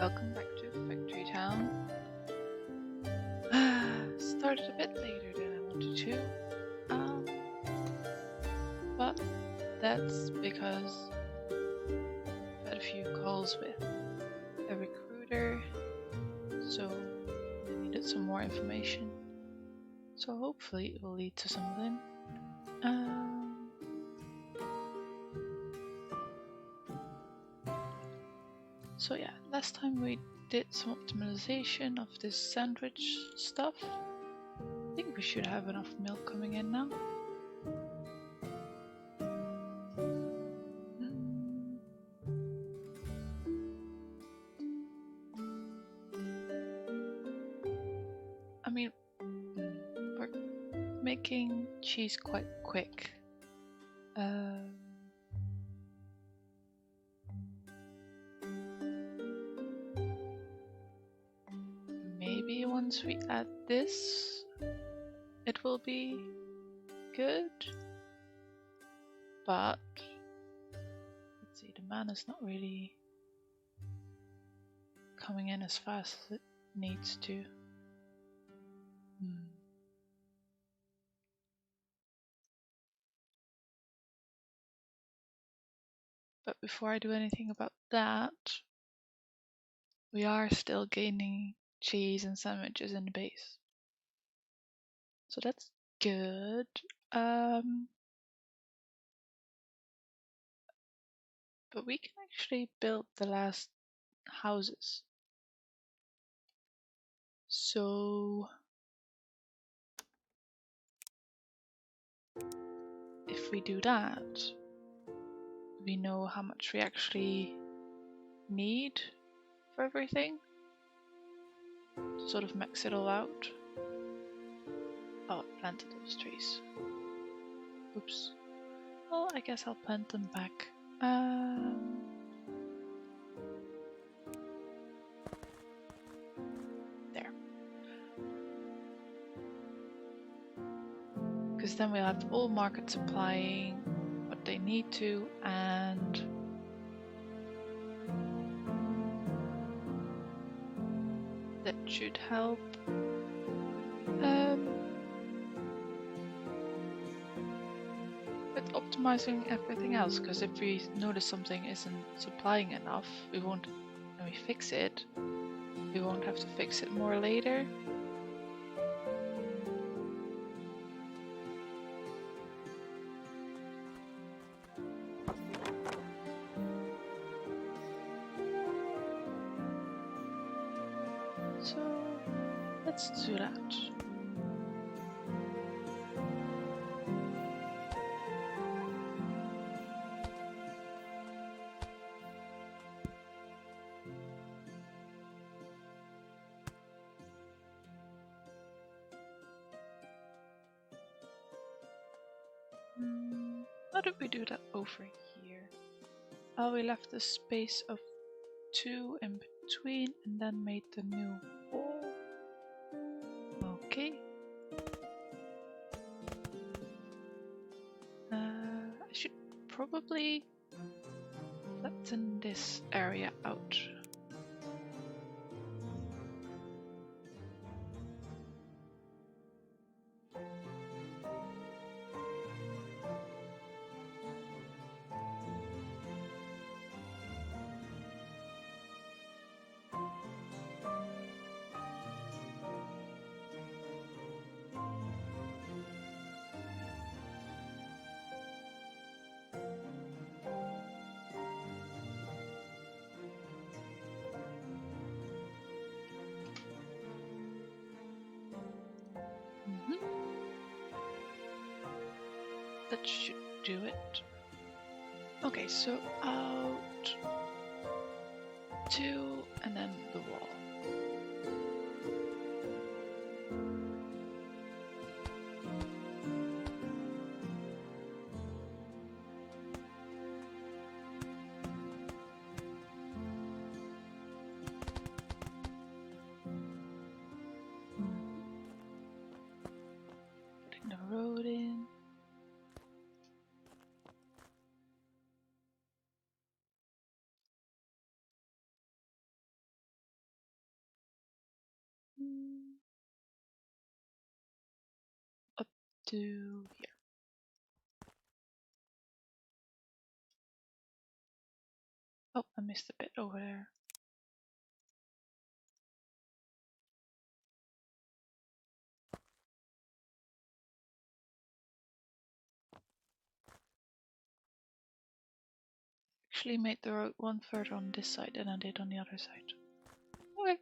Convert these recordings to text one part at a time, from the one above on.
Welcome back to Factory Town. Started a bit later than I wanted to, but that's because I had a few calls with a recruiter, so I needed some more information. So hopefully it will lead to something. So yeah, last time we did some optimization of this sandwich stuff. I think we should have enough milk coming in now. I mean, we're making cheese quite quick. Maybe once we add this, it will be good. But let's see, the man is not really coming in as fast as it needs to. But before I do anything about that, we are still gaining cheese and sandwiches in the base. So that's good. But we can actually build the last houses. So if we do that, we know how much we actually need for everything to sort of max it all out. Oh, I planted those trees. Oops. Well, I guess I'll plant them back. There. Because then we'll have all markets supplying what they need to, and that should help. With optimizing everything else, because if we notice something isn't supplying enough, we won't, and we fix it, we won't have to fix it more later. So let's do that. How did we do that over here? Oh, we left a space of 2 in between and then made the new wall. Okay. I should probably flatten this area out. That should do it. Okay, so out 2 and then the wall. Putting the road in. to here. Oh, I missed a bit over there. Actually made the road one further on this side than I did on the other side. Okay.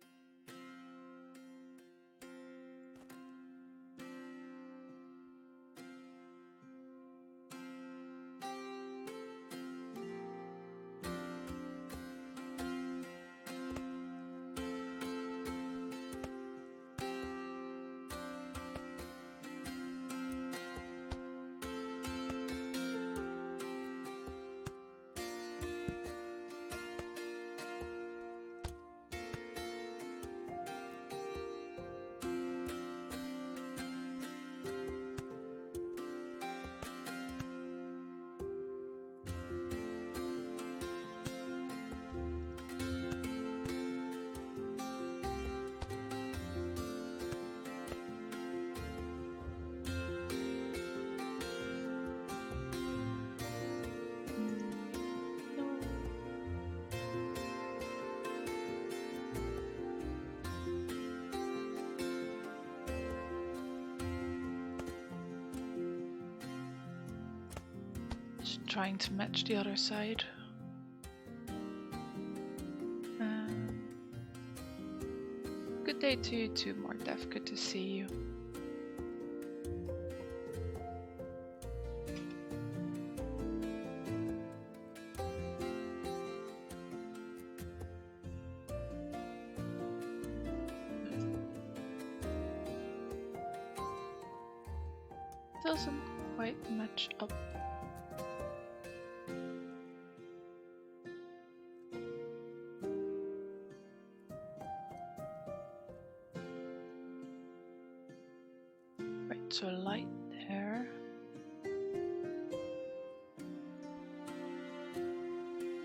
Just trying to match the other side. Good day to you too, Mordef. Good to see you. Doesn't quite match up. Right, so light there.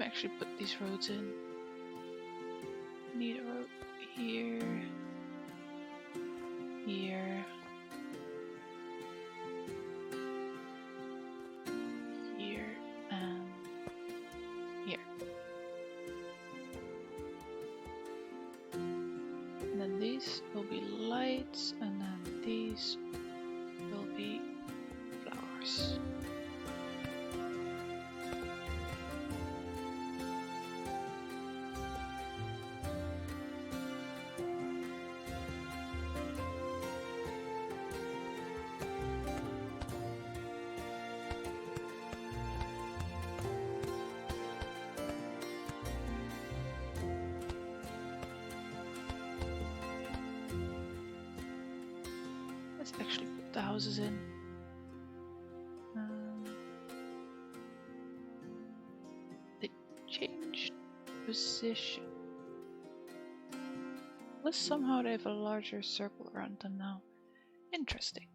Actually put these roads in. Need a road here, here, here, and here. And then these will be lights, and then these will be flowers. Let's actually put the houses in. They changed position. Unless somehow they have a larger circle around them now. Interesting.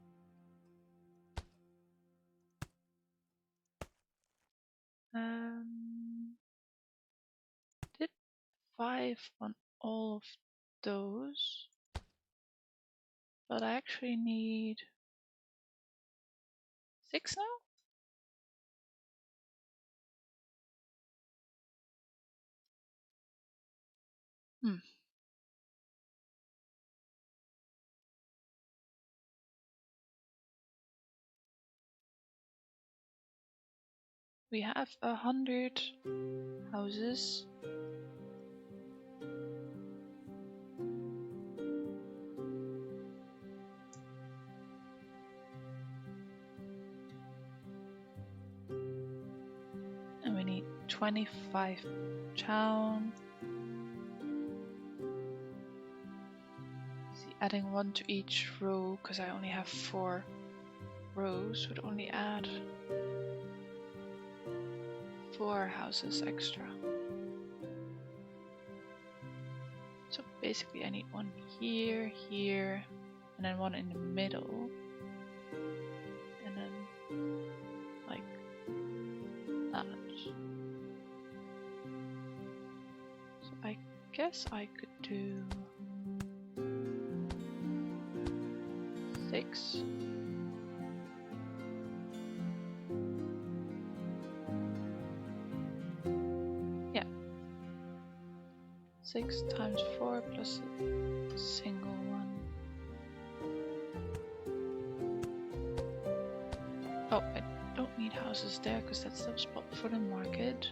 Did 5 on all of those. But I actually need 6 now? We have 100 houses. And we need 25 town. See, adding 1 to each row, because I only have 4 rows, would only add 4 houses extra. So basically I need 1 here, here, and then 1 in the middle. And then like that. So I guess I could do 6. 6 times 4 plus a single one. Oh, I don't need houses there because that's the spot for the market.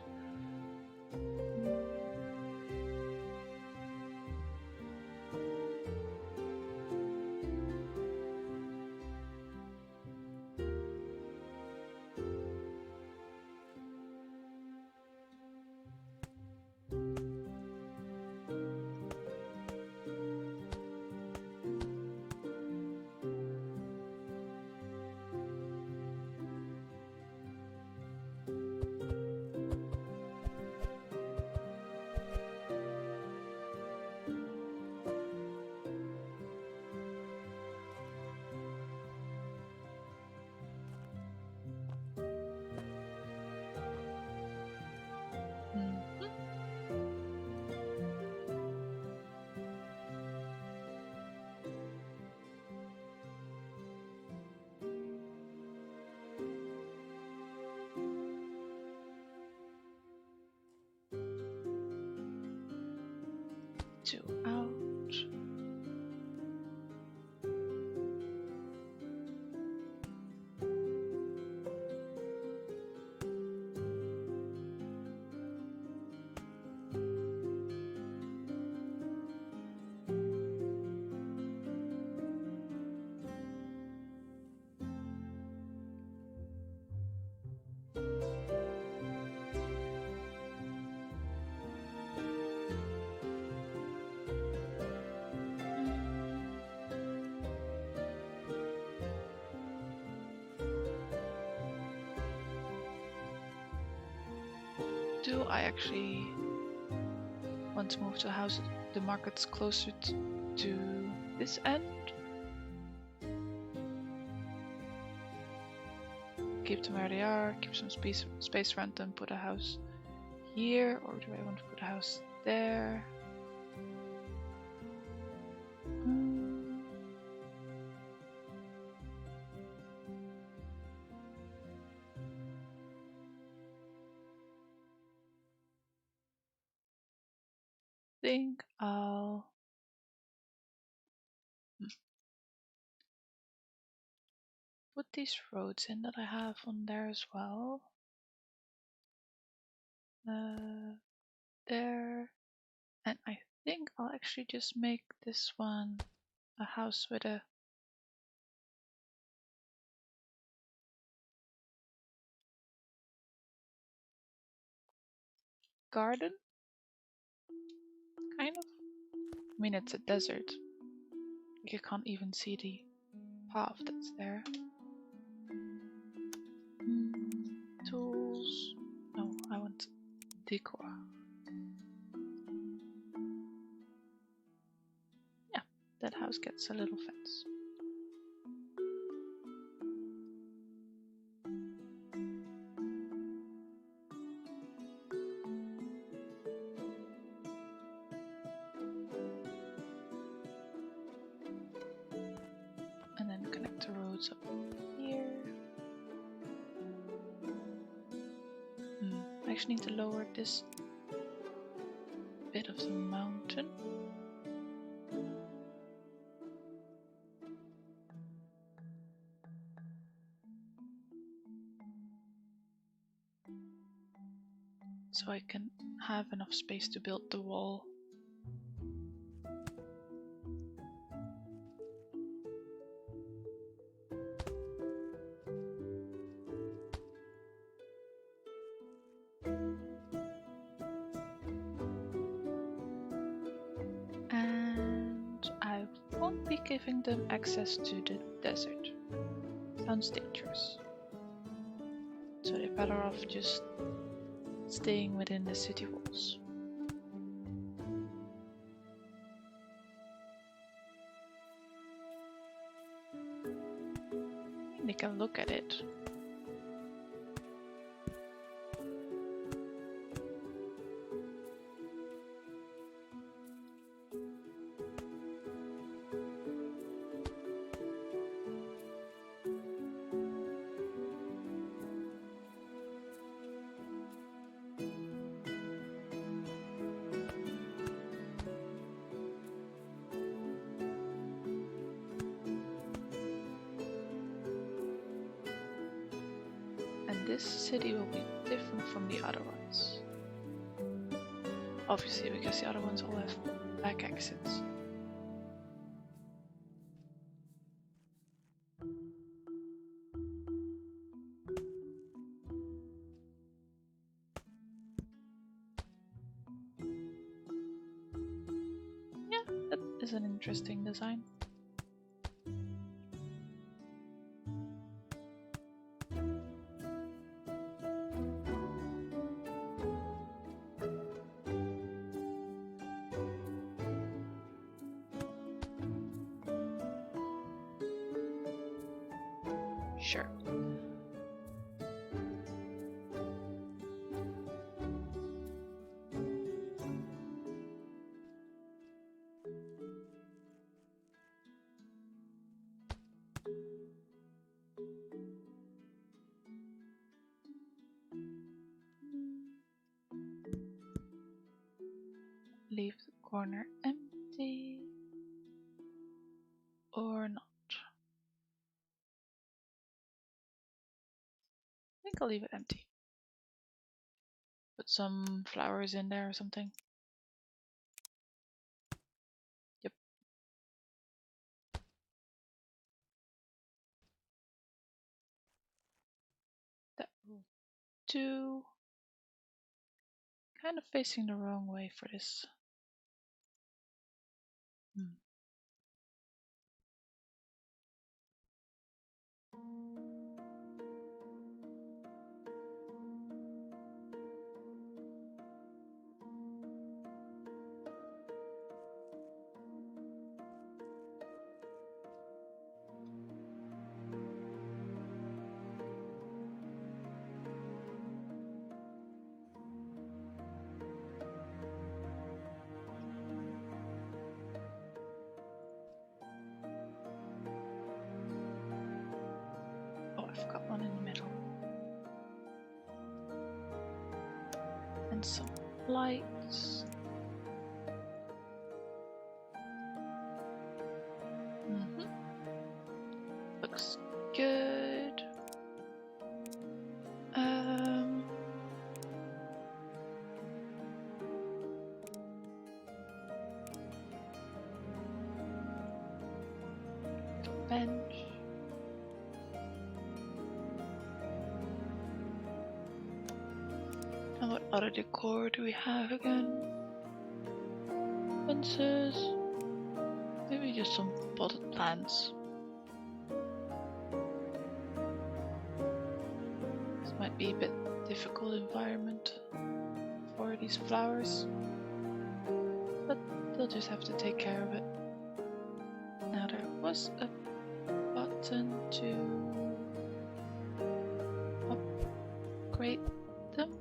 Two out. Do I actually want to move to a house the market's closer to this end? Keep them where they are, keep some space around them, put a house here, or do I want to put a house there? Think I'll put these roads in that I have on there as well. There, and I think I'll actually just make this one a house with a garden, kind of. I mean, it's a desert. You can't even see the path that's there. Tools. No, I want decor. Yeah, that house gets a little fence. And then connect the roads up here. I actually need to lower this bit of the mountain. So I can have enough space to build the wall. And I won't be giving them access to the desert. Sounds dangerous. So they're better off just staying within the city walls. They can look at it. this city will be different from the other ones. Obviously, because the other ones all have back exits. Yeah, that is an interesting design. Sure. Leave the corner empty or not. I think I'll leave it empty. Put some flowers in there or something. Yep. That will do. Kind of facing the wrong way for this. I've got one in the middle. And some lights. Looks good. Bench. And what other decor do we have again? Fences. Maybe just some potted plants. This might be a bit difficult environment for these flowers, but they'll just have to take care of it. Now there was a button to upgrade them.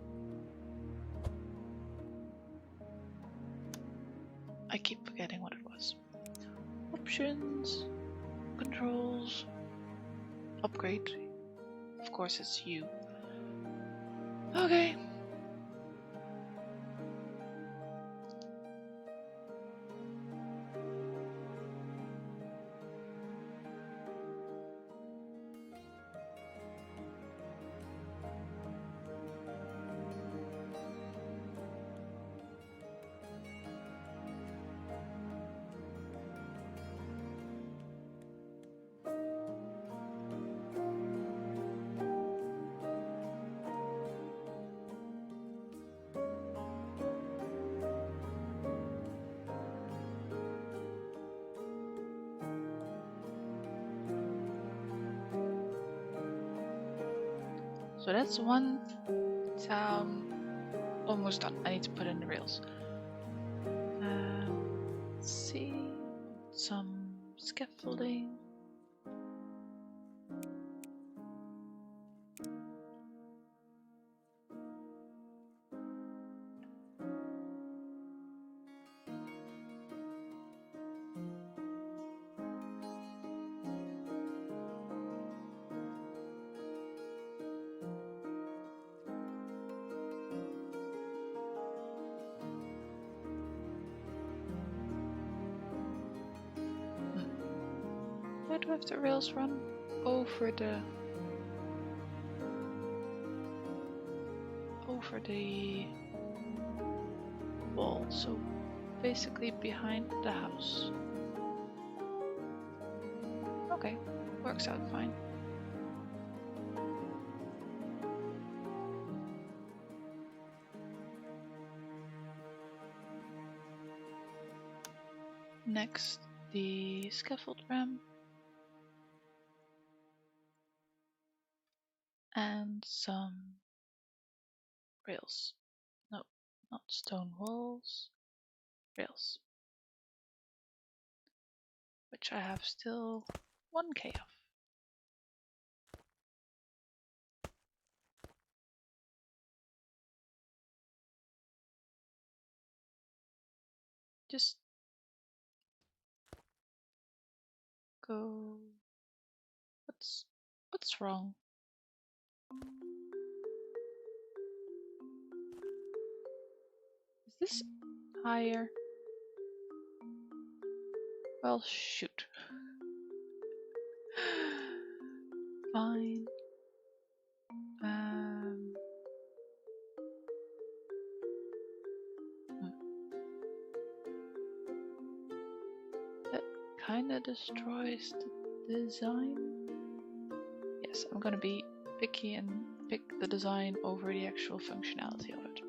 I keep forgetting what it was. Options, controls, upgrade. Of course it's you. Okay. So that's one town almost done. I need to put in the rails. Let's see, some scaffolding. Where do I have the rails run? Over the... over the wall, so basically behind the house. Okay, works out fine. Next, the scaffold ramp. And some rails. No, not stone walls. Rails. Which I have still 1k of. Just go. What's wrong? Is this higher? Well, shoot. Fine. That kinda destroys the design. Yes, I'm gonna be picky and pick the design over the actual functionality of it.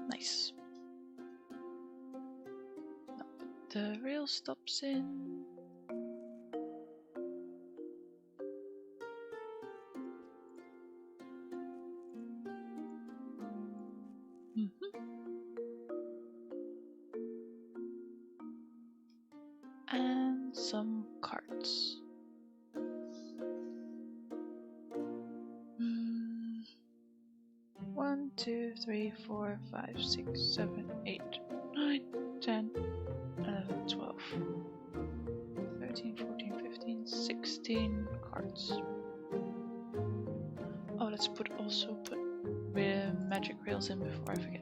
Nice. Now put the rail stops in. And some carts. 1, 2, 3, 4, 5, 6, 7, 8, 9, 10, 11, 12, 13, 14, 15, 16 carts. Oh, let's also put magic rails in before I forget.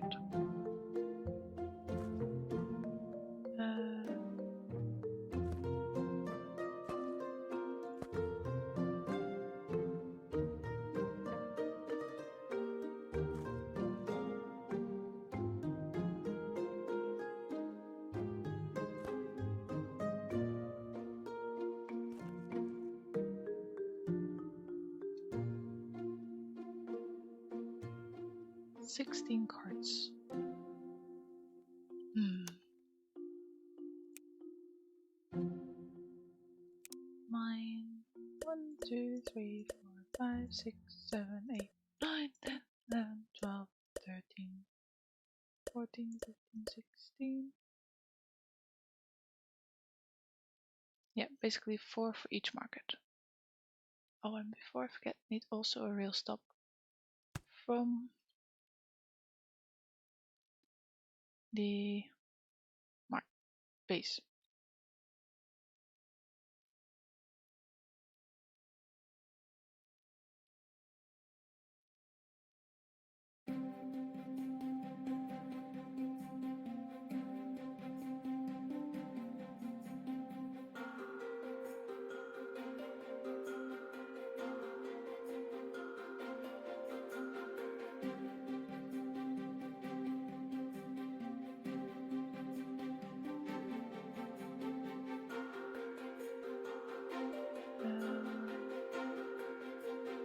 16 carts. Mine. 1, 2, 3, 4, 5, 6, 7, 8, 9, 10, 11, 12, 13, 14, 15, 16. Yeah, basically 4 for each market. Oh, and before I forget, need also a rail stop from the base.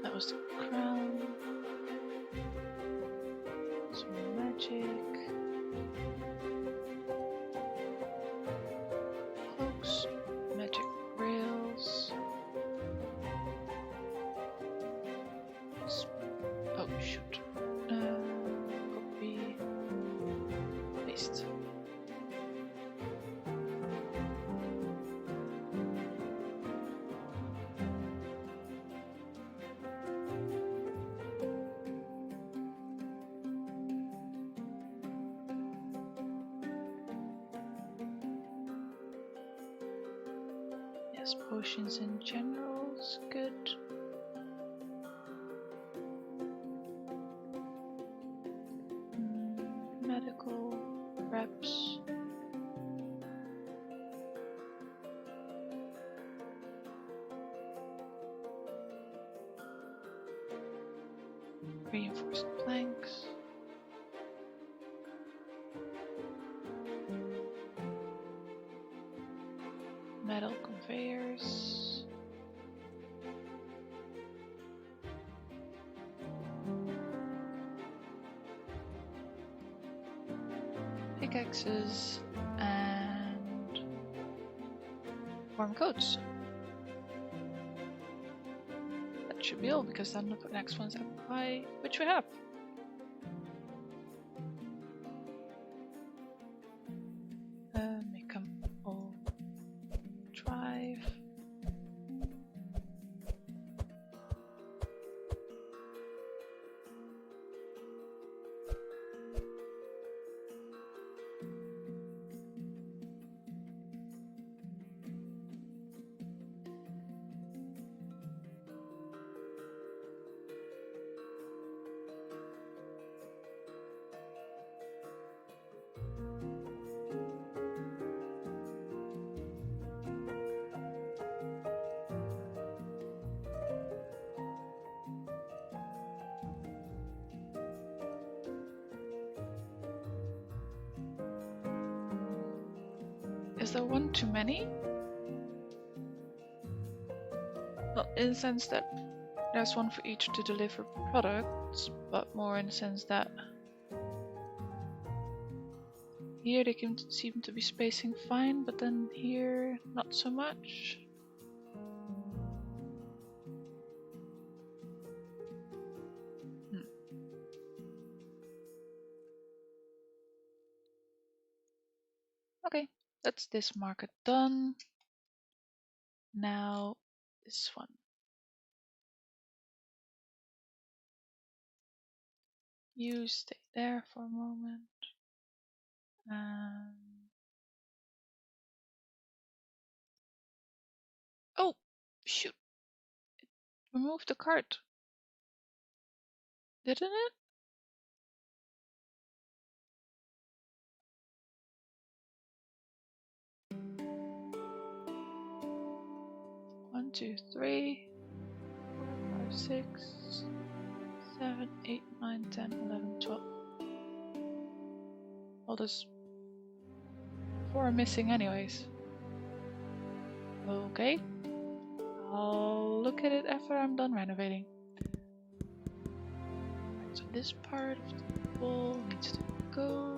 That was the crown. Some magic. Cloaks. Magic rails. Oh shoot. Copy. Paste. guess potions in general is good. Medical reps. Reinforced planks. Metal conveyors. Pickaxes and warm coats. That should be all, because then the next one's apply, which we have. Make them all drive. Is there one too many? Not in the sense that there's one for each to deliver products, but more in the sense that here they can seem to be spacing fine, but then here not so much. Okay, that's this market done. Now this one. You stay there for a moment. Oh, shoot. It removed the cart. Didn't it? One, 2, 3, 4, 5, 6, 7, 8, 9, 10, 11, 12. Well, there's 4 missing anyways. Okay. I'll look at it after I'm done renovating. Right, so this part of the wall needs to go.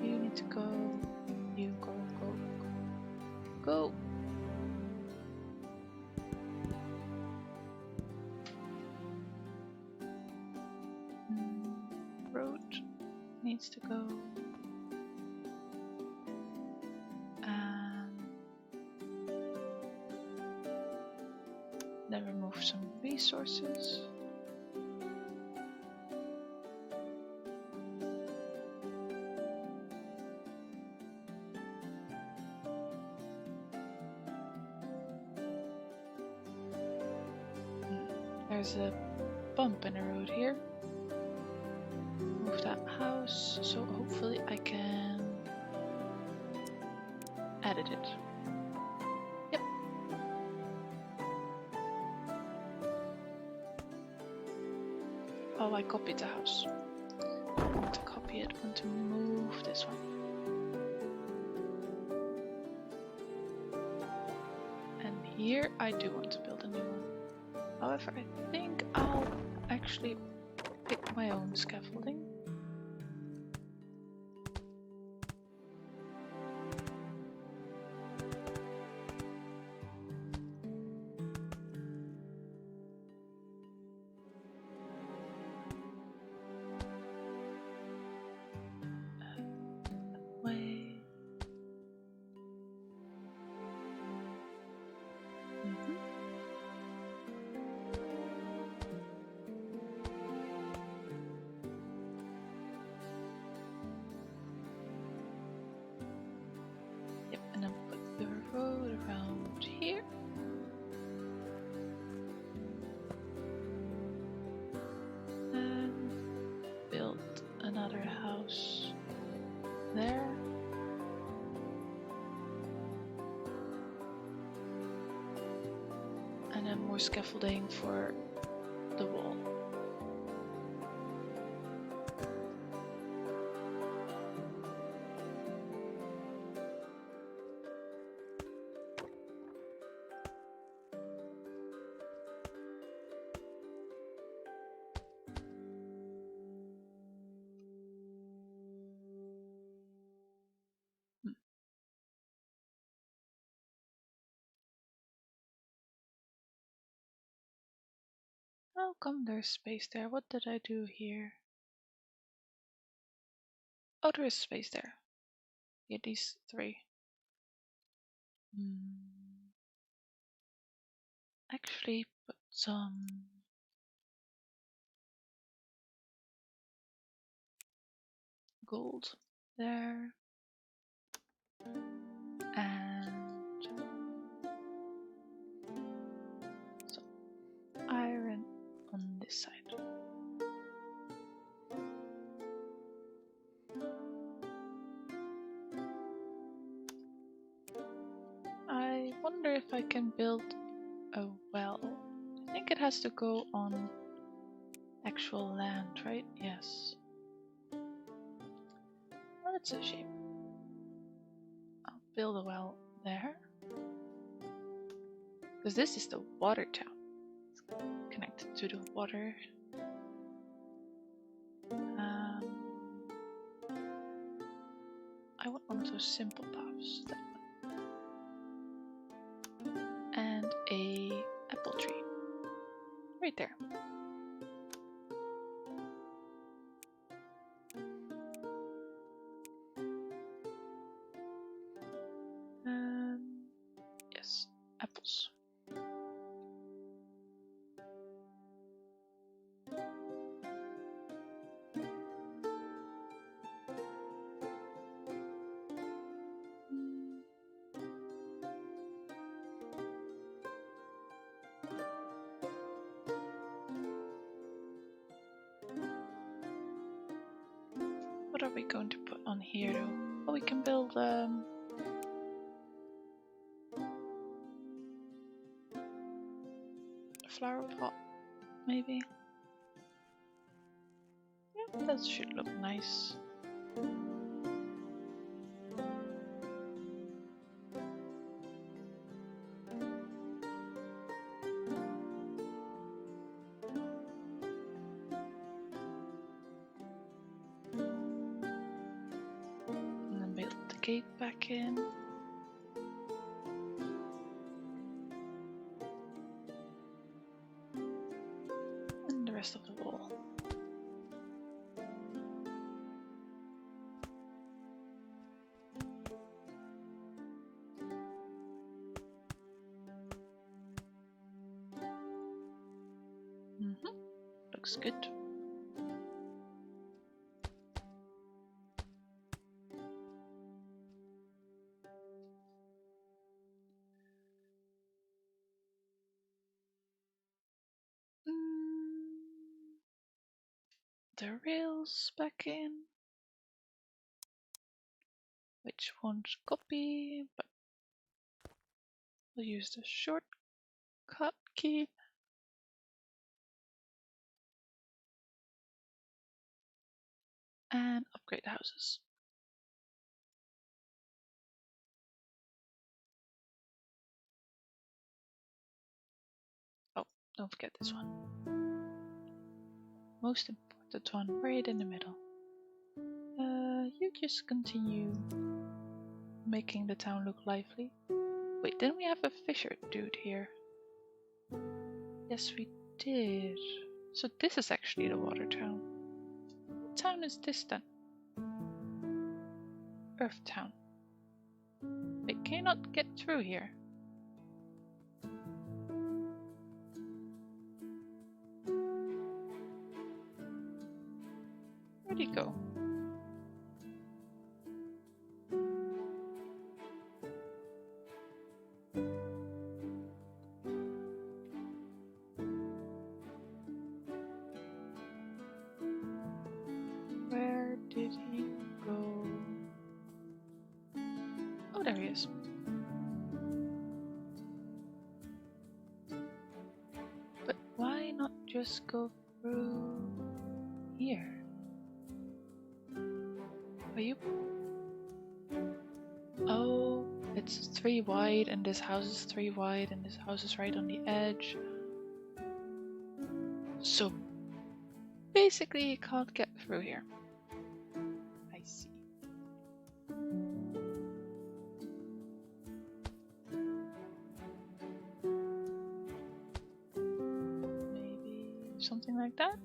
You need to go. You go, go, go. Go! Road needs to go. And then remove some resources. There's a bump in the road here. Move that house, so hopefully I can edit it. Yep. Oh, I copied the house. I want to copy it, I want to move this one. And here I do want to build a new one. However, I think I'll actually pick my own scaffolding. another house there. And then more scaffolding for the wall. How come there's space there? What did I do here? Oh, there is space there. Yeah, these three. Actually, put some gold there. And some iron on this side. I wonder if I can build a well. I think it has to go on actual land, right? Yes. Well, that's a shame. I'll build a well there. Because this is the water town. It's connected to the water. I want one of those simple paths. That one. And a apple tree. Right there. Yes, apples. What are we going to put on here though? Oh, we can build a flower pot, maybe. Yeah, that should look nice. And then build the gate back in. And the rest of the wall. Looks good. The rails back in, which won't copy, but we'll use the shortcut key. And upgrade houses. Oh, don't forget this one. Most important one, right in the middle. You just continue making the town look lively. Wait, didn't we have a fisher dude here? Yes, we did. So this is actually the water town. What town is this then? Earth town. Wait, can you not get through here? Where'd he go? Where he go? Oh, there he is. But why not just go through here? Are you? Oh, it's 3 wide, and this house is 3 wide, and this house is right on the edge. So basically, you can't get through here. I see. Maybe something like that?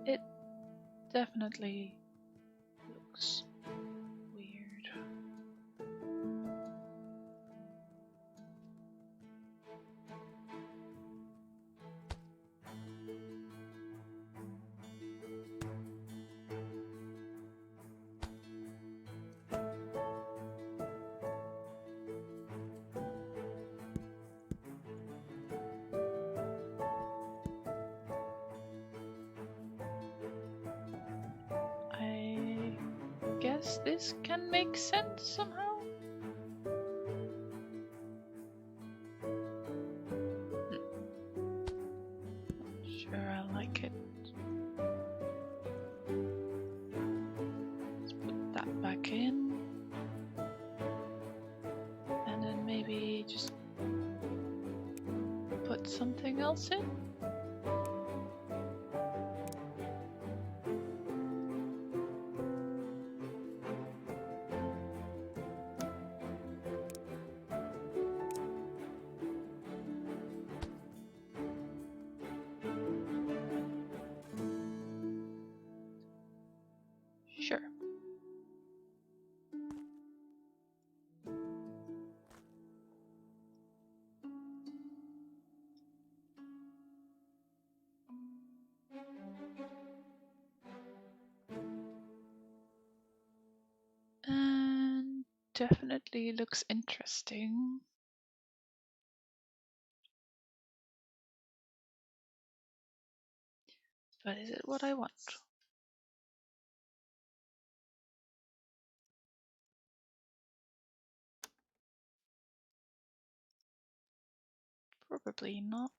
It definitely looks weird. I guess this can make sense somehow. Sure, I like it. Let's put that back in. And then maybe just put something else in. Sure. And definitely looks interesting. But is it what I want? Probably not.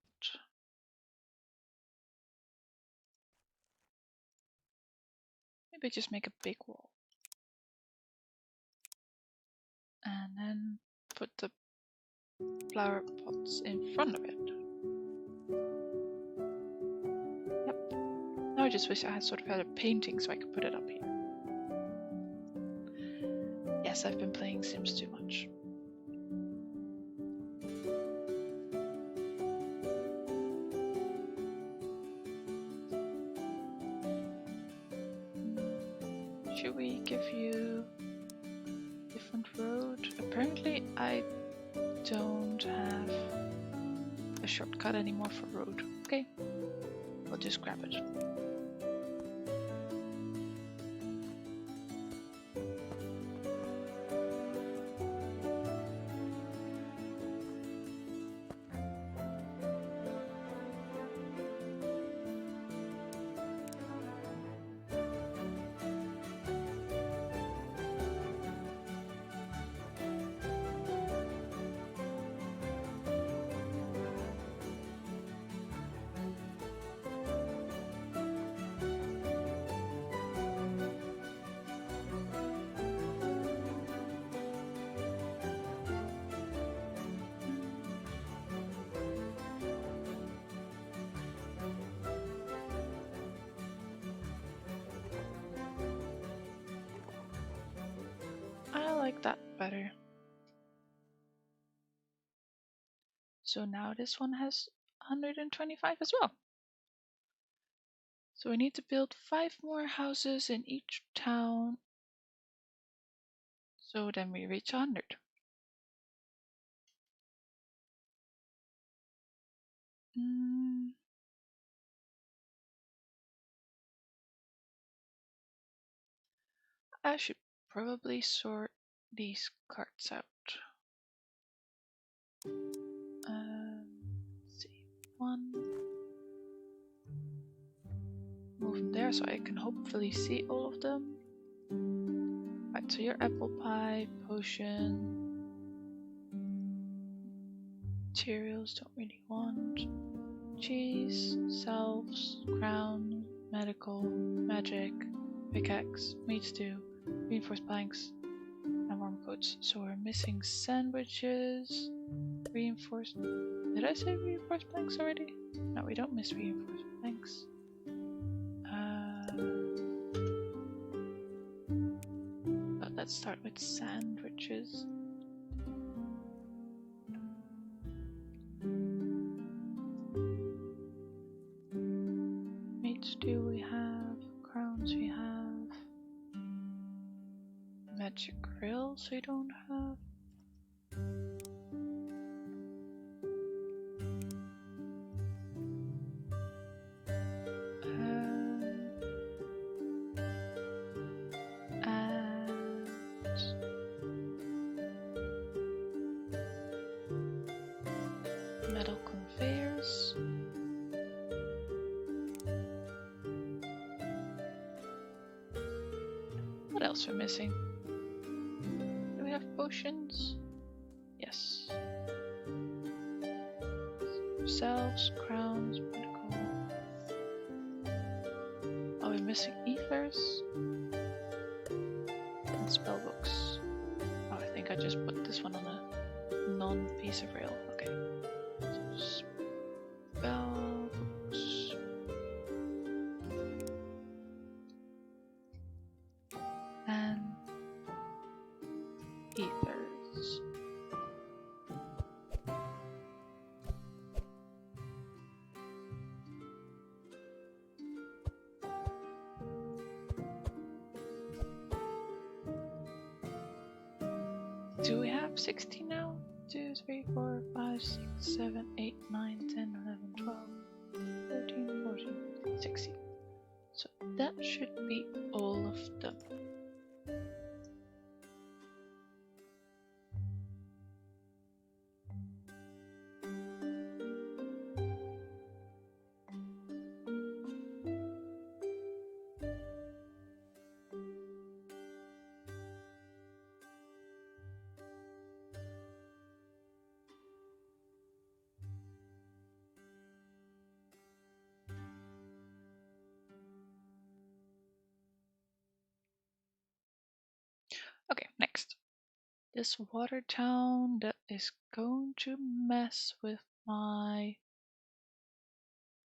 Maybe just make a big wall. And then put the flower pots in front of it. Yep. Now I just wish I had sort of had a painting so I could put it up here. Yes, I've been playing Sims too much. Should we give you different road? Apparently I don't have a shortcut anymore for road. Okay, we'll just grab it. I like that better. So now this one has 125 as well. So we need to build 5 more houses in each town. So then we reach 100. I should probably sort these carts out. Let's see. One. Move them there so I can hopefully see all of them. Right, so your apple pie, potion, materials don't really want. Cheese, salves, crown, medical, magic, pickaxe, meat stew, reinforced planks, and warm coats. So we're missing sandwiches, reinforced. Did I say reinforced planks already? No, we don't miss reinforced planks. But let's start with sandwiches. Meat stew we have, crowns we have, magic grills we don't have. Metal conveyors. What else we're missing? Do we have potions? Yes. Salves, crowns, medical. Are we missing ethers? And spellbooks. Oh, I think I just put this one on a non-piece of rail. Okay. So spellbooks. And ethers. Do we have 60 now? 2, 3, 4, 5, 6, 7, 8, 9, 10, 11, 12, 13, 14, 15, 16. So that should be all of them. Okay, next. This water town that is going to mess with my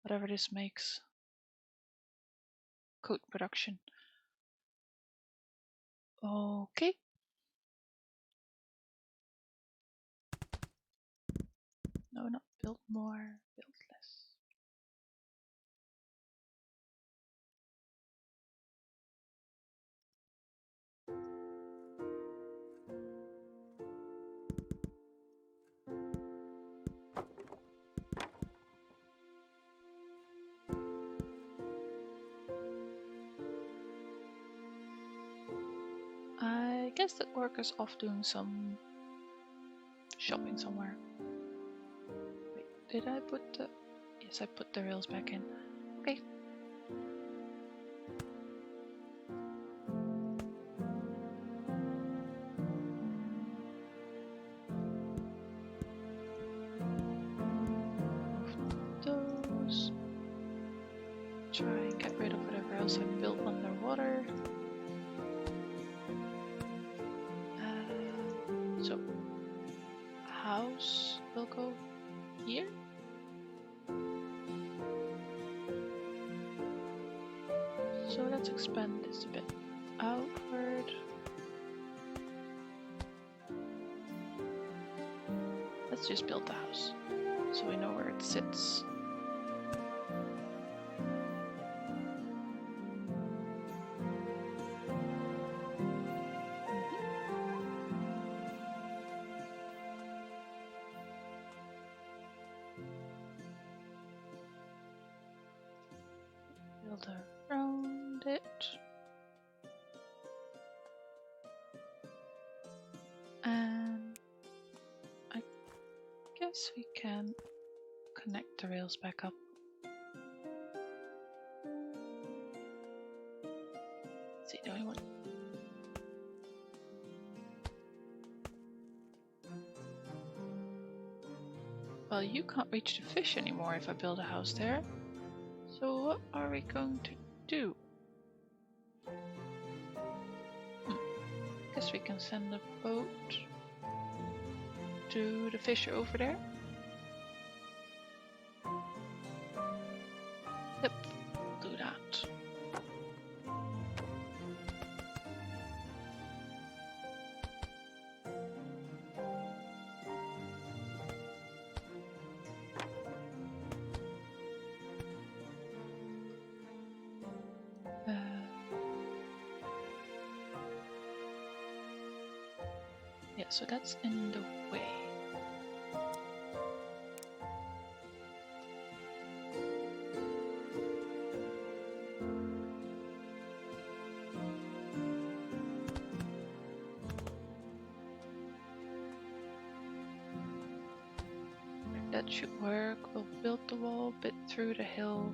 whatever this makes. Coat production. Okay. No, not build more, build less. I guess that worker's off doing some shopping somewhere. Wait, did I put the... Yes, I put the rails back in. Okay. Those. Try and get rid of whatever else I built underwater. So, house will go here. So let's expand this a bit outward. Let's just build the house so we know where it sits. Build around it. guess we can connect the rails back up. Let's see, do I want... Well, you can't reach the fish anymore if I build a house there. So what are we going to do? Guess we can send a boat to the fish over there. Yep, do that. Yeah, so that's in the way. That should work. We'll build the wall a bit through the hill.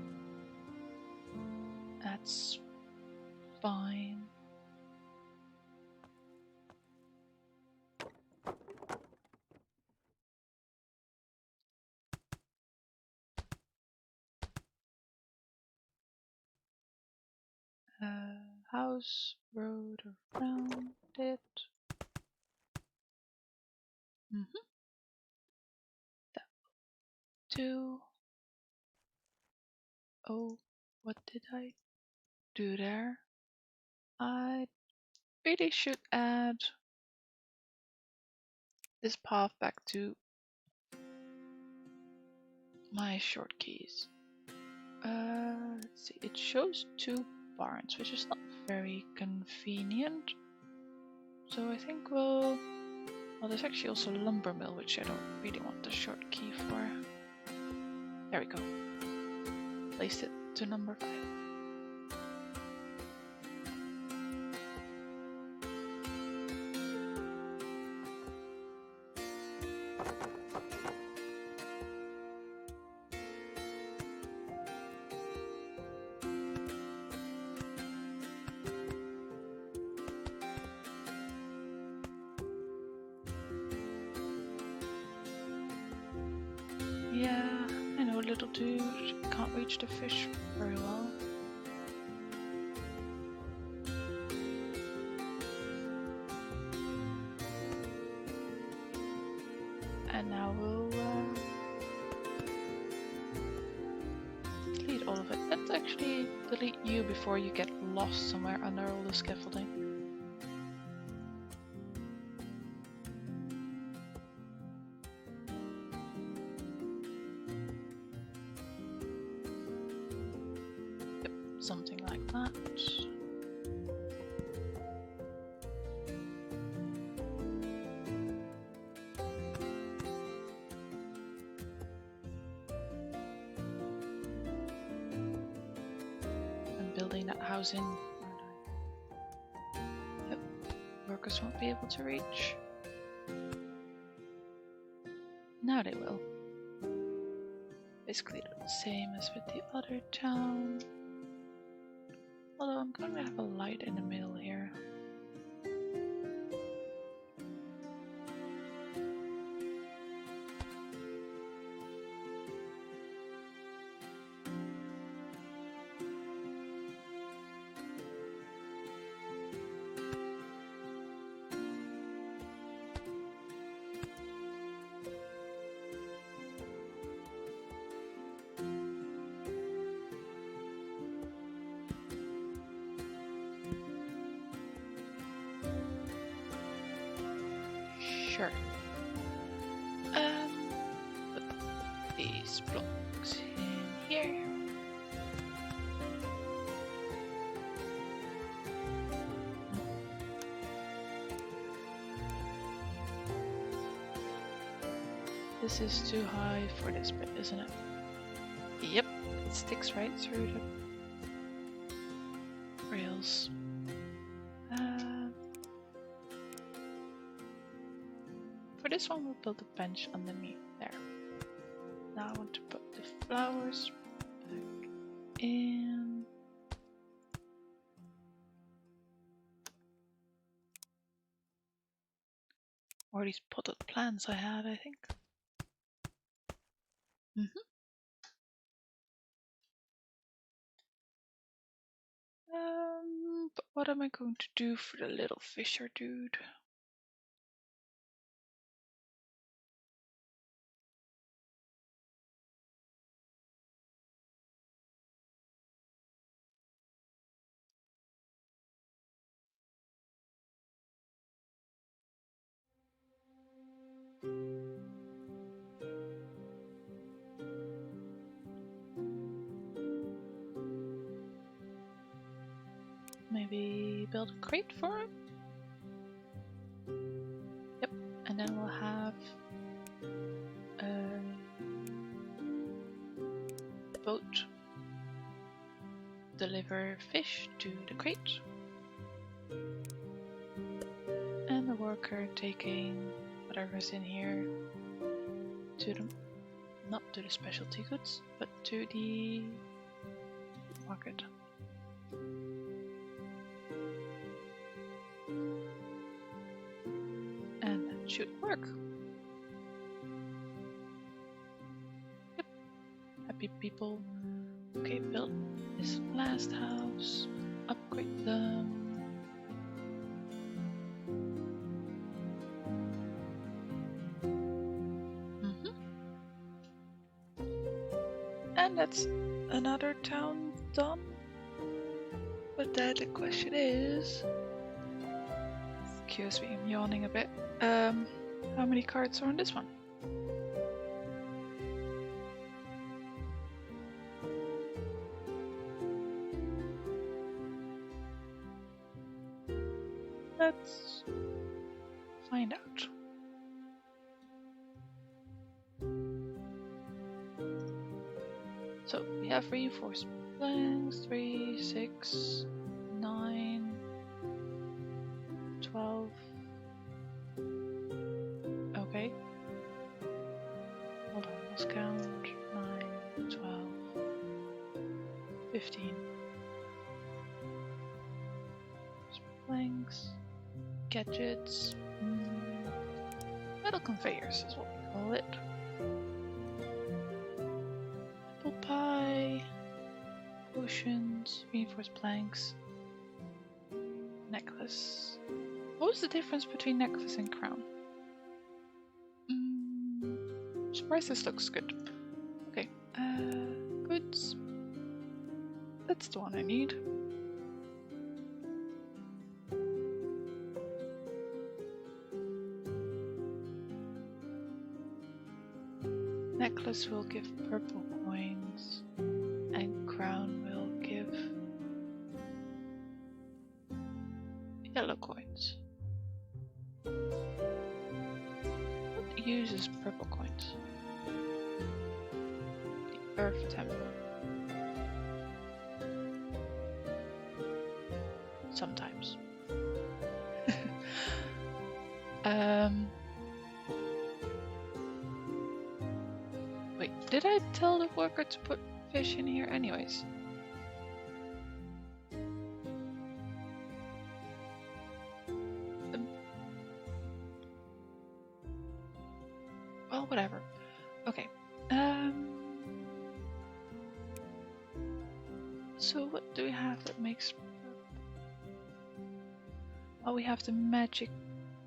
That's fine. House, road around it. That will do. Oh, what did I do there? I really should add this path back to my short keys. Let's see, it shows 2 barns, which is not very convenient. So I think well, there's actually also a lumber mill, which I don't really want the short key for. There we go. Placed it to number 5. Yeah, I know, little dude can't reach the fish very well. And now we'll delete all of it. Let's actually delete you before you get lost somewhere under all the scaffolding. Something like that. I'm building that house in. Yep, workers won't be able to reach. Now they will. Basically the same as with the other town. Although I'm going to have a light in the middle here. Sure. Put these blocks in here. This is too high for this bit, isn't it? Yep, it sticks right through the rails. For this one we'll build a bench underneath there. Now I want to put the flowers back in. Or these potted plants I had, I think. But what am I going to do for the little fisher dude? Maybe build a crate for him? Yep, and then we'll have a boat deliver fish to the crate. And the worker taking whatever's in here to the, not to the specialty goods, but to the market. And that should work. Yep. Happy people. Okay, build this last house, upgrade them. And that's another town done. But then the question is, excuse me, I'm yawning a bit. How many cards are on this one? Let's find out. So we have reinforced planks, 3, 6, 9, 12. Okay. Hold on, let's count. 9, 12, 15. Planks, gadgets, metal conveyors is what we call it. Apple pie, potions, reinforced planks, necklace. What was the difference between necklace and crown? Surprised this looks good. Okay, goods. That's the one I need. Necklace will give purple coins, and crown will give yellow coins. What uses purple coins? The Earth Temple. Sometimes. Wait, did I tell the worker to put fish in here anyways? Well, whatever. Okay. So what do we have that makes... Oh, we have the magic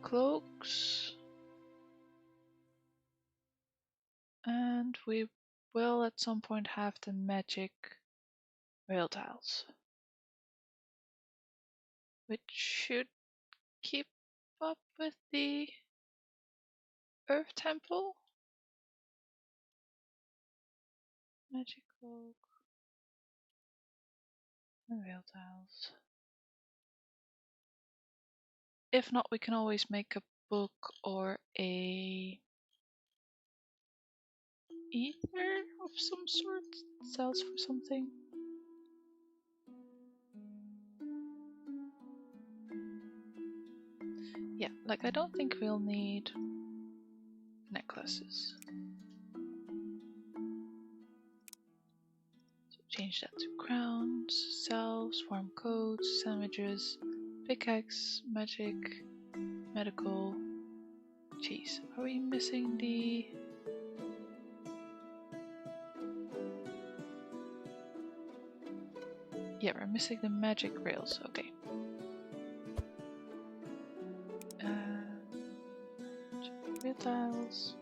cloaks. And we will at some point have the magic rail tiles. Which should keep up with the Earth Temple. Magic cloak. And rail tiles. If not, we can always make a book or a ether of some sort that sells for something. Yeah, like I don't think we'll need necklaces. So change that to crowns, salves, warm coats, sandwiches, pickaxe, magic, medical. Jeez, are we missing the... Yeah, we're missing the magic rails, okay. Wheel tiles.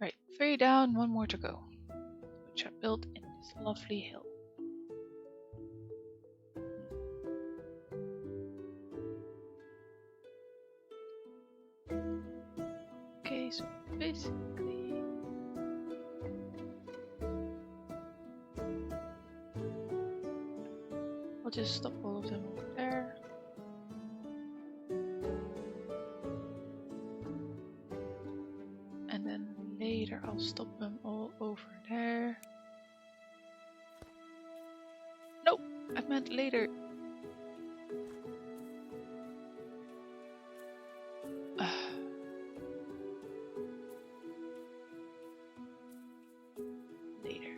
Right, 3 down, 1 more to go, which are built in this lovely hill. Okay, so basically I'll just stop all of them over there. And then later I'll stop them all over there. Nope, I meant later. Later.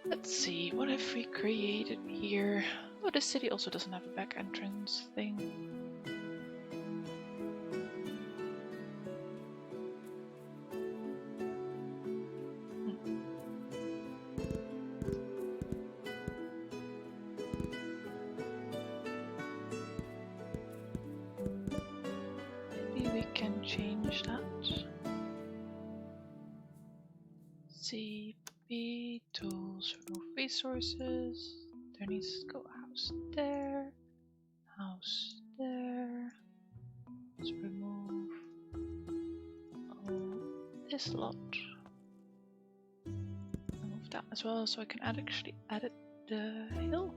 Let's see, what have we created here? Oh, this city also doesn't have a back entrance thing. Maybe we can change that. CP tools, remove resources. There needs to go a house there. House there. Let's remove this lot. Remove that as well, so I can actually edit the hill.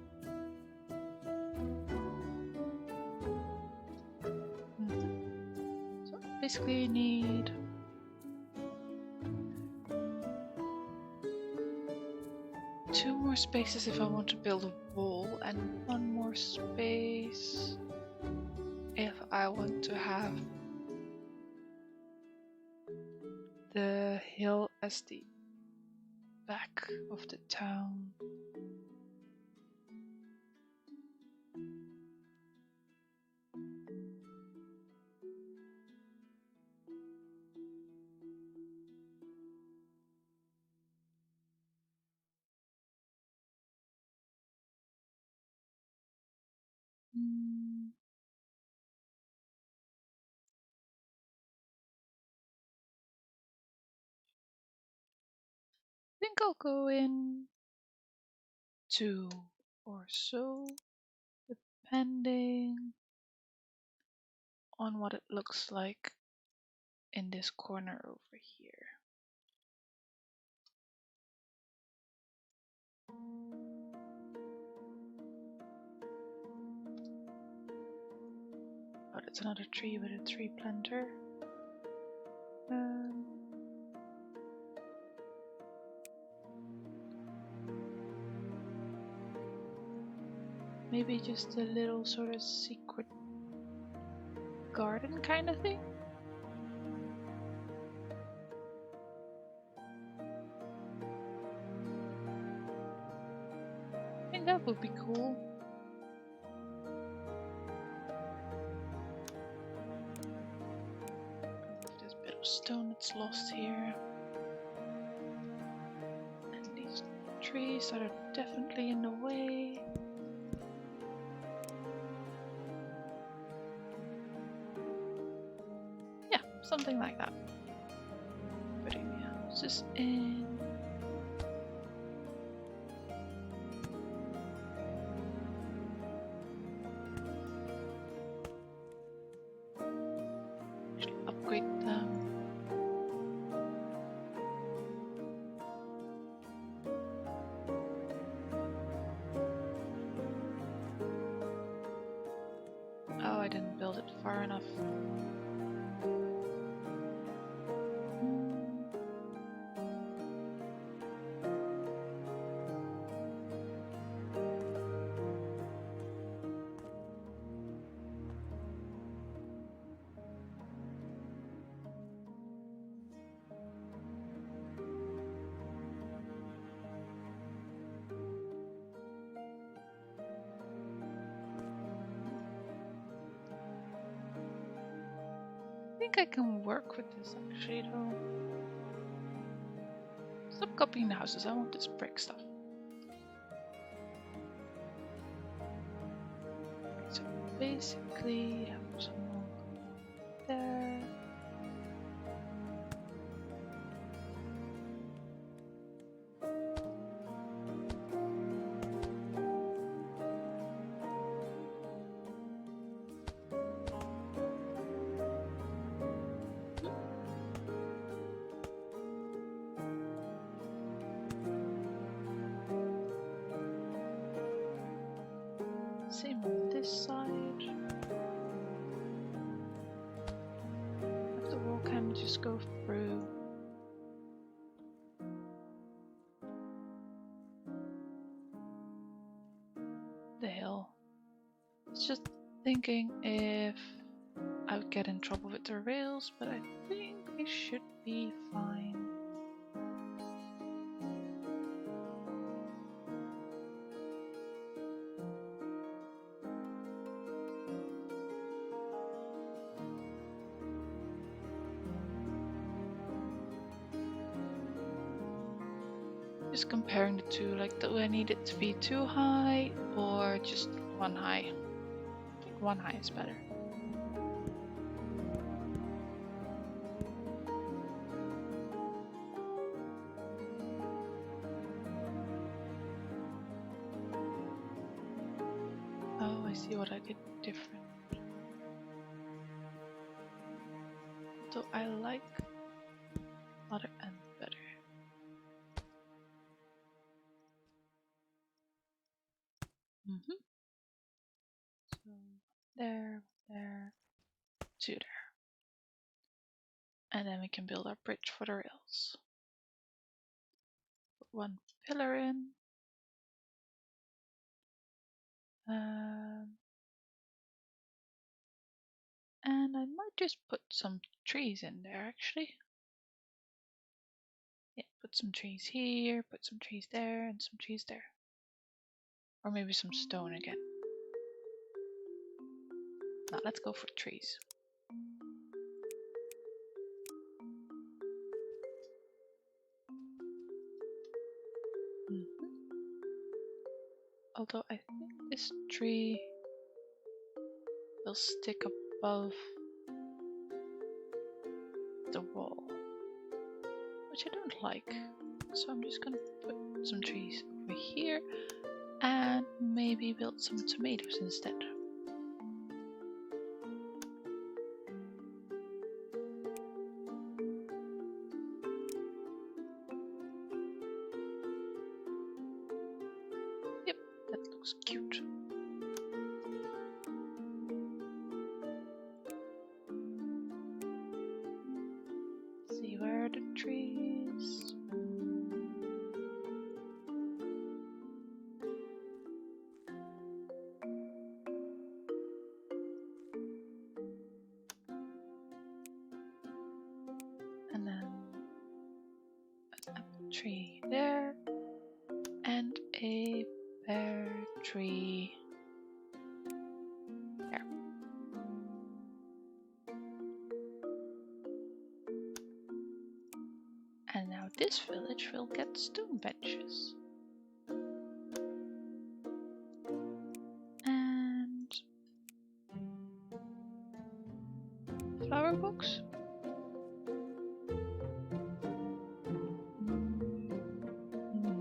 So basically, you need two more spaces if I want to build a wall, and one more space if I want to have the hill as the back of the town. I think I'll go in 2 or so, depending on what it looks like in this corner over here. Oh, that's another tree with a tree planter. Maybe just a little sort of secret garden kind of thing. I think that would be cool. This bit of stone that's lost here. And these trees that are definitely in the way. Yeah, something like that. Putting the houses in. Upgrade them. Oh, I didn't build think I can work with this actually though. Stop copying the houses, I want this brick stuff. So basically have some more there. Same on this side. Have the wall can just go through. The hill. It's just thinking if I would get in trouble with the rails, but I think we should be fine. Just comparing the two, like, do I need it to be too high or just one high? I think one high is better. Oh, I see what I did different. So I like other end better. So there, two there. And then we can build our bridge for the rails. Put one pillar in. And I might just put some trees in there actually. Yeah, put some trees here, put some trees there, and some trees there. Or maybe some stone again. Now let's go for trees. Although I think this tree will stick above the wall, which I don't like. So I'm just gonna put some trees over here and maybe build some tomatoes instead. Yep, that looks cute. See, where are the trees? And then an apple tree there, and a pear tree there. And now this village will get stone benches. And flower box.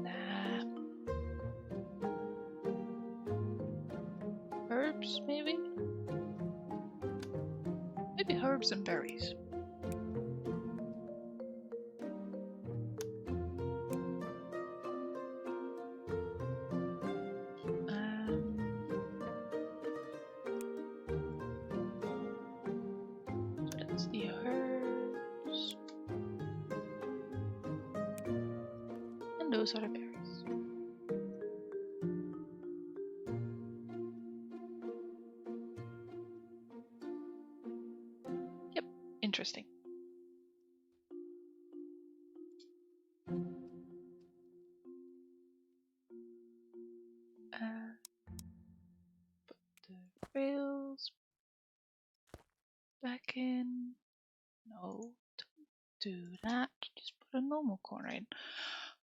Nah. Herbs, maybe? Maybe herbs and berries. So that's the herbs. And those are the berries. Yep, interesting. Put the rails back in. No, don't do that. Just put a normal corner in.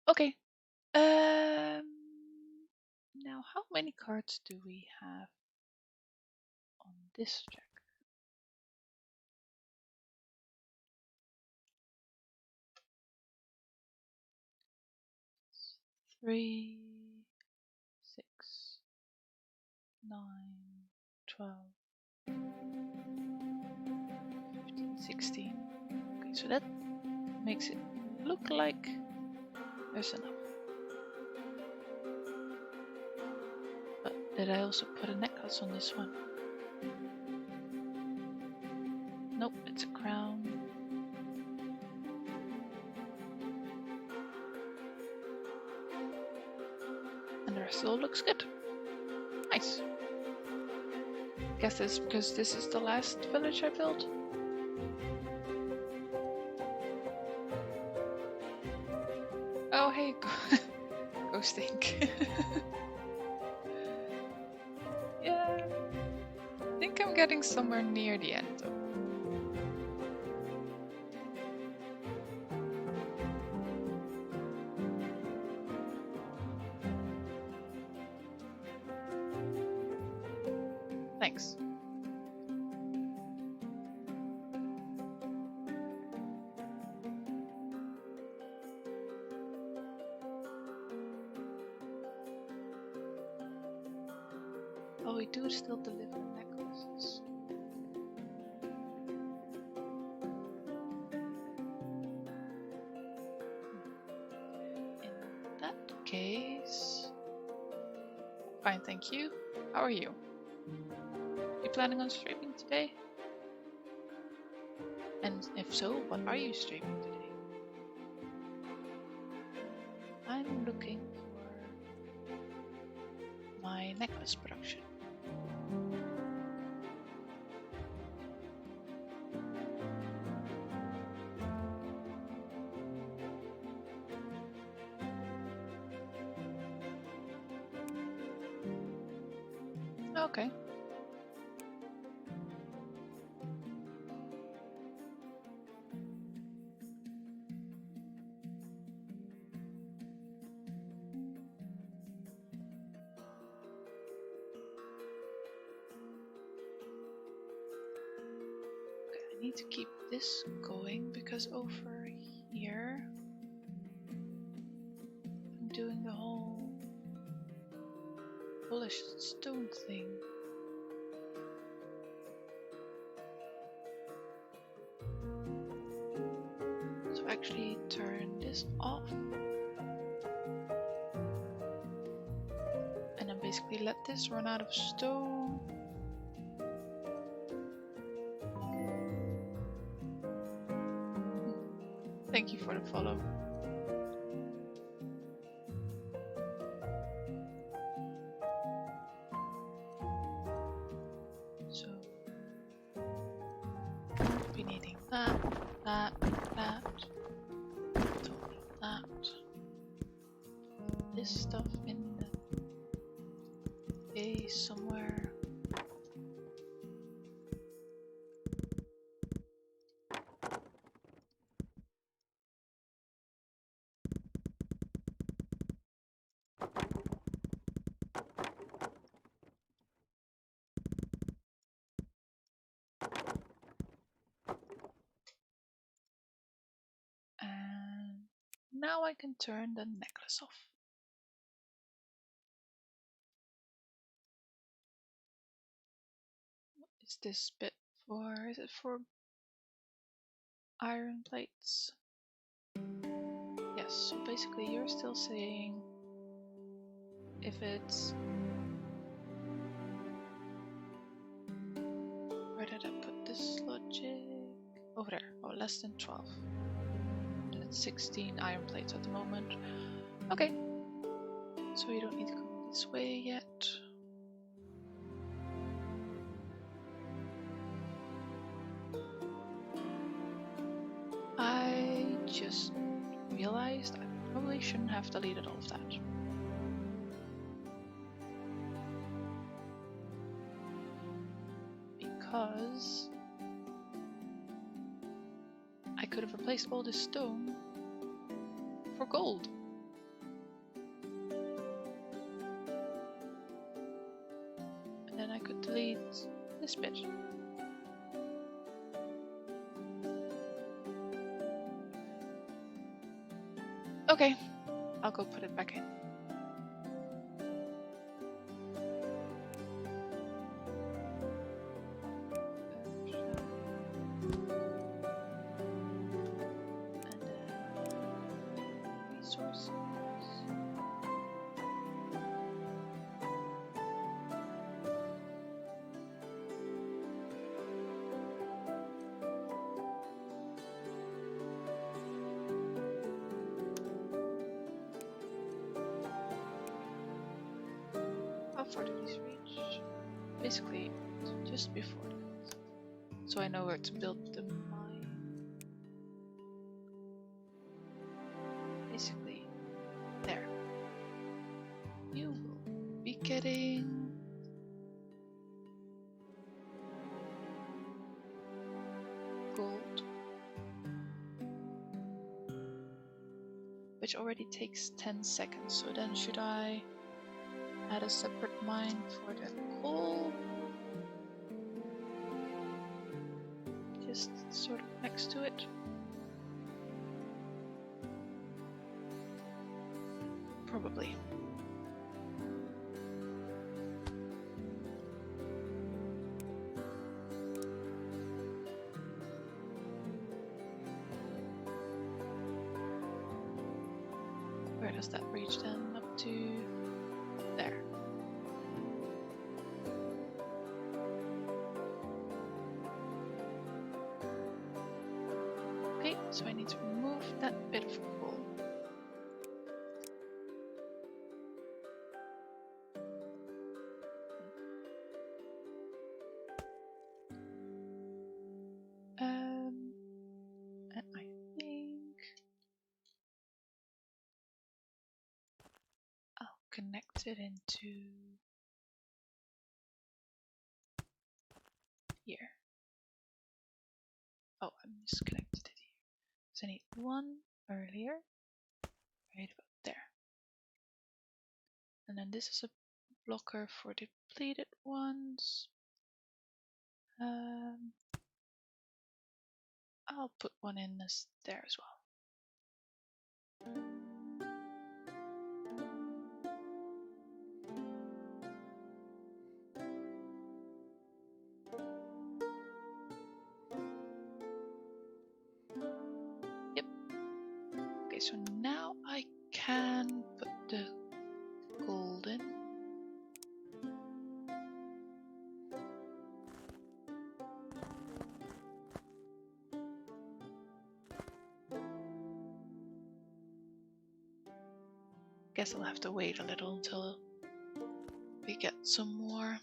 Okay. Now, how many cards do we have on this check? 3, 6, 9, 12, 15, 16. Okay, so that makes it look like there's enough. But did I also put a necklace on this one? Nope, it's a crown. And the rest all looks good. Nice. Guess it's because this is the last village I built. Oh hey, Ghostink. Yeah, I think I'm getting somewhere near the end though. Thanks. Oh, we do still deliver necklaces. In that case... Fine, thank you. How are you? You planning on streaming today? And if so, what are you streaming today? I'm looking for my necklace production. Okay. I need to keep this going because over here I'm doing the whole polished stone thing. So actually turn this off and then basically let this run out of stone. Thank you for the follow. So, we'll be needing that, that, don't need that. This stuff in the base somewhere. And now I can turn the necklace off. What is this bit for? Is it for iron plates? Yes, so basically you're still saying if it's... Where did I put this logic? Over there. Oh, less than 12. That's 16 iron plates at the moment. Okay. So you don't need to go this way yet. I just realized I probably shouldn't have deleted all of that. Because I could have replaced all this stone for gold. And then I could delete this bit. Okay, I'll go put it back in. Resources. How far did these reach? Basically, just before that. So I know where to build the mine. Basically, there. You will be getting gold, which already takes 10 seconds. So then should I add a separate mine for the coal? Just sort of next to it. Probably. Where does that reach then? Up to there. Okay, so I need to remove that bit of coal. And I think I'll connect it into here. Oh, I misconnected it here. So I need one earlier, right about there. And then this is a blocker for depleted ones. I'll put one in this there as well. Yep. Okay, so now I can put the gold in. Guess I'll have to wait a little until we get some more.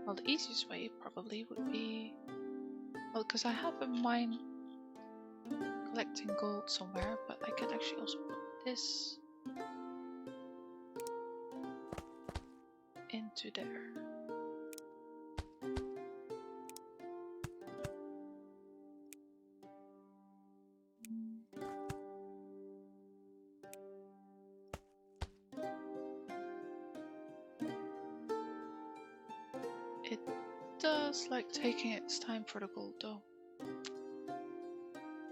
Well, the easiest way probably would be, well, because I have a mine collecting gold somewhere, but I can actually also put this into there. It does like taking its time for the gold though.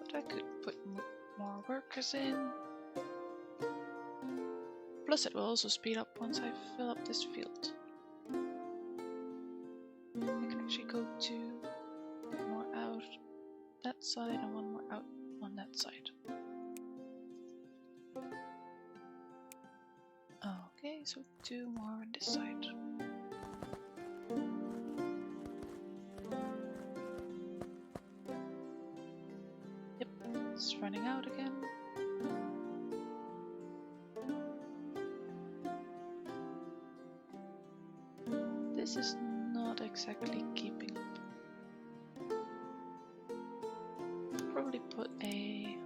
But I could put more workers in. Plus it will also speed up once I fill up this field. I can actually go to more out that side and one more out on that side. Okay, so 2 more on this side. Yep, it's running out again. This is not exactly keeping up. Probably put a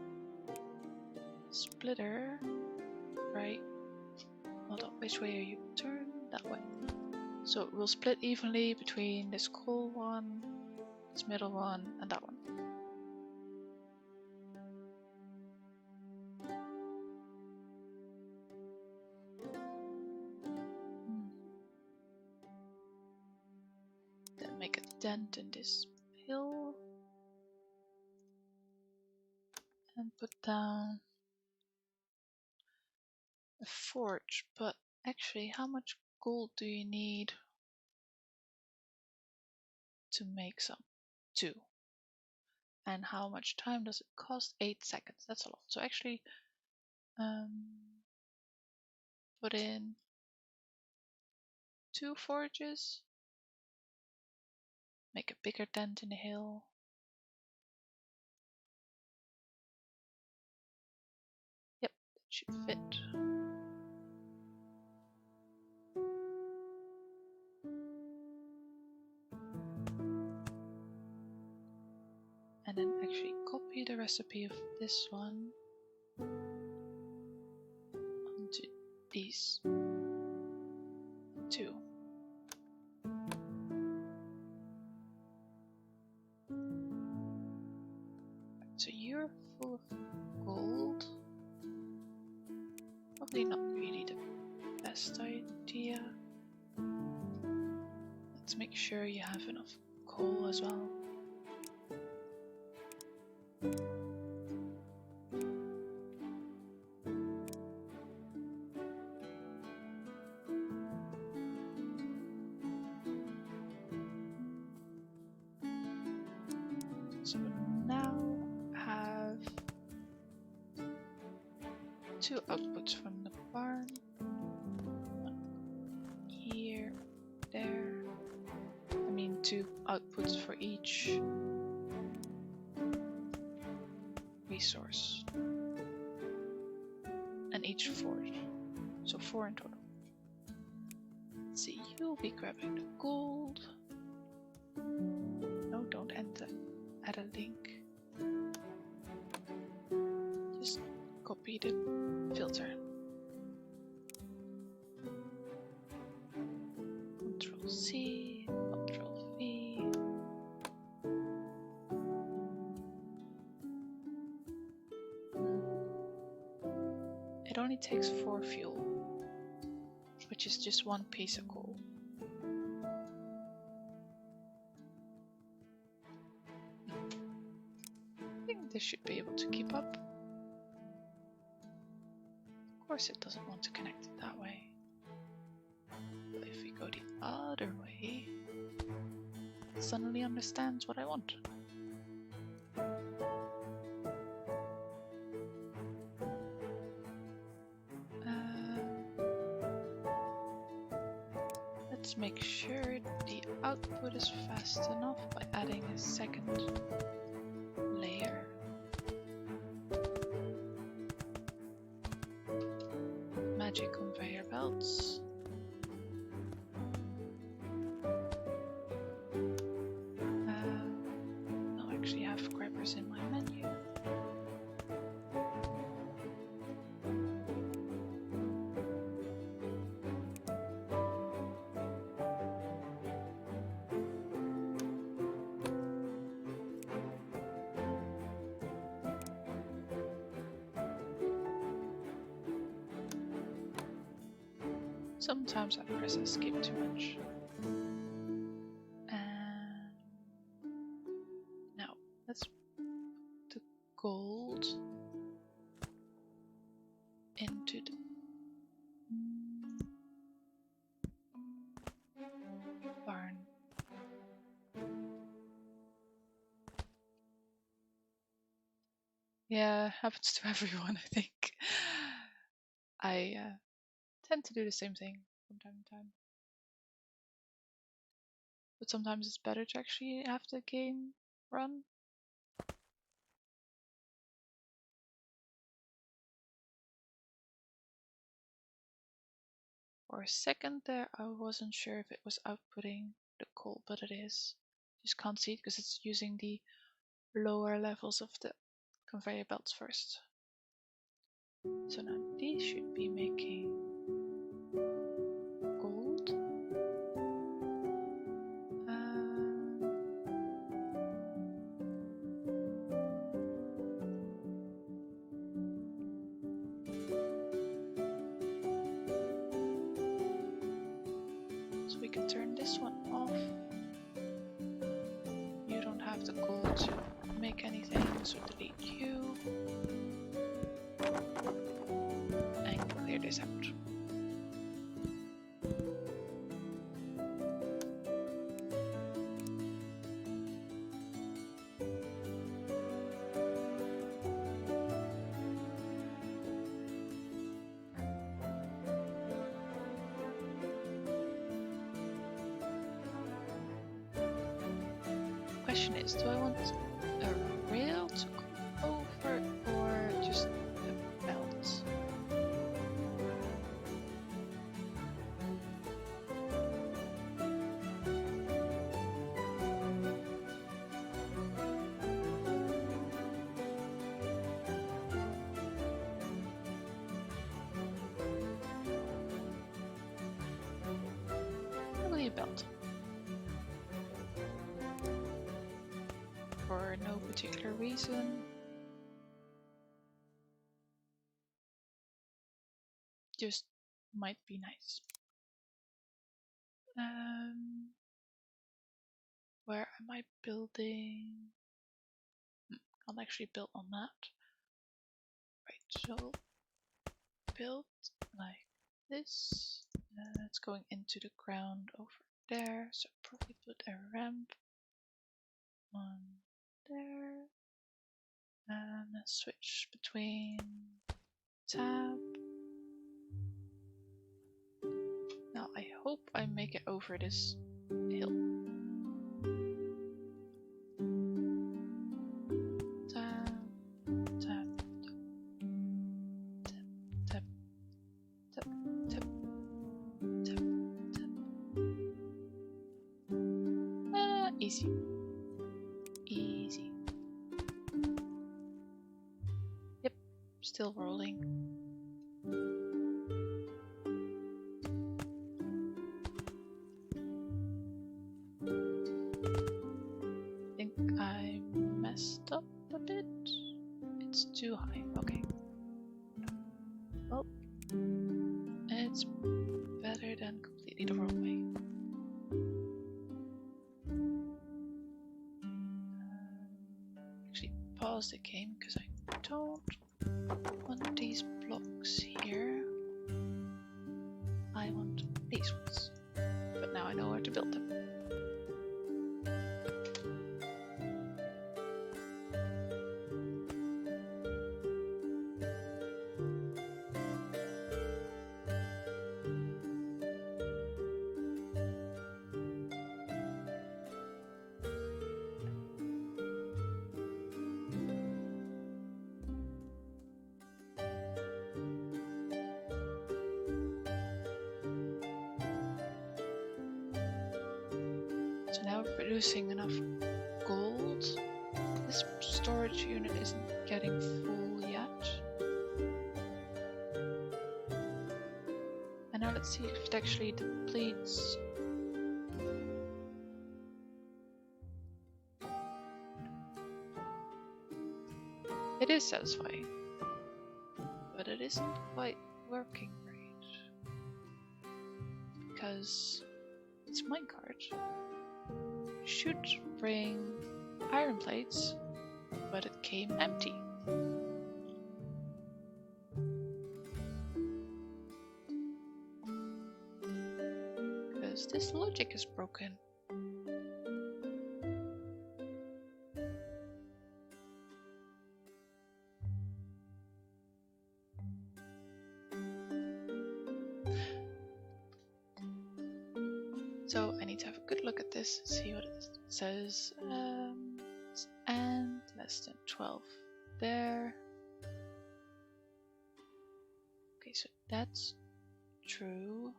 splitter right. Hold on, which way are you? Turn that way. So it will split evenly between this coal one, this middle one, and that one. Then make a dent in this hill. And put down a forge, but actually how much gold do you need to make some? 2. And how much time does it cost? 8 seconds. That's a lot. So actually put in 2 forges. Make a bigger dent in the hill. Yep, that should fit. And then actually copy the recipe of this one onto these 2. So you're full of gold. Probably not really the best idea. Let's make sure you have enough coal as well. So now have 2 outputs from the barn. 1 here, there. I mean 2 outputs for each resource. And each forge. So 4 in total. Let's see, you'll be grabbing the gold. No, don't enter. Add a link. Just copy the filter. Control C, Control V. It only takes 4 fuel, which is just 1 piece of coal. I think this should be able to keep up. Of course it doesn't want to connect it that way. But if we go the other way, it suddenly understands what I want. Let's make sure the output is fast enough by adding a second layer. Magic conveyor belts. I'll actually have grabbers in my menu. Sometimes I press escape too much. And now let's put the gold into the barn. Yeah, happens to everyone, I think. I tend to do the same thing from time to time. But sometimes it's better to actually have the game run. For a second there, I wasn't sure if it was outputting the coal, but it is. Just can't see it because it's using the lower levels of the conveyor belts first. So now these should be making gold. we can turn this one off. You don't have the gold to make anything, so delete you. And clear this out. Question is, do I want a rail to go over or just a belt? Probably a belt. For no particular reason. Just might be nice. Where am I building? I'll actually build on that. Right, so build like this. It's going into the ground over there, so probably put a ramp on there. And a switch between tab. Now I hope I make it over this hill. Tab, tab, tab, tab, tab, tab, tab. Easy. Easy. Yep, still rolling. Up a bit. It's too high. Okay. Well, it's better than completely the wrong way. Actually, pause the game because I don't want these blocks here. I want these ones. But now I know where to build them. So now we're producing enough gold. This storage unit isn't getting full yet. And now let's see if it actually depletes. It is satisfying, but it isn't quite working right. Because it's minecart. Should bring iron plates, but it came empty. Because this logic is broken. So I need to have a good look at this, see what it says. And less than 12 there. Okay, so that's true.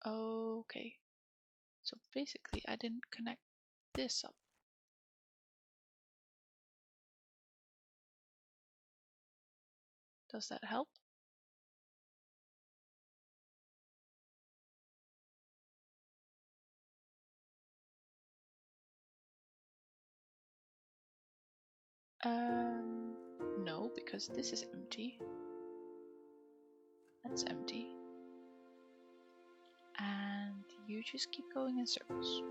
Okay. So basically I didn't connect this up. Does that help? No, because this is empty. That's empty. And you just keep going in circles.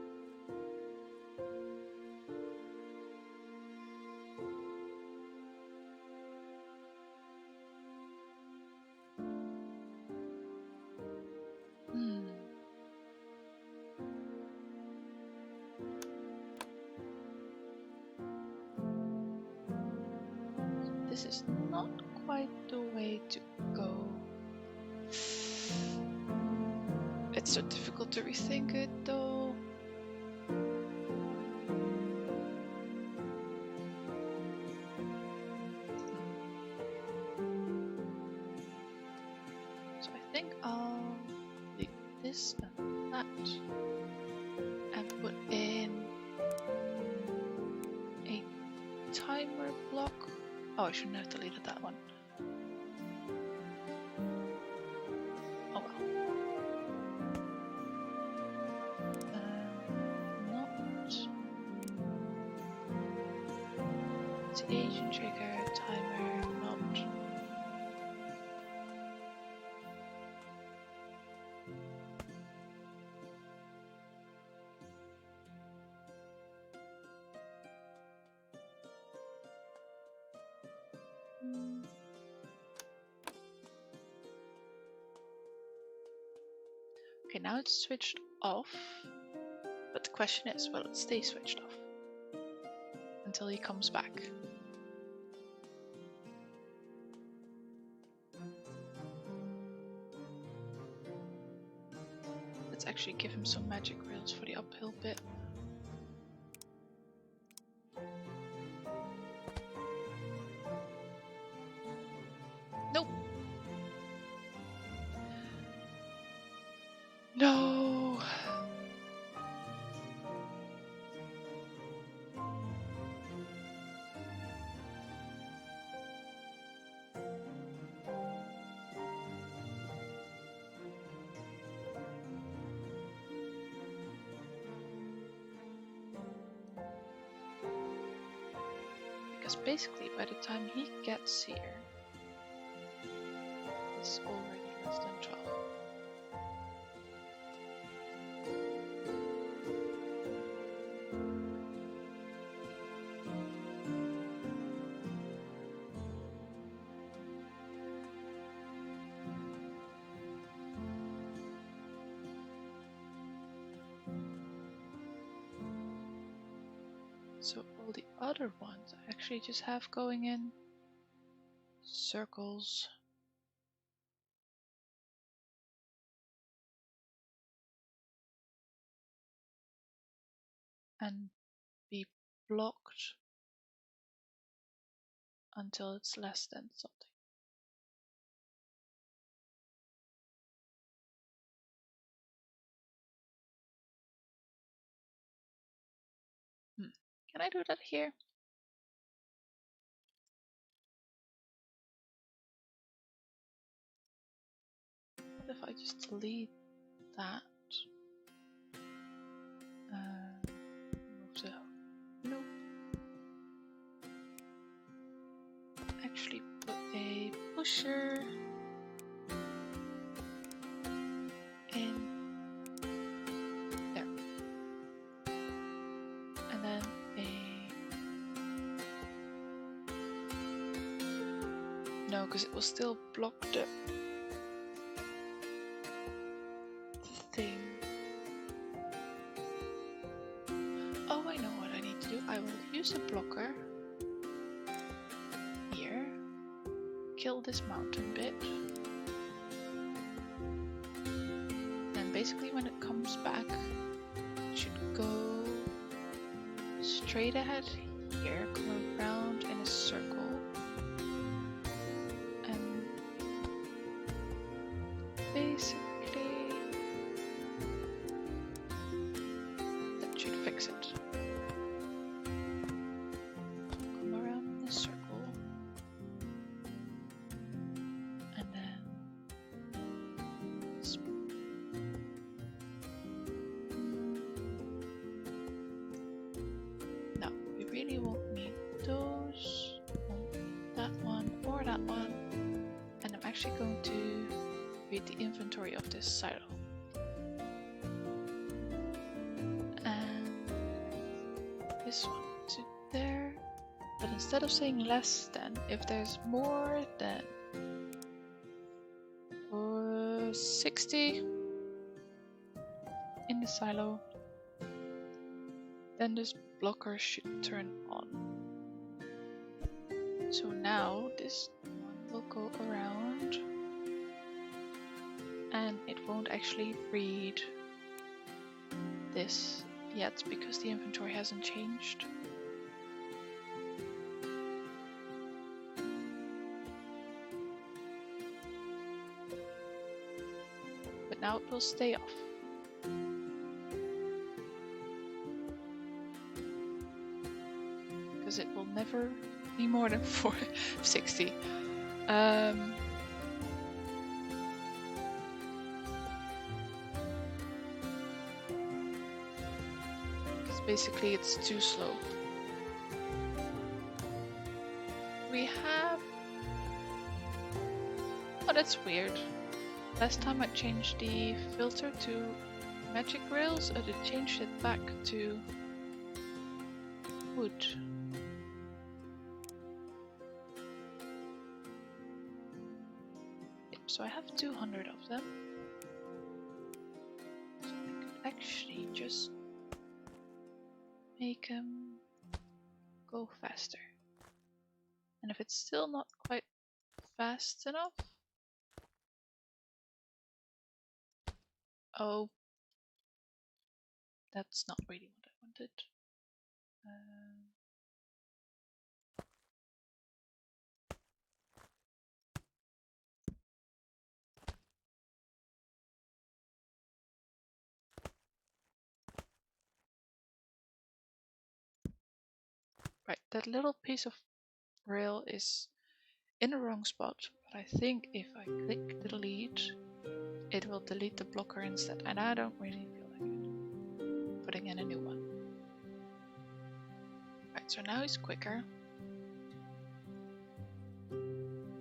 This is not quite the way to go. It's so difficult to rethink it though. So I think I'll leave this and that and put in a timer block. Oh, I shouldn't have deleted that one. Oh well. Not it's agent trigger timer not. Okay, now it's switched off, but the question is, will it stay switched off until he comes back? Let's actually give him some magic rails for the uphill bit. Nope. No. Because basically by the time he gets here, it's already less than 12. So all the other ones I actually just have going in circles. And be blocked until it's less than something. Can I do that here? What if I just delete that? Move the nope. Actually put a pusher in there. And then no, because it will still block the thing. Oh, I know what I need to do. I will use a blocker here, kill this mountain bit, and basically when it comes back, it should go straight ahead here, come around in a circle. Basically, that should fix it. Come around in a circle, and then no, we really won't need those. actually going to read the inventory of this silo. And this one to there. But instead of saying less than, if there's more than 60 in the silo, then this blocker should turn on. So now this one will go around and it won't actually read this yet because the inventory hasn't changed. But now it will stay off. Because it will never be more than 460. Because basically it's too slow. We have... Oh, that's weird. Last time I changed the filter to magic rails, and it changed it back to wood. Yep, so I have 200 of them. So I could actually just make them go faster. And if it's still not quite fast enough, oh, that's not really what I wanted. Right, that little piece of rail is in the wrong spot, but I think if I click delete, it will delete the blocker instead, and I don't really feel like it. Putting in a new one. Right, so now it's quicker.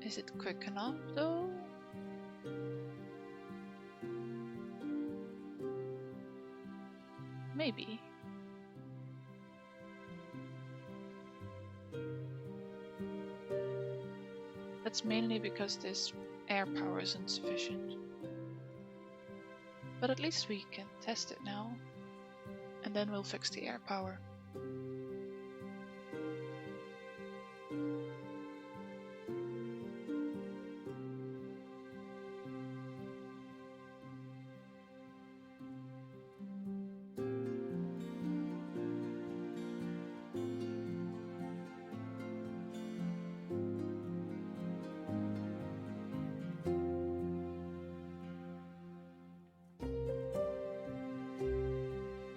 Is it quick enough though? Maybe. That's mainly because this air power is insufficient. But at least we can test it now, and then we'll fix the air power.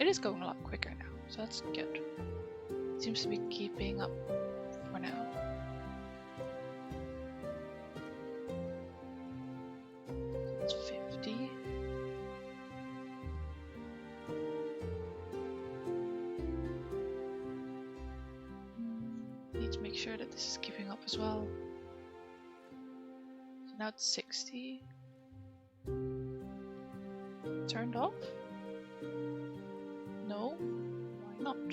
It is going a lot quicker now, so that's good. It seems to be keeping up for now. It's 50. Need to make sure that this is keeping up as well. So now it's 60. Turned off? No? Why not?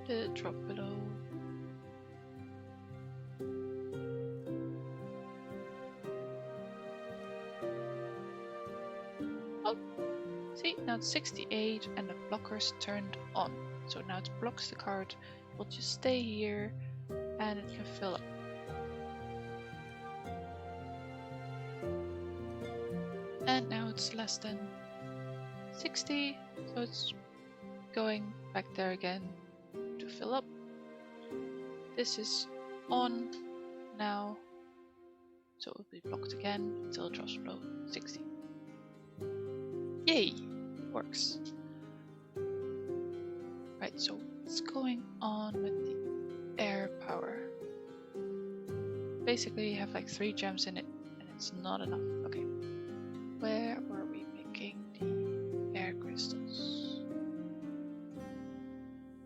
Did it drop below? Oh! See, now it's 68 and the blocker's turned on. So now it blocks the card. We'll just stay here and it can fill up. And now it's less than 60, so it's going back there again to fill up. This is on now, so it will be blocked again until it drops below 60. Yay! It works. Right, so what's going on with the air power? Basically you have like 3 gems in it and it's not enough. Okay, where were we making the air crystals?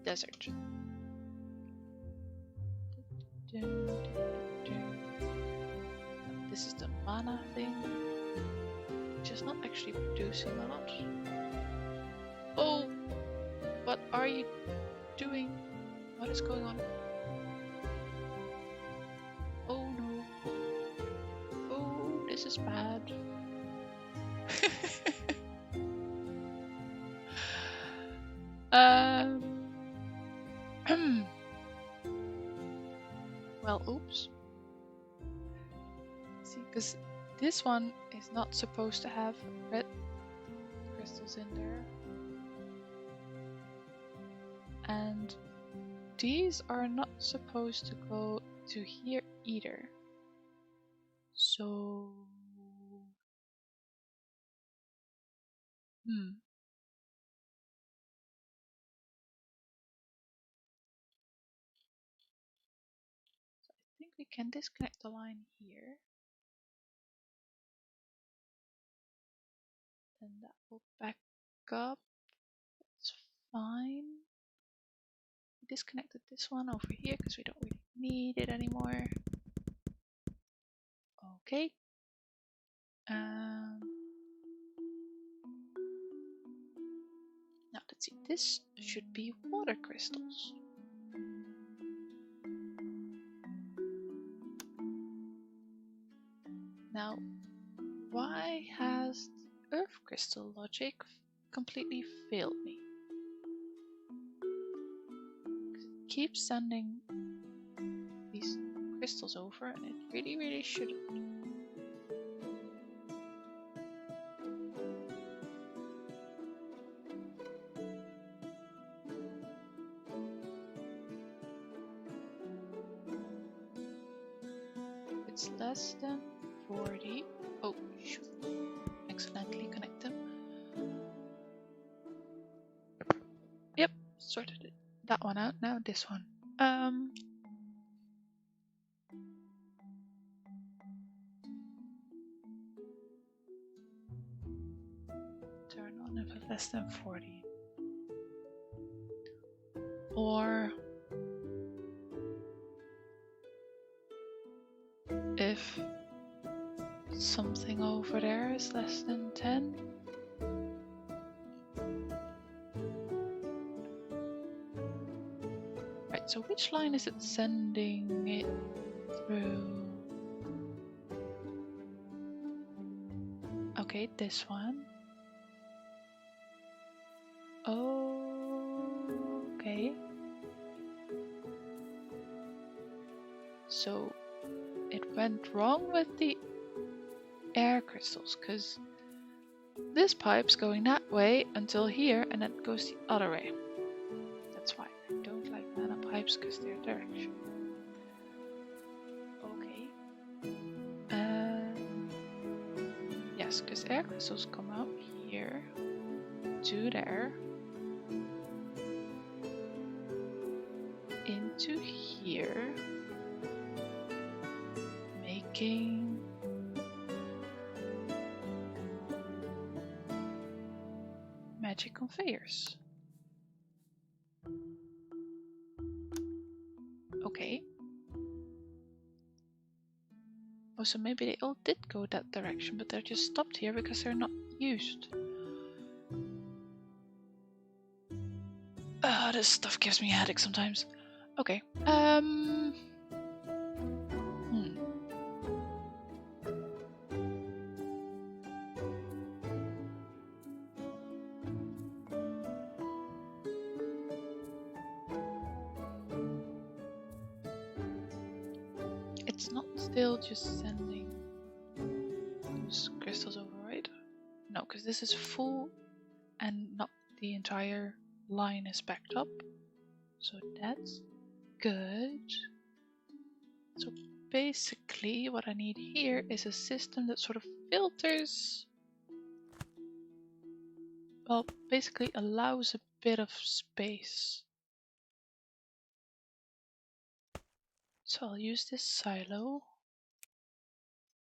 Desert. mana thing, which is not actually producing a lot. Oh, what are you doing? What is going on? Oh no. Oh, this is bad. Well, oops. See, because this one is not supposed to have red crystals in there. And these are not supposed to go to here either. So... I think we can disconnect the line here. Then that will back up. That's fine. We disconnected this one over here because we don't really need it anymore. Okay. Now let's see. This should be water crystals. Now, why has the earth crystal logic completely failed me? It keeps sending these crystals over and it really shouldn't. It's less than 40. Oh, shoot. Accidentally connect them. Yep, sorted it. That one out. Now this one. Turn on if it's less than 40. Or if something over there is less than 10. Right, so which line is it sending it through? Okay, this one. Okay. So it went wrong with the air crystals, because this pipe's going that way until here, and then it goes the other way. That's why I don't like mana pipes, because they're direction. Okay. Yes, because air crystals come out here to there, into here, making magic conveyors. Okay. Oh, so maybe they all did go that direction, but they're just stopped here because they're not used. This stuff gives me a headache sometimes. Okay. It's not still just sending those crystals over, right? No, because this is full and not the entire line is backed up. So that's good. So basically what I need here is a system that sort of filters, well, basically allows a bit of space. So I'll use this silo,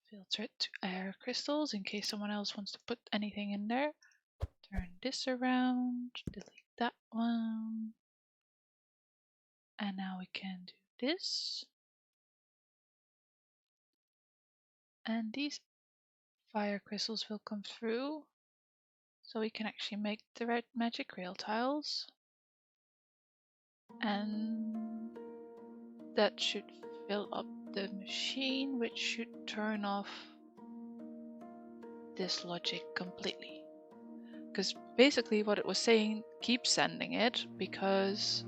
filter it to air crystals in case someone else wants to put anything in there. Turn this around, delete that one. And now we can do this. And these fire crystals will come through, so we can actually make the red magic rail tiles. And that should fill up the machine, which should turn off this logic completely. Because basically what it was saying, keep sending it, because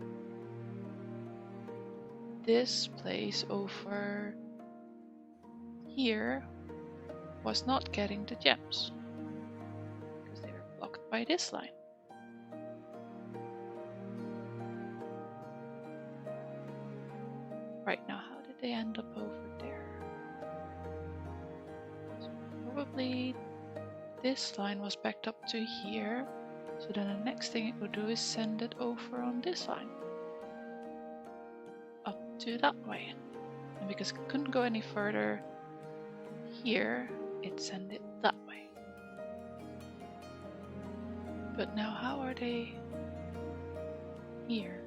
this place over here was not getting the gems because they were blocked by this line. Right, now how did they end up over there? So probably this line was backed up to here, so then the next thing it would do is send it over on this line up to that way. And because it couldn't go any further here, it sent it that way. But now how are they here?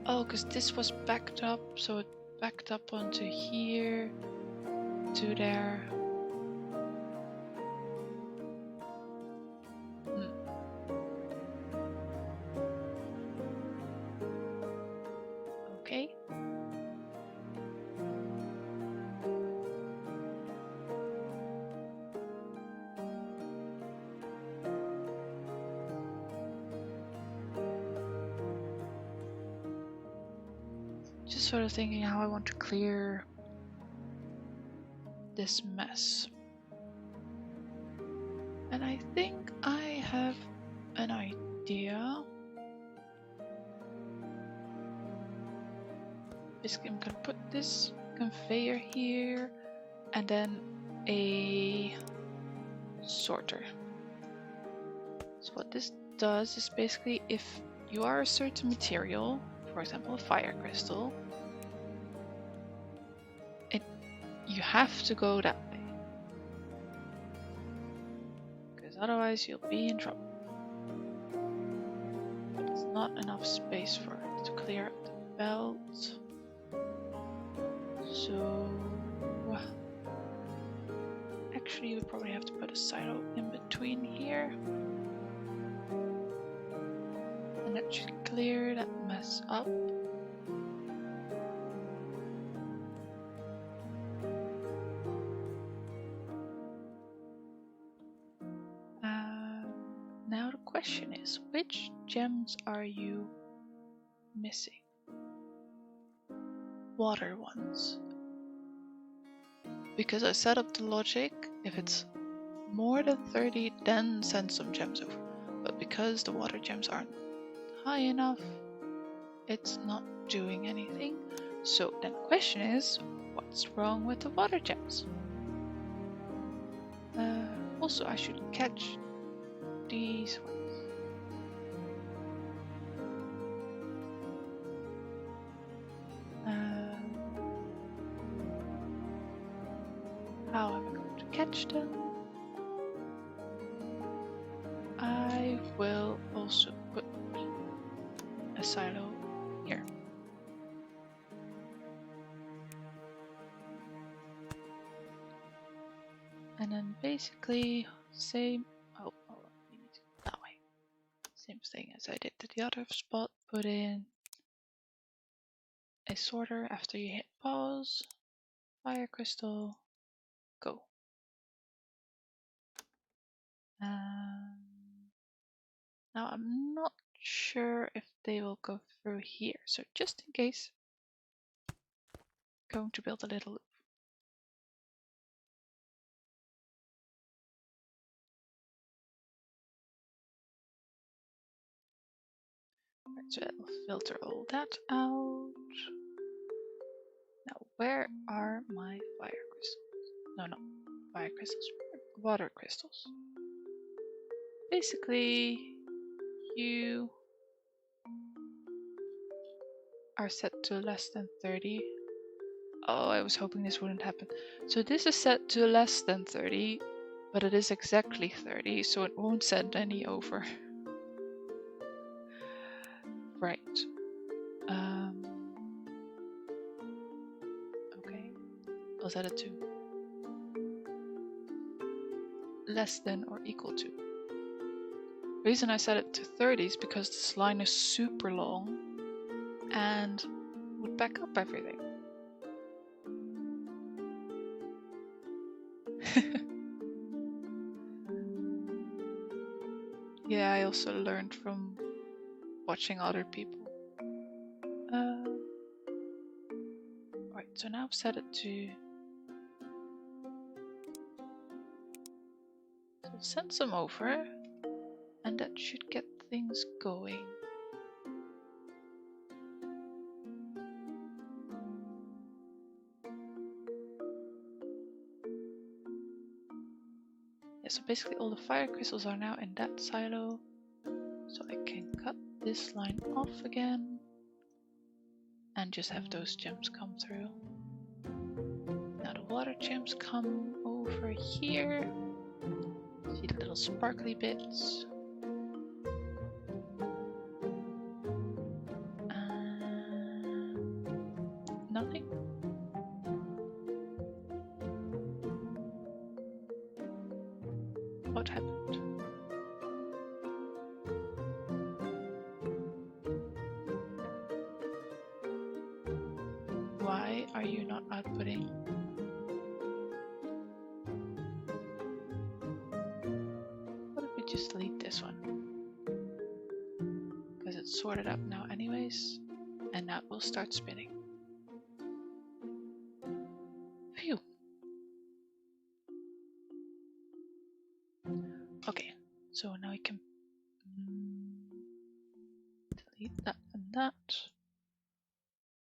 Oh, because this was backed up, so it backed up onto here, to there. Okay. Just sort of thinking how I want to clear this mess. And I think I have an idea. Basically, I'm gonna put this conveyor here and then a sorter. So what this does is basically, if you are a certain material, for example a fire crystal, you have to go that way, because otherwise you'll be in trouble. But it's not enough space for it to clear up the belt. So actually we probably have to put a silo in between here, and that should clear that mess up. Now the question is, which gems are you missing? Water ones. Because I set up the logic, if it's more than 30, then send some gems over. But because the water gems aren't high enough, it's not doing anything. So then the question is, what's wrong with the water gems? Also, I should catch these ones. How am I going to catch them? I will also put a silo here. And then basically same, oh, we need to go that way. Same thing as I did to the other spot, put in a sorter after you hit pause, fire crystal, go. Now I'm not sure if they will go through here, so just in case, I'm going to build a little loop. Right, so it'll filter all that out. Now, where are my fire crystals? No, fire crystals, water crystals. Basically, you are set to less than 30. Oh, I was hoping this wouldn't happen. So this is set to less than 30, but it is exactly 30, so it won't send any over. Right. I'll set it to less than or equal to. The reason I set it to 30 is because this line is super long and would back up everything. Yeah, I also learned from watching other people. Right, so now I've set it to... So send some over, and that should get things going. Yeah, so basically all the fire crystals are now in that silo. So I can cut this line off again and just have those gems come through. Now the water gems come over here. See the little sparkly bits. Nothing. What happened? Why are you not outputting? What if we just delete this one? Because it's sorted up now anyways, and now it will start spinning. Phew. Okay, so now we can delete that and that.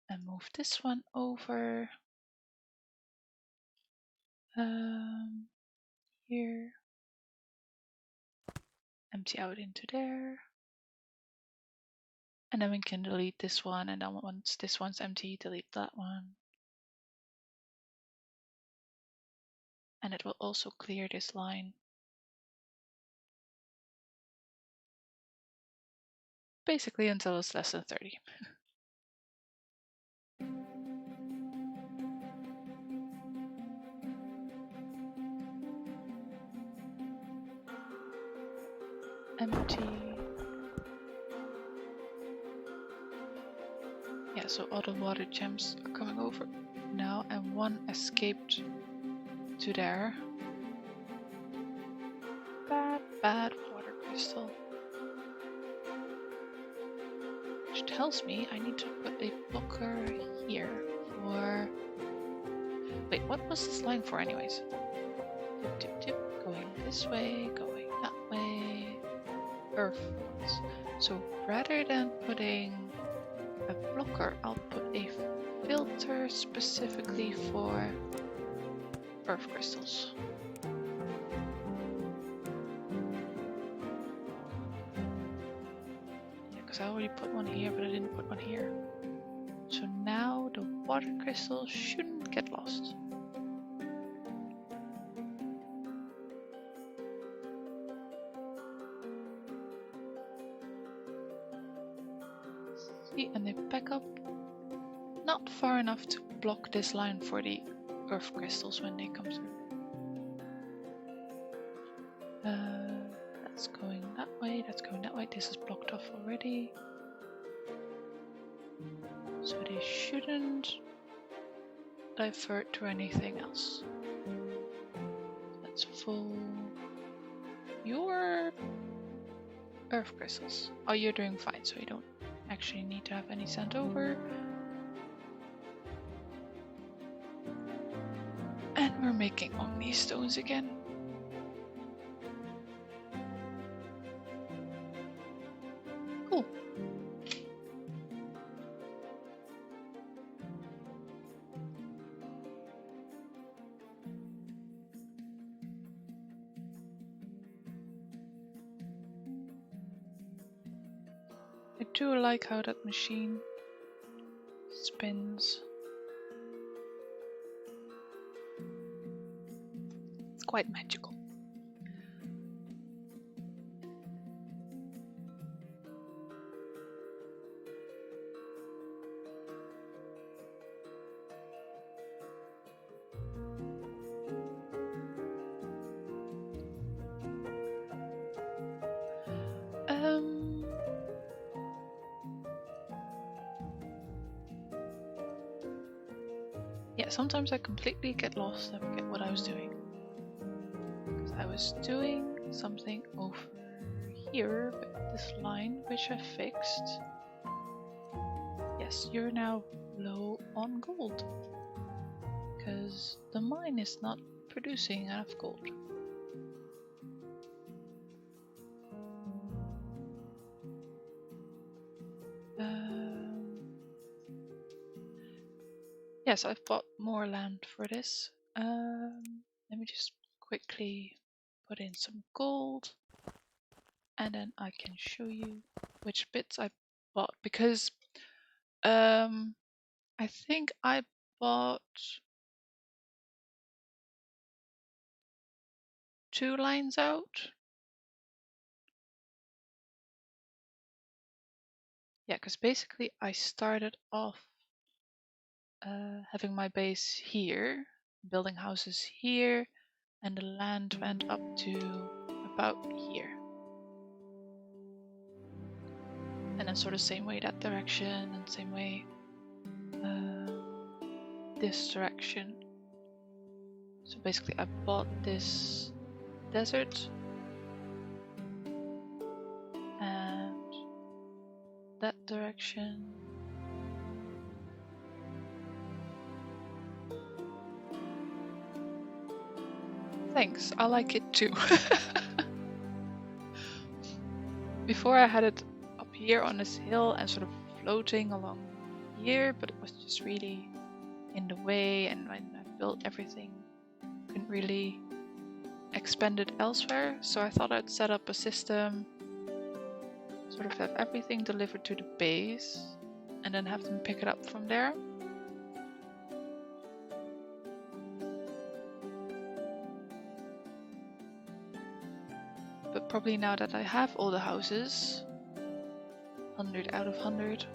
And move this one over here, empty out into there, and then we can delete this one, and then once this one's empty, delete that one, and it will also clear this line. Basically until it's less than 30. Empty. Yeah, so all the water gems are coming over now, and one escaped to there. Bad water crystal. Which tells me I need to put a blocker here for... Wait, what was this line for anyways? Tip, tip, tip, going this way, going that way. Earth ones. So rather than putting a blocker, I'll put a filter specifically for earth crystals. Yeah, because I already put one here, but I didn't put one here. So now the water crystals shouldn't get lost. See, and they back up not far enough to block this line for the earth crystals when they come through. That's going that way, that's going that way. This is blocked off already. So they shouldn't divert to anything else. Let's full your earth crystals. Oh, you're doing fine, so you don't actually need to have any sent over. And we're making Omni stones again. Cool. I do like how that machine spins. It's quite magical. Yeah, sometimes I completely get lost and forget what I was doing. Because I was doing something over here with this line, which I fixed. Yes, you're now low on gold. Because the mine is not producing enough gold. Yes, I've bought more land for this. Let me just quickly put in some gold, and then I can show you which bits I bought, because I think I bought 2 lines out. Yeah, because basically I started off having my base here, building houses here, and the land went up to about here. And then sort of same way that direction, and same way this direction. So basically I bought this desert and that direction. Thanks, I like it too. Before I had it up here on this hill and sort of floating along here, but it was just really in the way, and when I built everything, couldn't really expand it elsewhere. So I thought I'd set up a system, sort of have everything delivered to the base, and then have them pick it up from there. But probably now that I have all the houses, 100 out of 100,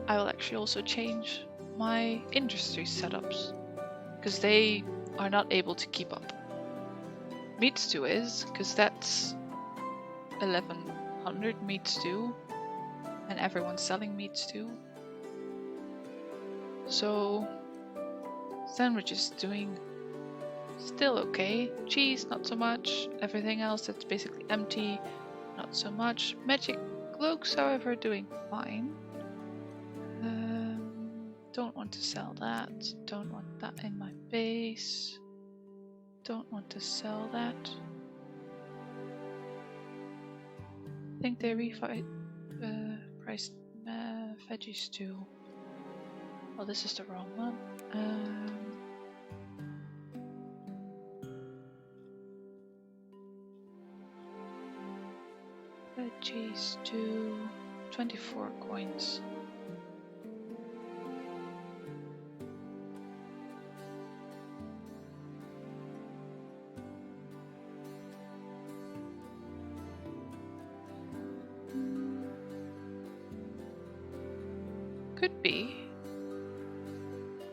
I will actually also change my industry setups, because they are not able to keep up. Meat stew is, because that's 1100 meat stew, and everyone's selling meat stew. So sandwich is doing still okay. Cheese, not so much. Everything else that's basically empty, not so much. Magic cloaks, however, doing fine. Don't want to sell that. Don't want that in my base. Don't want to sell that. I think they priced veggies too. Oh, this is the wrong one. Veggies to 24 coins. Could be.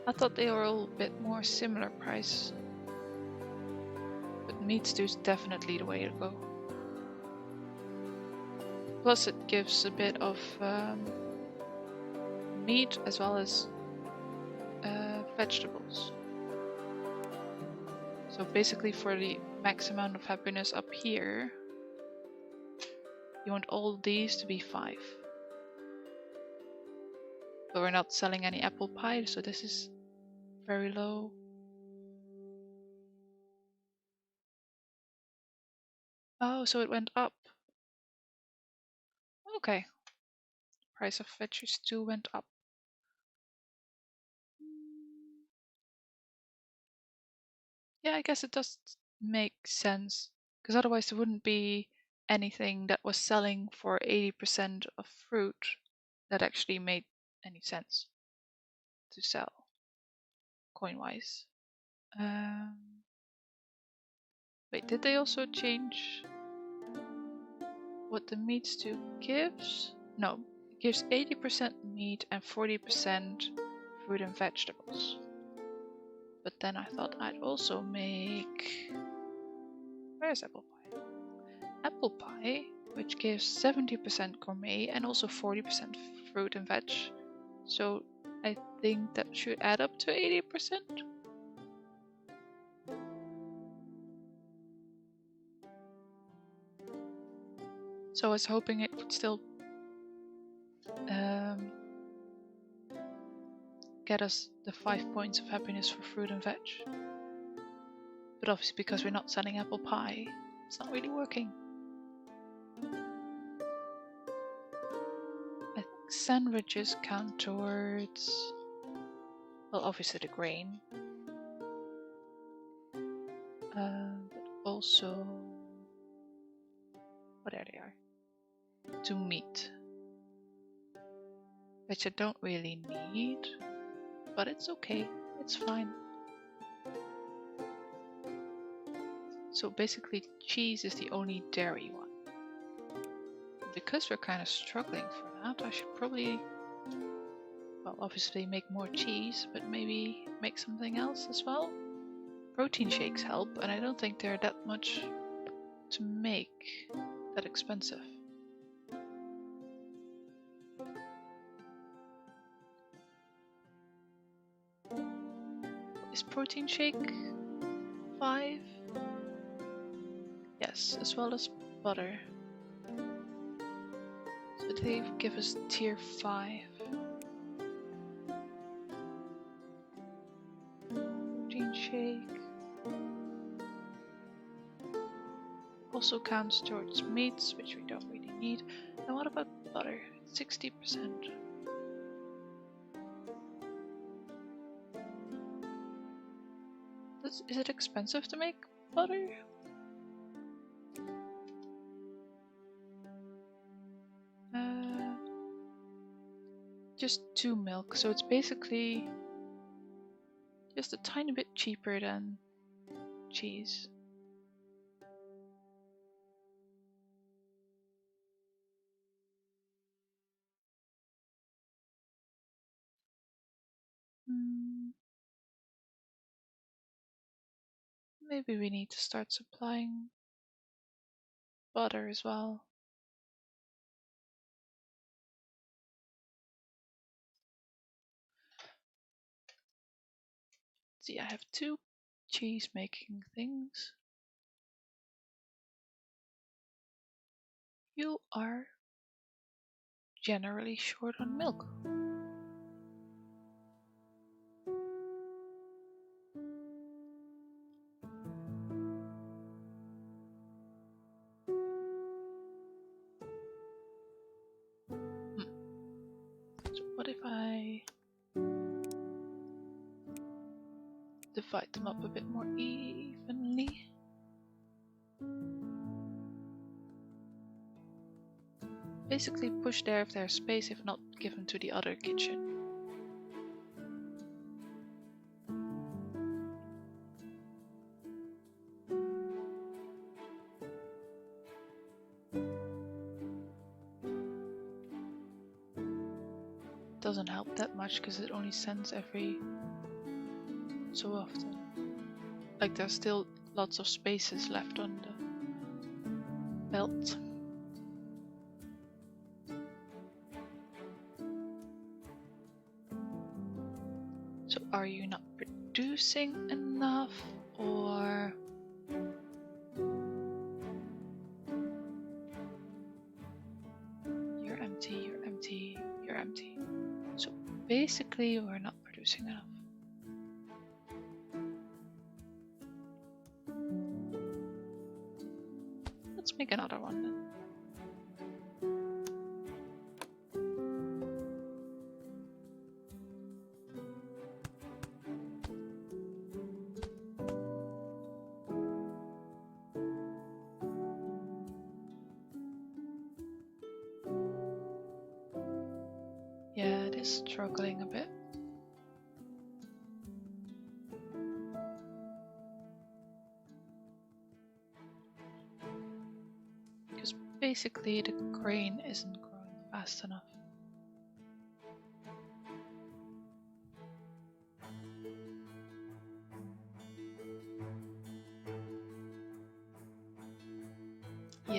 I thought they were all a bit more similar price. But meat stew is definitely the way to go. Plus it gives a bit of meat as well as vegetables. So basically for the max amount of happiness up here, you want all these to be 5. But we're not selling any apple pie, so this is very low. Oh, so it went up. Okay. Price of veggies too went up. Yeah, I guess it does make sense, because otherwise there wouldn't be anything that was selling for 80% of fruit that actually made any sense to sell coin-wise. Wait, did they also change what the meat stew gives? No, it gives 80% meat and 40% fruit and vegetables. But then I thought I'd also make... Where's apple pie? Apple pie which gives 70% gourmet and also 40% fruit and veg. So I think that should add up to 80%. So I was hoping it would still get us the 5 points of happiness for fruit and veg. But obviously because we're not selling apple pie, it's not really working. I think sandwiches count towards, well, obviously the grain. But also, what there they are. To meat. Which I don't really need, but it's okay, it's fine. So basically cheese is the only dairy one. Because we're kind of struggling for that, I should probably, well, obviously make more cheese, but maybe make something else as well. Protein shakes help, and I don't think they're that much to make, that expensive. Is protein shake 5? Yes, as well as butter. So they give us tier 5. Protein shake. Also counts towards meats, which we don't really need. And what about butter? 60%. Is it expensive to make butter? Just 2 milk, so it's basically just a tiny bit cheaper than cheese. Maybe we need to start supplying butter as well. See, I have 2 cheese making things. You are generally short on milk. So what if I divide them up a bit more evenly? Basically push there if there's space, if not given to the other kitchen. Doesn't help that much because it only sends every so often. Like there's still lots of spaces left on the belt. So are you not producing enough, or you're empty, you're empty, you're empty. So basically we're not producing enough. Let's make another one then. Yeah, it is struggling a bit. Because basically the grain isn't growing fast enough.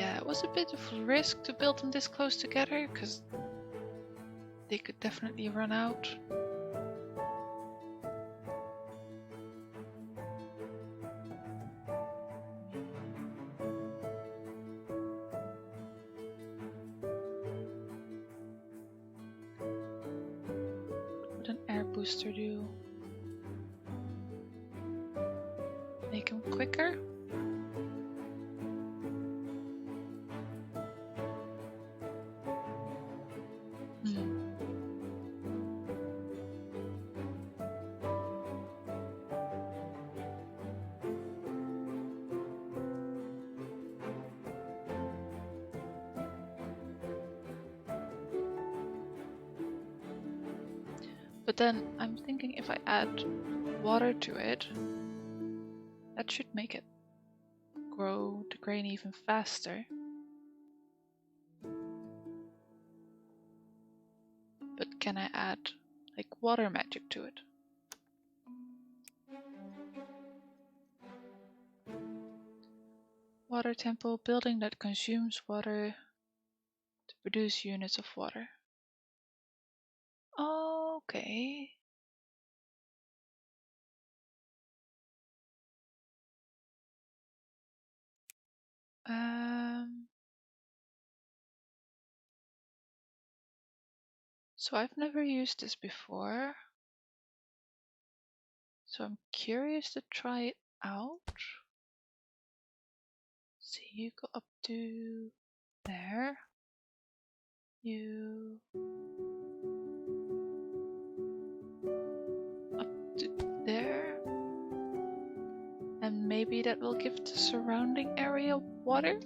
Yeah, it was a bit of a risk to build them this close together, because they could definitely run out. What would an air booster do? Make him quicker? But then I'm thinking if I add water to it, that should make it grow the grain even faster. But can I add like water magic to it? Water temple, building that consumes water to produce units of water. Okay. So I've never used this before. So I'm curious to try it out. See, you go up to there. You up to there. And maybe that will give the surrounding area water?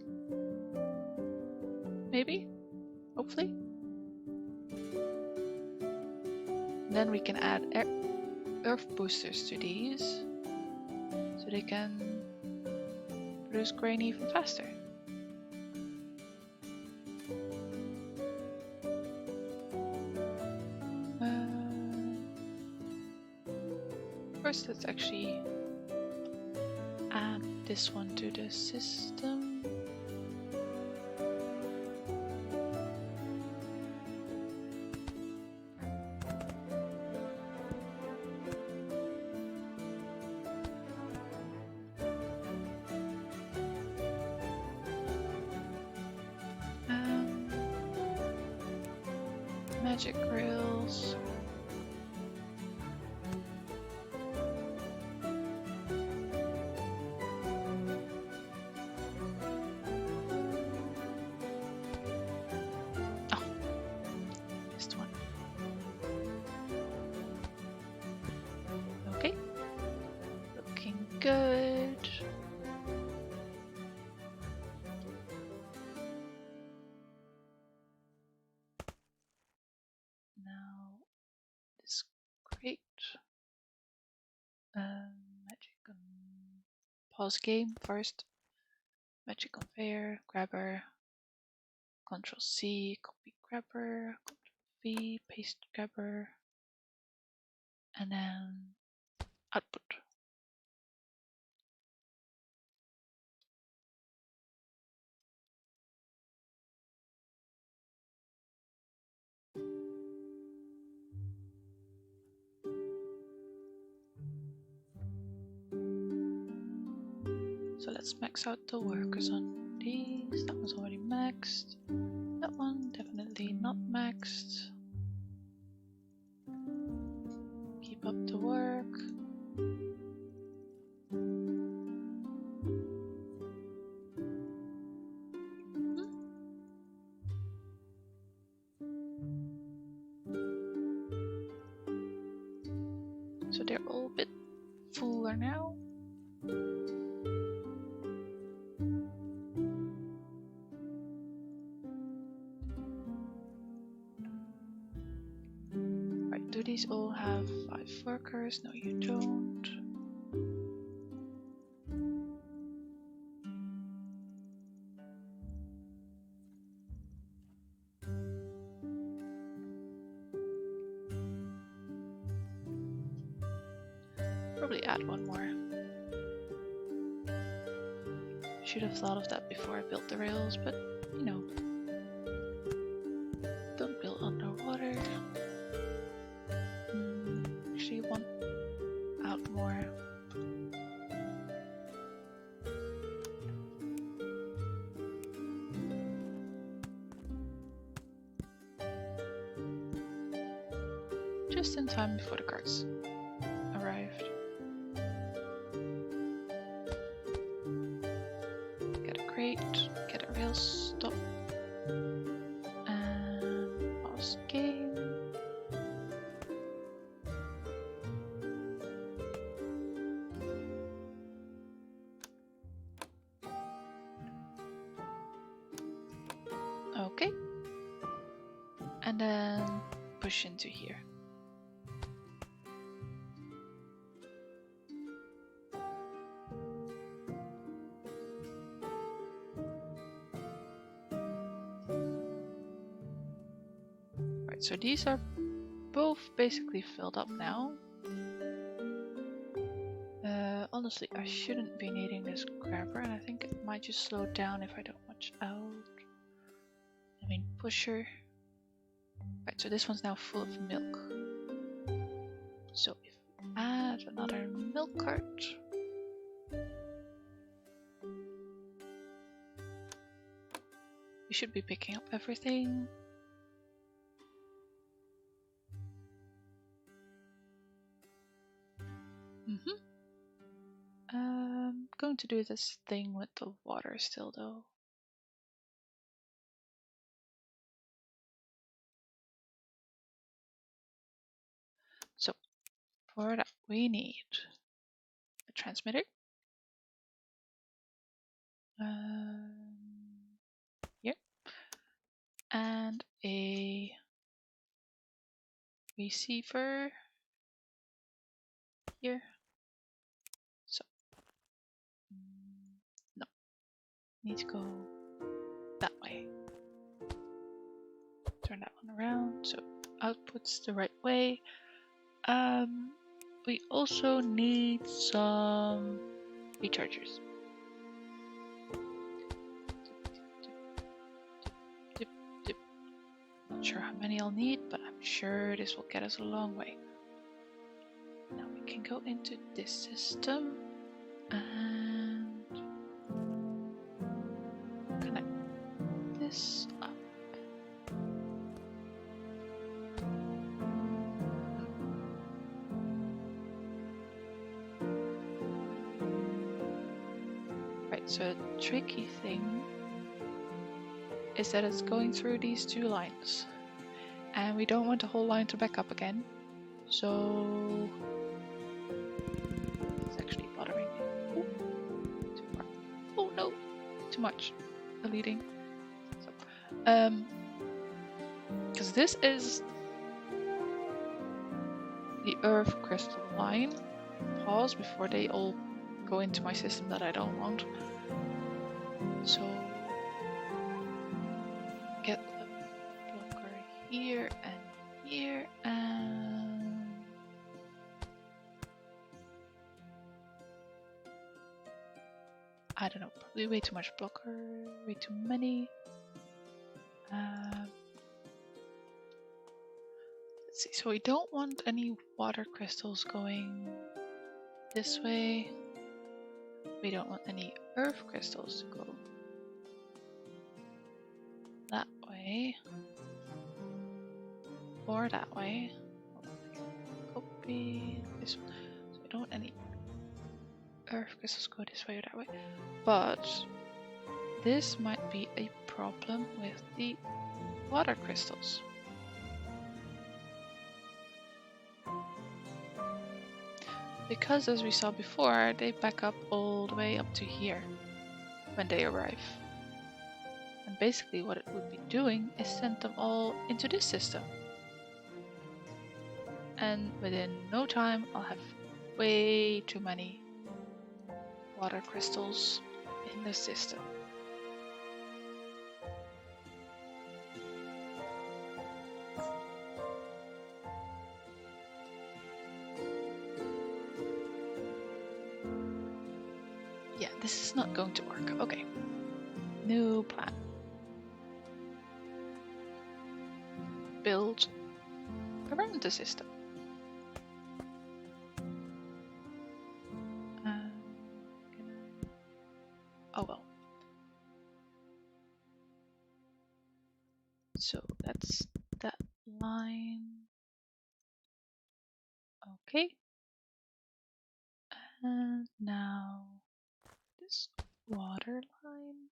Maybe? Hopefully? Then we can add earth boosters to these, so they can produce grain even faster. First, let's actually add this one to the system. Magic grills. Oh, missed one. Okay, looking good. Now this crate. Magic on pause game first. Magic conveyor, grabber, Control C, copy grabber, Control V, paste grabber, and then output. So let's max out the workers on these. That one's already maxed. That one definitely not maxed. Keep up the work. So they're all a bit fuller now. Right, do these all have 5 workers? No, you don't. Probably add one more. should have thought of that before I built the rails, but you know, don't build underwater. Actually, one out more. Just in time before the carts arrived. Get a crate, get a rail stop, and pause game. Okay. And then push into here. Right, so these are both basically filled up now. Honestly, I shouldn't be needing this grabber, and I think it might just slow down if I don't watch out. I mean, pusher. Right, so this one's now full of milk. So if I add another milk cart, we should be picking up everything. Going to do this thing with the water still though. So for that we need a transmitter. Here. And a receiver here. So no, need to go that way. Turn that one around so output's the right way. We also need some rechargers. Not sure how many I'll need, but I'm sure this will get us a long way. Now we can go into this system and connect this up. Right, so a tricky thing is that it's going through these two lines, and we don't want the whole line to back up again, so it's actually bothering me. Ooh, too far. Oh no, too much. Deleting. So, because this is the earth crystal line. Pause before they all go into my system that I don't want. So get the blocker here and here, and I don't know, probably way too much blocker, way too many. Let's see, so we don't want any water crystals going this way. We don't want any earth crystals to go that way or that way. Copy this one. So we don't want any earth crystals go this way or that way. But this might be a problem with the water crystals. Because as we saw before, they back up all the way up to here when they arrive. And basically what it would be doing is send them all into this system. And within no time I'll have way too many water crystals in the system. this is not going to work. Okay. New plan. Build around the system. Oh well. So that's that line. Okay. And now this water line.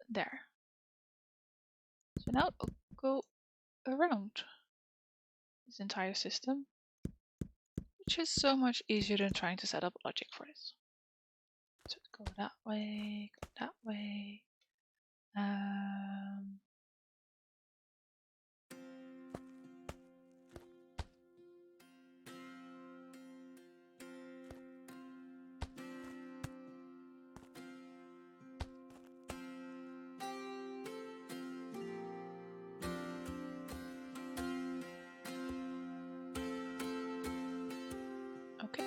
There. So now I'll go around this entire system, which is so much easier than trying to set up logic for this. So go that way, go that way. Okay.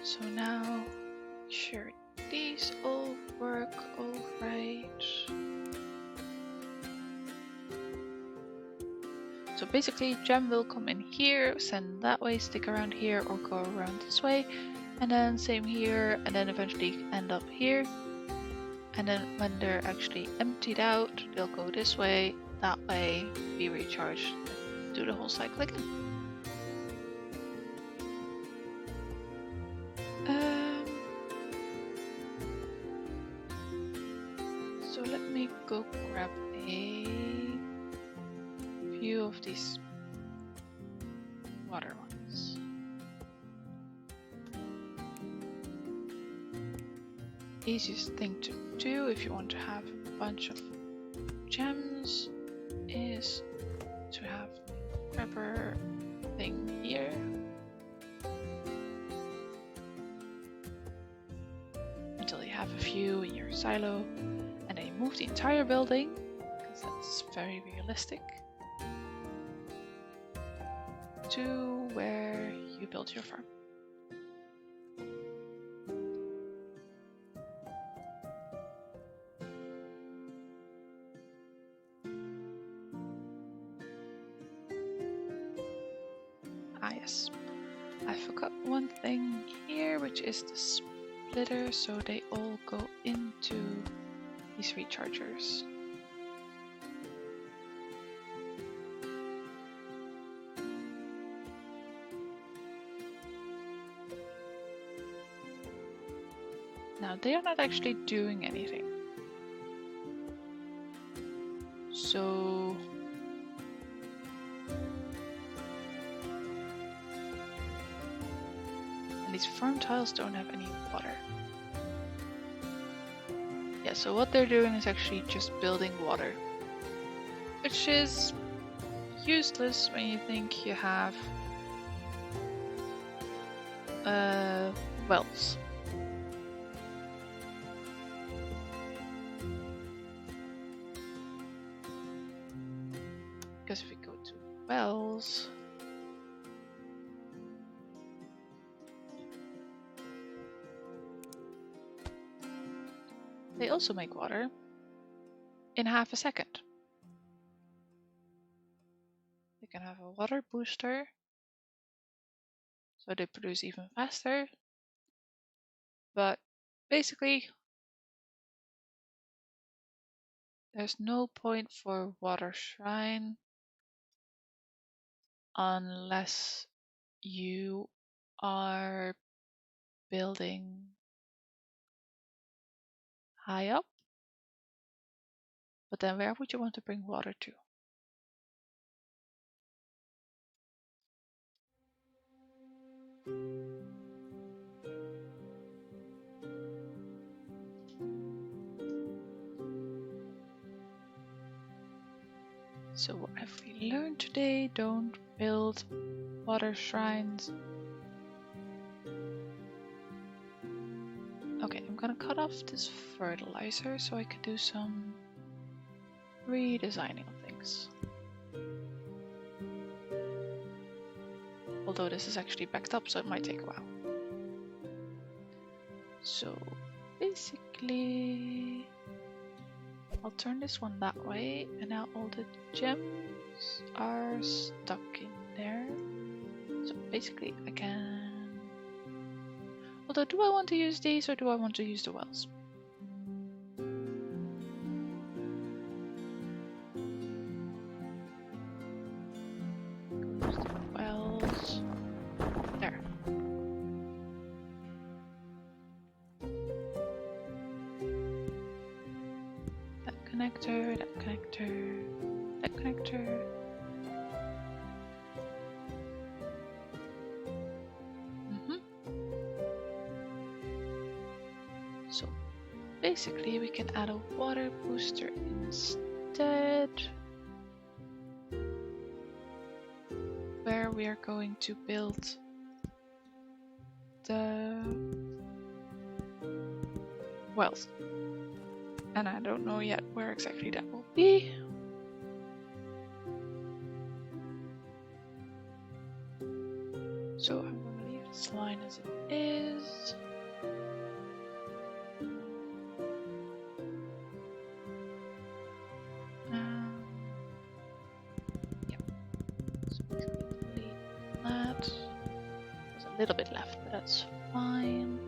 So now, sure, these all work all right. So basically, gem will come in here, send that way, stick around here, or go around this way, and then same here, and then eventually end up here. And then when they're actually emptied out, they'll go this way, that way, be recharged, do the whole cycle again. So let me go grab a few of these water ones. Easiest thing to do if you want to have a bunch of gems is to have the grabber thing here. Until you have a few in your silo, and then you move the entire building, because that's very realistic, to where you built your farm. Ah yes, I forgot one thing here, which is the splitter, so they all go into these rechargers. Now they are not actually doing anything. So these farm tiles don't have any water. Yeah, so what they're doing is actually just building water, which is useless when you think you have wells. Because if we go to wells, they also make water in half a second. They can have a water booster, so they produce even faster. But basically, there's no point for water shrine unless you are building high up. But then where would you want to bring water to? So what have we learned today? Don't build water shrines. Okay, I'm gonna cut off this fertilizer so I can do some redesigning of things. things. Although this is actually backed up, so it might take a while. So basically, I'll turn this one that way, and now all the gems are stuck in there. So basically I can... Although, do I want to use these or do I want to use the wells? Use the wells. There. That connector, that connector, that connector. So basically we can add a water booster instead, where we are going to build the wells. And I don't know yet where exactly that will be. So I'm going to leave this line as it is. Yeah. So basically delete that. There's a little bit left, but that's fine.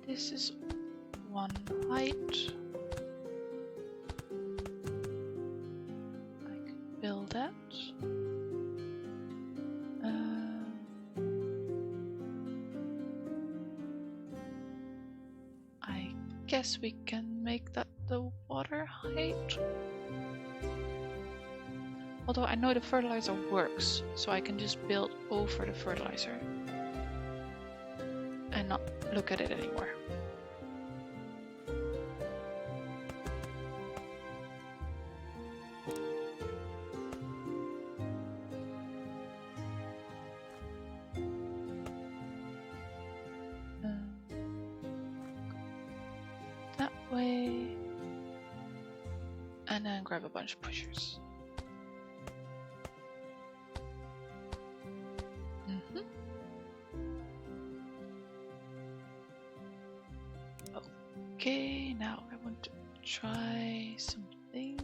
This is one height. I can build that. I guess we can make that the water height. Although I know the fertilizer works, so I can just build over the fertilizer and not look at it anymore. That way, and then grab a bunch of pushers. Okay, now I want to try something.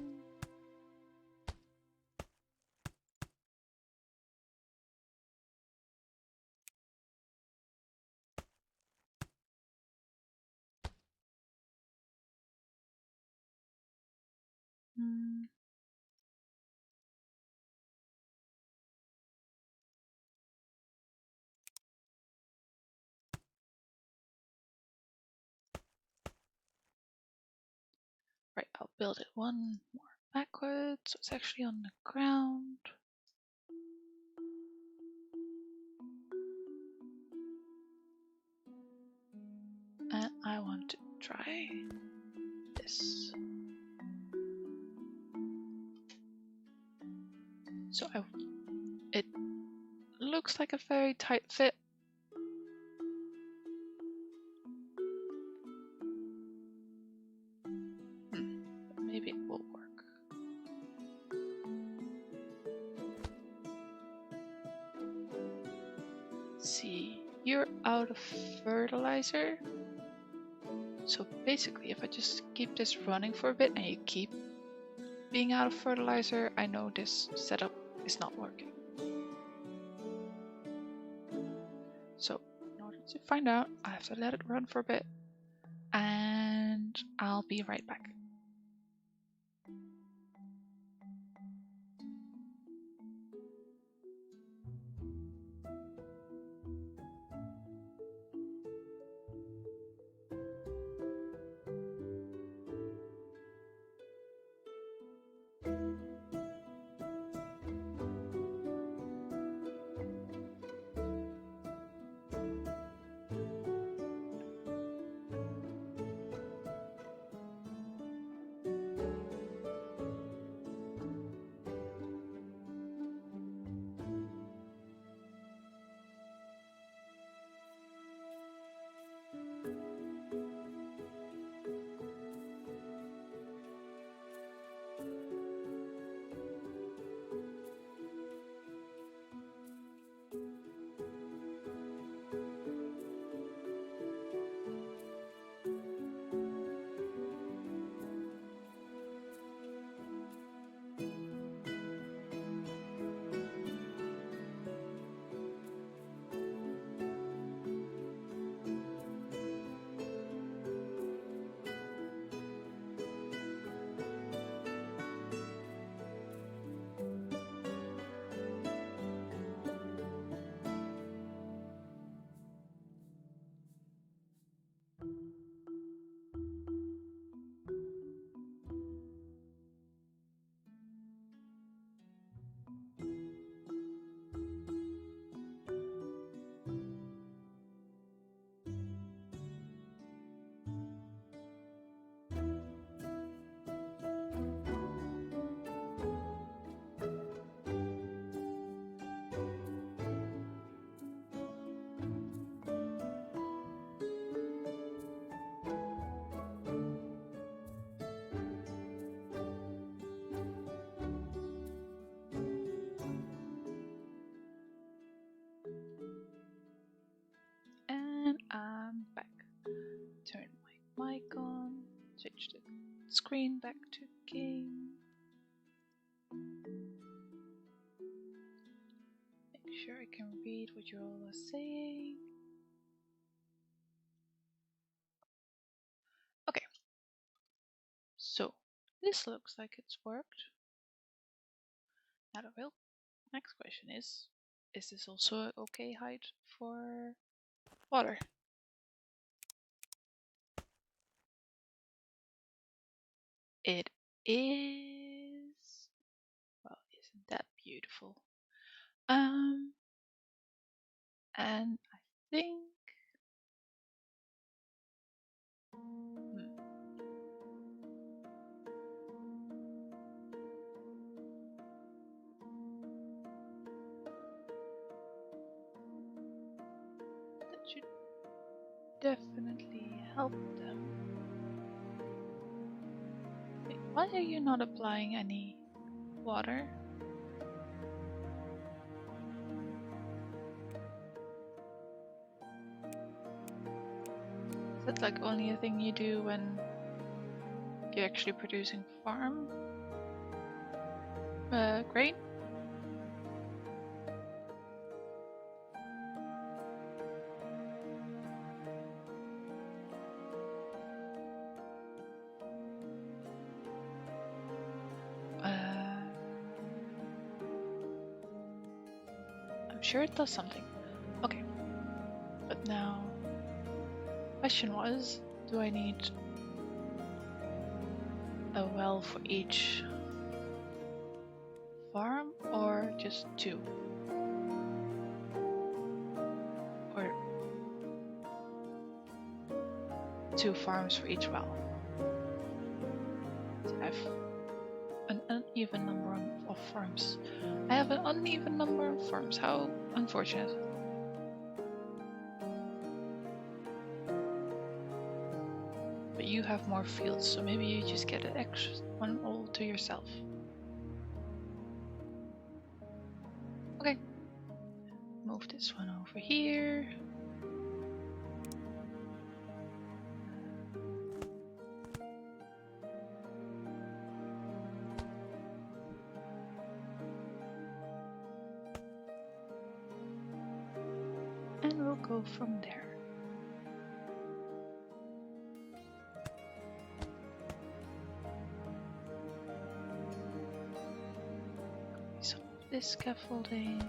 Right, I'll build it one more backwards, so it's actually on the ground. And I want to try this. So it looks like a very tight fit. But maybe it will work. Let's see, you're out of fertilizer. So basically, if I just keep this running for a bit and you keep being out of fertilizer, I know this setup is not working. So in order to find out, I have to let it run for a bit and I'll be right back. switch the screen back to game. Make sure I can read what you all are saying. Okay. So this looks like it's worked. Now the real next question is this also an okay height for water? It is. Well, isn't that beautiful? And I think that should definitely help them. Wait, why are you not applying any water? Is that like only a thing you do when you're actually producing farm grain? I'm sure it does something. Okay, but now, question was, do I need a well for each farm or just two? Or 2 farms for each well? So I have an uneven number of farms. I have an uneven number of farms. How unfortunate. But you have more fields, so maybe you just get an extra one all to yourself. Okay. Move this one over here. And we'll go from there. So this scaffolding.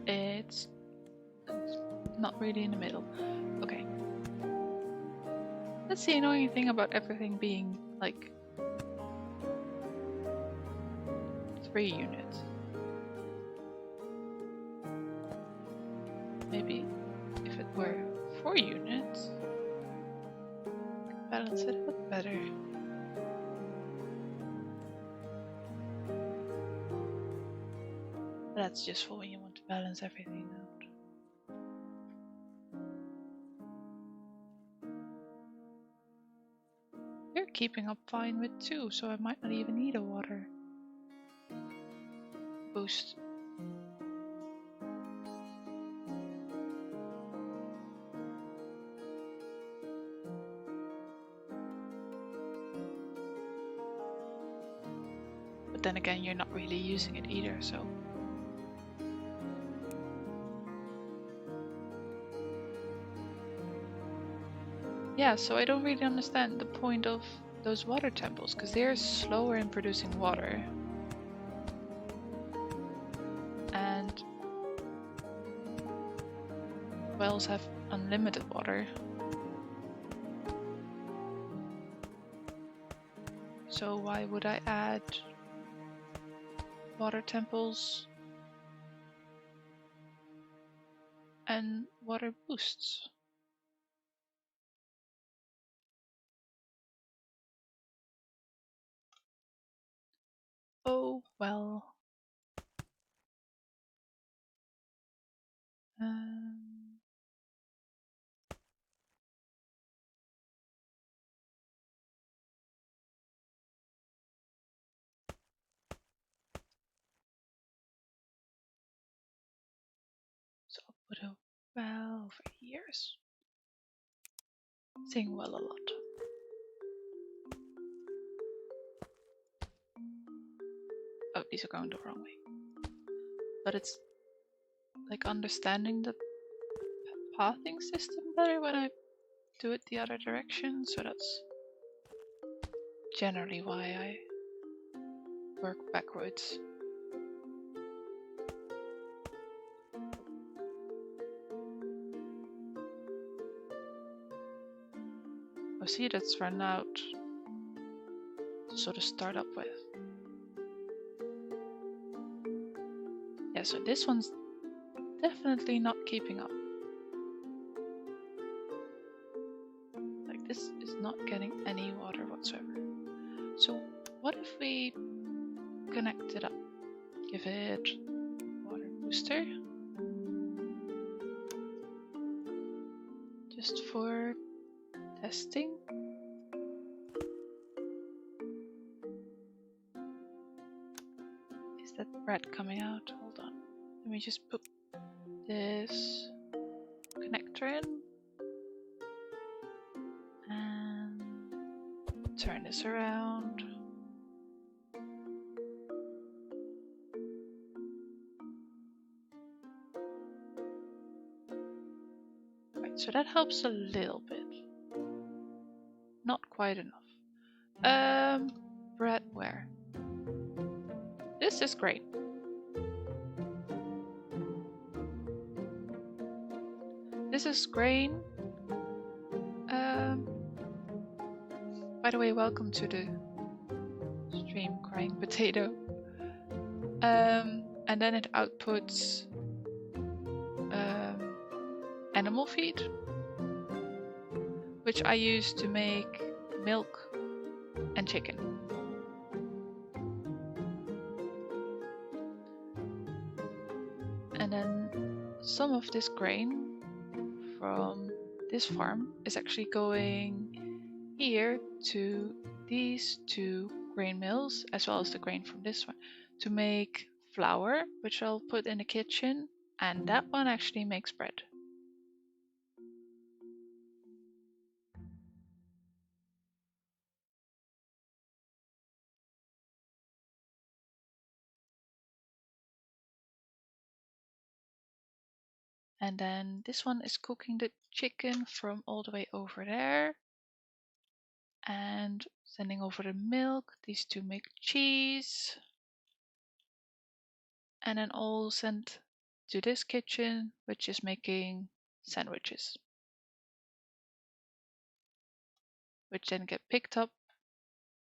It's not really in the middle. Okay. That's the annoying thing about everything being like 3 units. Maybe if it were 4 units, balance it out better. But that's just for when you want to balance everything out. You're keeping up fine with 2, so I might not even need a water boost. But then again, you're not really using it either, so. Yeah, so I don't really understand the point of those water temples, because they're slower in producing water. And wells have unlimited water. So why would I add water temples and water boosts? Oh well. So I'll put a well over here. Saying well a lot. Oh, these are going the wrong way. But it's like understanding the pathing system better when I do it the other direction, so that's generally why I work backwards. Oh, see, that's run out to sort of start up with. Yeah, so this one's definitely not keeping up. Like, this is not getting any water whatsoever. So what if we connect it up? Give it water booster. Just for testing. Is that red coming out? Hold on. Let me just put this connector in. And turn this around. Right, so that helps a little bit. Not quite enough. Bread where? This is great. This is grain. By the way, welcome to the stream, Crying Potato. And then it outputs animal feed, which I use to make milk and chicken. And then some of this grain from this farm is actually going here to these two grain mills, as well as the grain from this one, to make flour, which I'll put in the kitchen, and that one actually makes bread. And then this one is cooking the chicken from all the way over there. And sending over the milk. These two make cheese. And then all sent to this kitchen, which is making sandwiches. Which then get picked up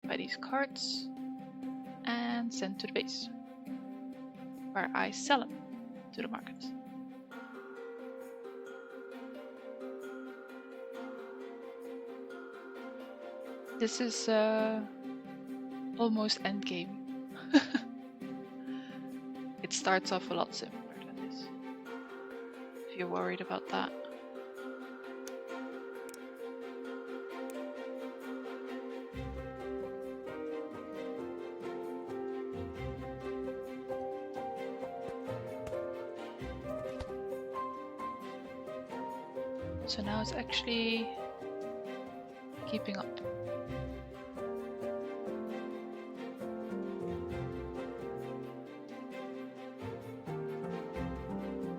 by these carts and sent to the base, where I sell them to the market. This is almost endgame. It starts off a lot simpler than this, if you're worried about that. So now it's actually keeping up.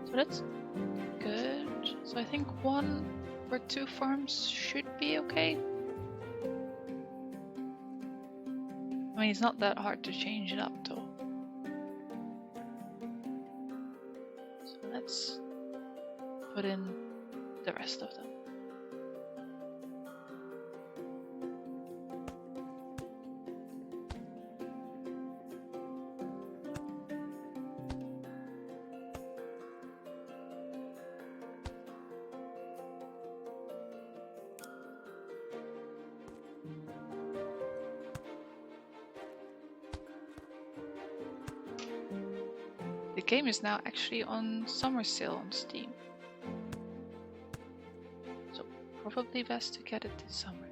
So that's good. So I think 1 or 2 farms should be okay. I mean, it's not that hard to change it up though. So let's put in the rest of them. The game is now actually on summer sale on Steam. So probably best to get it this summer.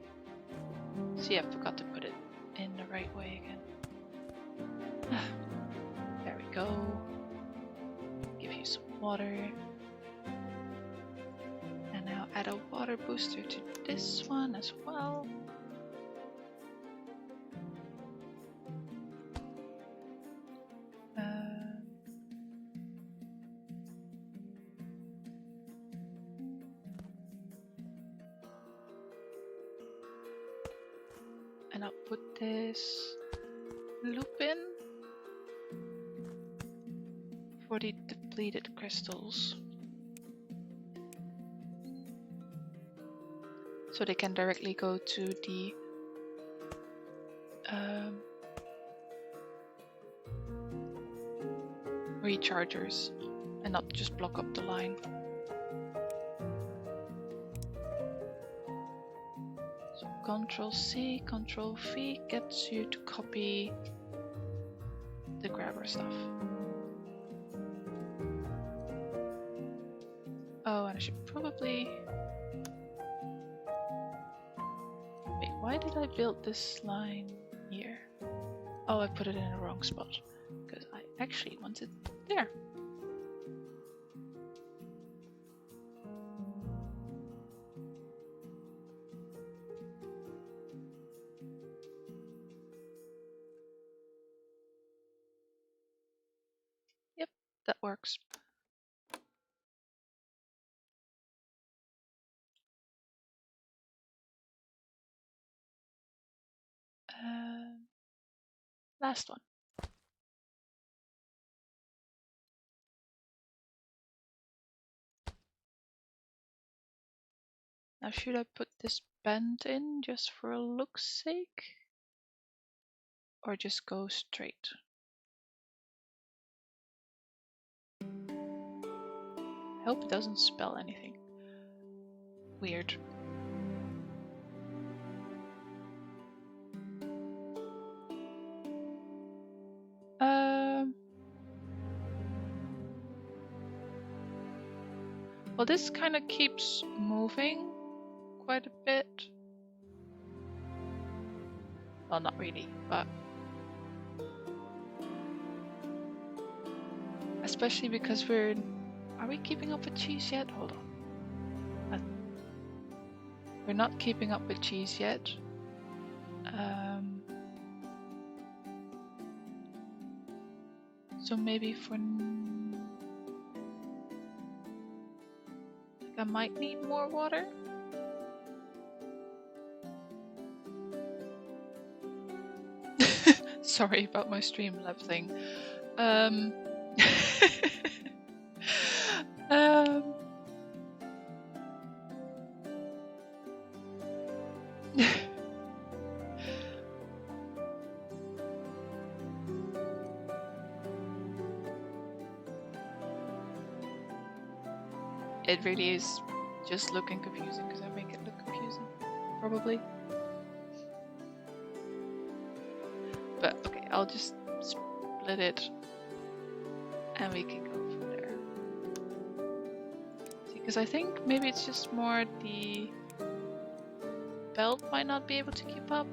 See, I forgot to put it in the right way again. There we go. Give you some water. And now add a water booster to this one as well. And I'll put this loop in for the depleted crystals, so they can directly go to the rechargers and not just block up the line. So Ctrl-C, Ctrl-V gets you to copy the grabber stuff. Oh, and I should probably... Wait, why did I build this line here? Oh, I put it in the wrong spot, because I actually want it there. Yep, that works. Last one. Now should I put this bend in just for a look's sake? Or just go straight? I hope it doesn't spell anything weird. Well, this kind of keeps moving quite a bit. Well, not really, but especially because we're... Are we keeping up with cheese yet? Hold on. We're not keeping up with cheese yet. So maybe for... I might need more water. Sorry about my Streamlab thing. It really is just looking confusing because I make it look confusing, probably. But okay, I'll just split it and we can go from there. Because I think maybe it's just more the belt might not be able to keep up.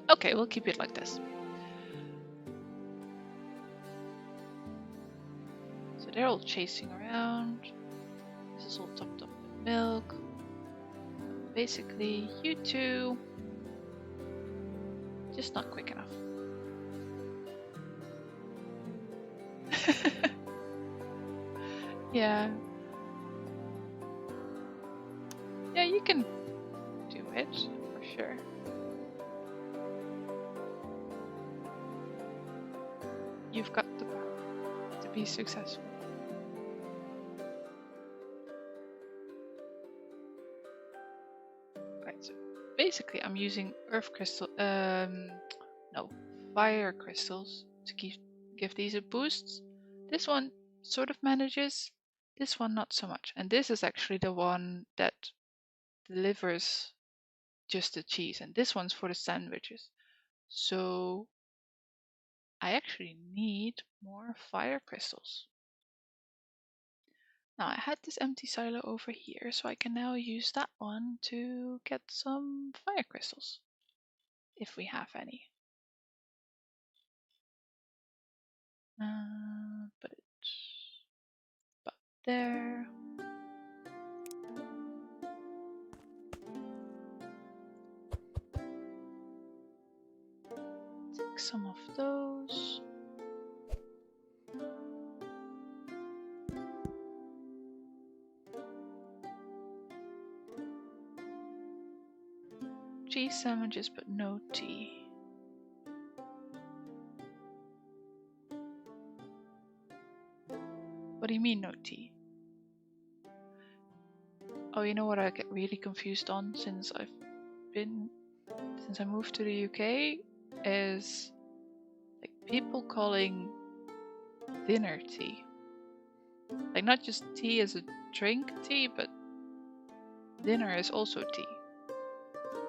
Okay, we'll keep it like this. So they're all chasing around. This is all topped up with milk. Basically, you two, just not quick enough. Yeah. Yeah, you can do it, for sure. You've got the power to be successful. Right, so basically I'm using earth crystal, fire crystals to give these a boost. This one sort of manages, this one not so much. And this is actually the one that delivers just the cheese, and this one's for the sandwiches. So I actually need more fire crystals. Now I had this empty silo over here, so I can now use that one to get some fire crystals, if we have any. Put it about there. Take some of those. Cheese sandwiches, but no tea. What do you mean no tea? Oh, you know what I get really confused on since I moved to the UK is like people calling dinner tea. Like not just tea as a drink tea, but dinner is also tea.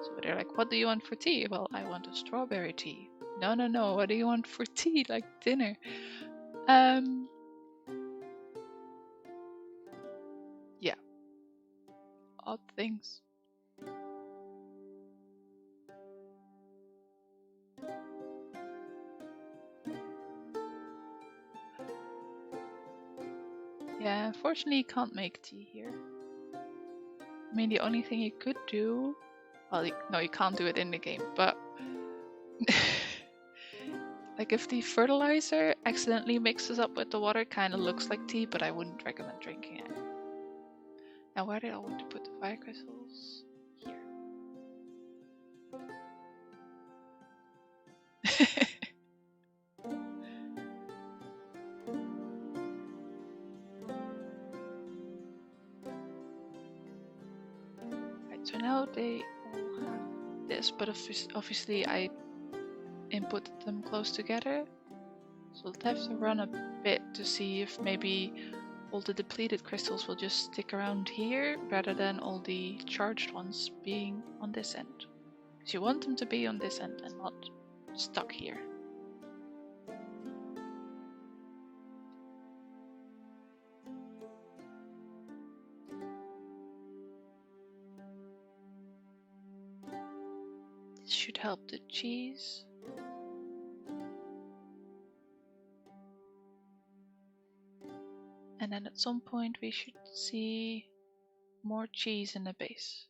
So they're like, what do you want for tea? Well, I want a strawberry tea. No, what do you want for tea? Like dinner. Yeah. Odd things. Yeah, unfortunately you can't make tea here. I mean, the only thing you could do... Well, no, you can't do it in the game, but... like if the fertilizer accidentally mixes up with the water, it kind of looks like tea, but I wouldn't recommend drinking it. Now where did I want to put the fire crystals? Here. Right, so now they all have this, but obviously I inputted them close together. So we'll have to run a bit to see if maybe all the depleted crystals will just stick around here rather than all the charged ones being on this end. Because you want them to be on this end and not stuck here. This should help the cheese. And then at some point we should see more cheese in the base.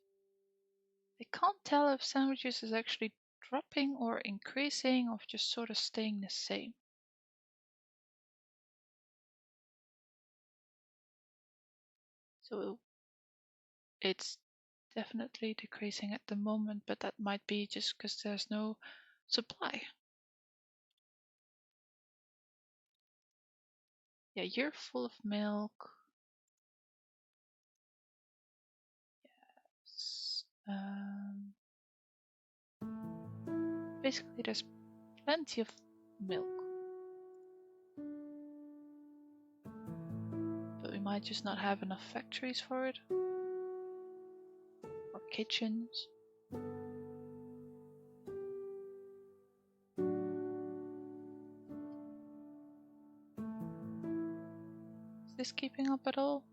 I can't tell if sandwiches is actually dropping or increasing or just sort of staying the same. So it's definitely decreasing at the moment, but that might be just because there's no supply. Yeah, you're full of milk. Yes. Basically, there's plenty of milk. But we might just not have enough factories for it. Or kitchens. Is this keeping up at all?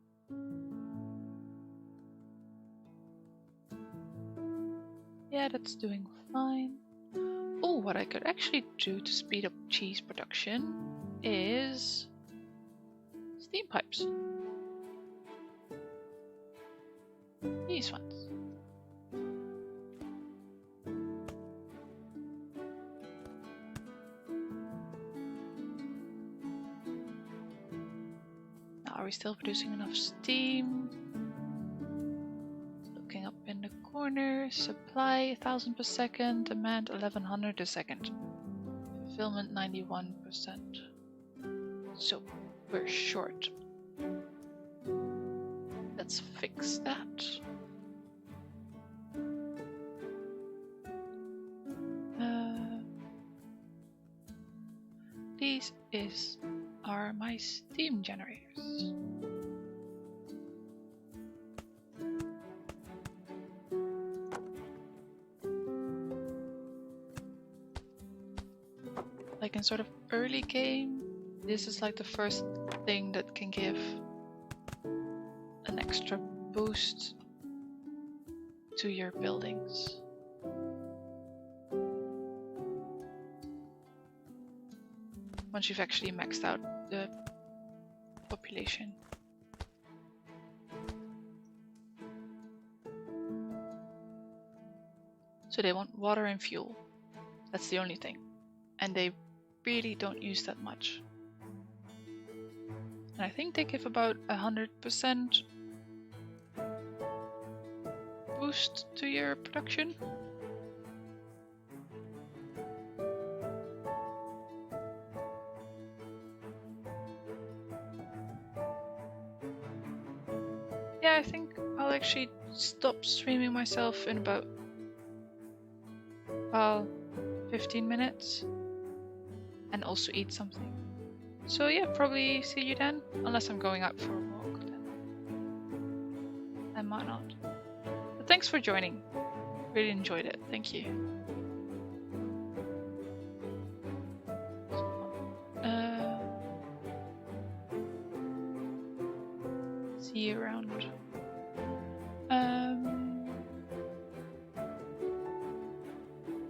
Yeah, that's doing fine. Oh, what I could actually do to speed up cheese production is steam pipes. These ones. Now, are we still producing enough steam? Looking up in the corner. Supply 1000 per second. Demand 1100 a second. Fulfillment 91%. So we're short. Let's fix that. These are my steam generators. like in sort of early game, this is like the first thing that can give an extra boost to your buildings. Once you've actually maxed out the population. So they want water and fuel. That's the only thing. And they really don't use that much. And I think they give about 100% boost to your production. Yeah, I think I'll actually stop streaming myself in about 15 minutes and also eat something. So yeah, probably see you then, unless I'm going out for a walk then. I might not. But thanks for joining. Really enjoyed it. Thank you. See you around.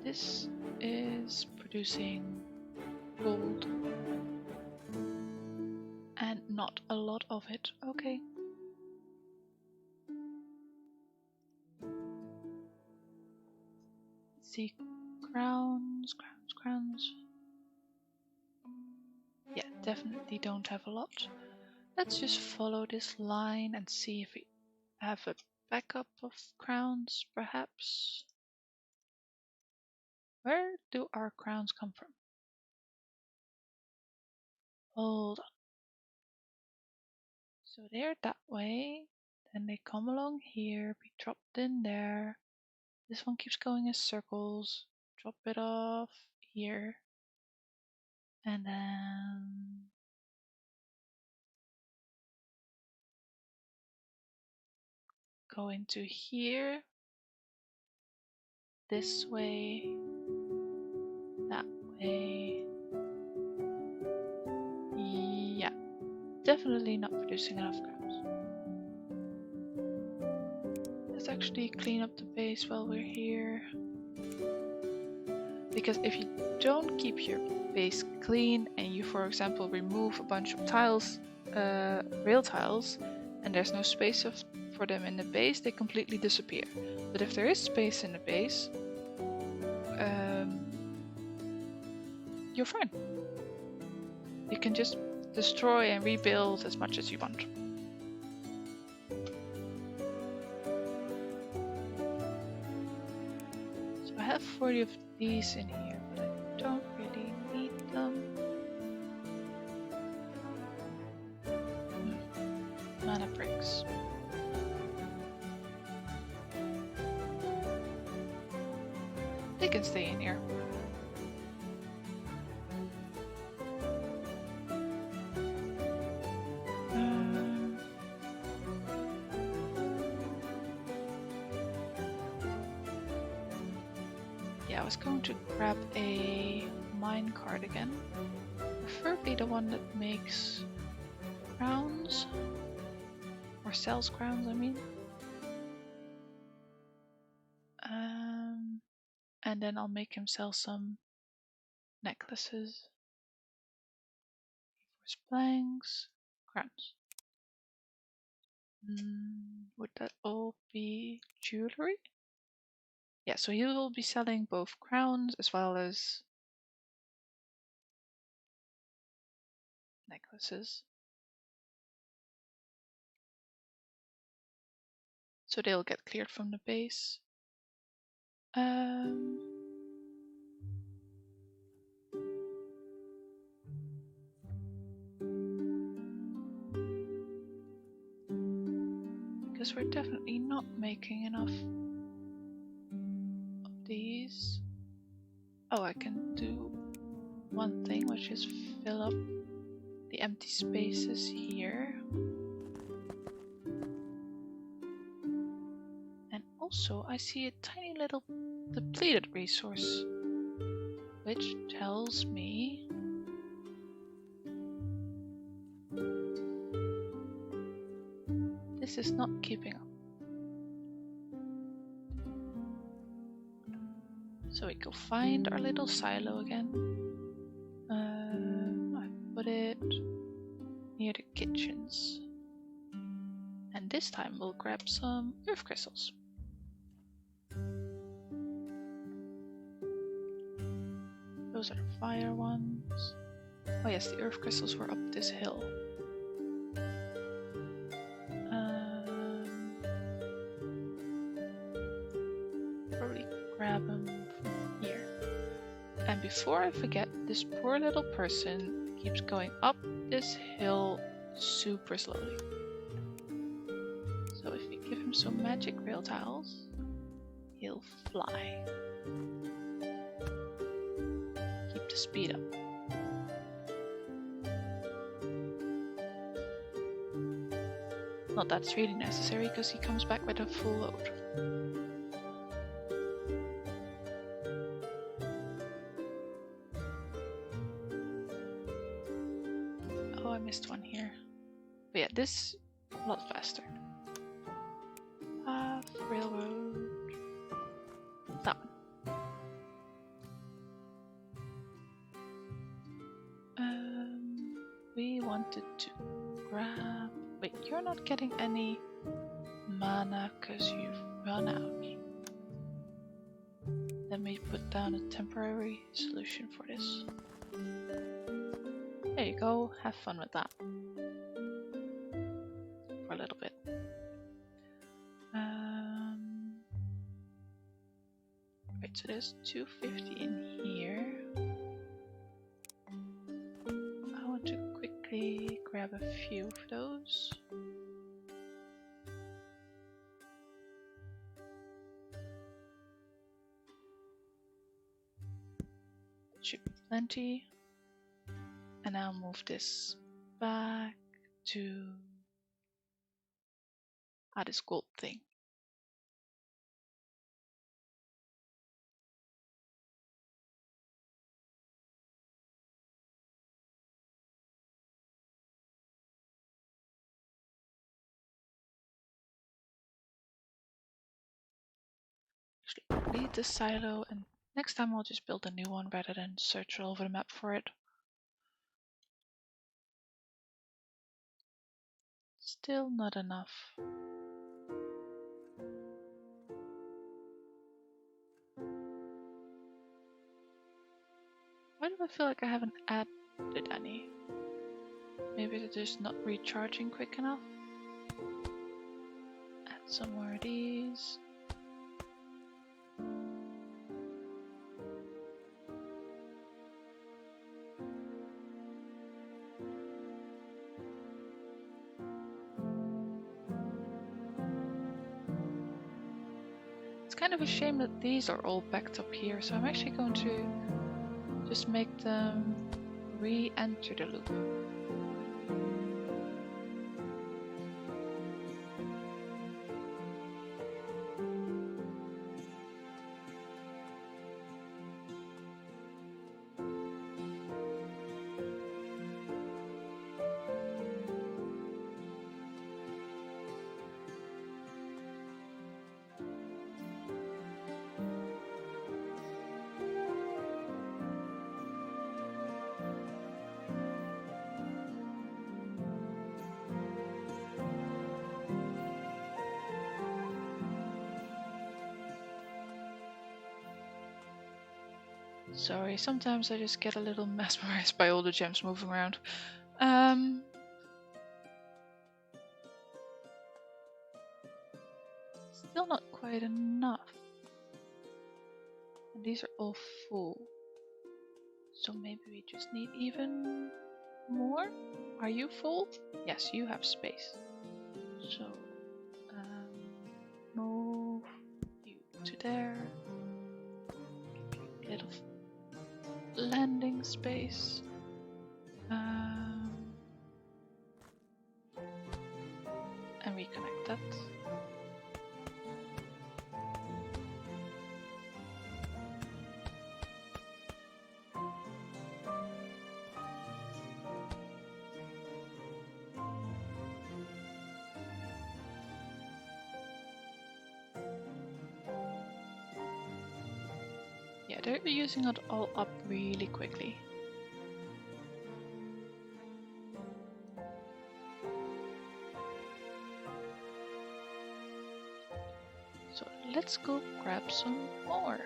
This is producing gold. And not a lot of it. Okay. Let's see. Crowns. Yeah, definitely don't have a lot. Let's just follow this line and see if we have a backup of crowns, perhaps. Where do our crowns come from? Hold on. So they're that way. Then they come along here, be dropped in there. This one keeps going in circles. Drop it off here. And then go into here. This way. That way. Yeah. Definitely not producing enough crowns. Let's actually clean up the base while we're here. Because if you don't keep your base clean and you, for example, remove a bunch of tiles, rail tiles, and there's no space for them in the base, they completely disappear. But if there is space in the base, you're fine. You can just destroy and rebuild as much as you want. So I have 40 of these in here, but I don't really need them. Mana bricks. They can stay in here. I was going to grab a minecart again, preferably the one that makes crowns, or sells crowns, I mean. And then I'll make him sell some necklaces, planks, crowns. Would that all be jewelry? Yeah, so he will be selling both crowns as well as necklaces. So they'll get cleared from the base. Because we're definitely not making enough of these. Oh, I can do one thing, which is fill up the empty spaces here. And also I see a tiny little depleted resource, which tells me is not keeping up. So we go find our little silo again. I put it near the kitchens. And this time we'll grab some earth crystals. Those are the fire ones. Oh yes, the earth crystals were up this hill. Probably grab them from here. And before I forget, this poor little person keeps going up this hill super slowly. So if we give him some magic rail tiles, he'll fly. Keep the speed up. Not that it's really necessary because he comes back with a full load. Oh, I missed one here. But yeah, this a lot faster. Railroad. That one. We wanted to grab. Wait, you're not getting any mana because you've run out. Let me put down a temporary solution for this. There you go, have fun with that. For a little bit. Right, so there's 250 in here. I want to quickly grab a few of those. Should be plenty. And I'll move this back to this gold thing. Actually, leave the silo, and next time I'll just build a new one rather than search all over the map for it. Still not enough. Why do I feel like I haven't added any? Maybe they're just not recharging quick enough? Add some more of these. It's kind of a shame that these are all backed up here, so I'm actually going to just make them re-enter the loop. Sorry, sometimes I just get a little mesmerized by all the gems moving around. Still not quite enough. And these are all full. So maybe we just need even more? Are you full? Yes, you have space. So, move you to there. Little landing space. And reconnect that. they're using it all up really quickly. So let's go grab some more.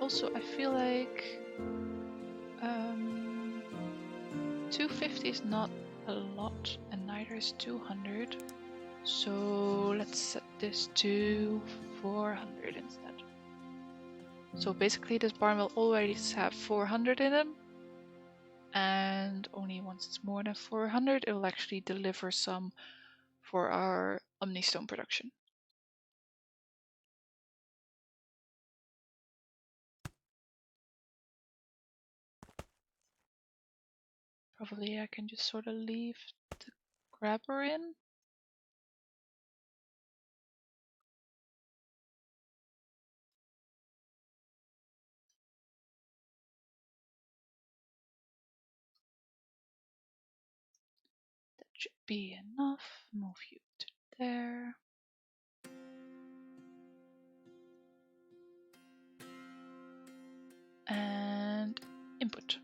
Also, I feel like 250 is not a lot, and neither is 200. So let's set this to 400 instead. So basically this barn will always have 400 in them, and only once it's more than 400 it will actually deliver some for our Omnistone production. Probably I can just sort of leave the grabber in. That should be enough. Move you to there. And input.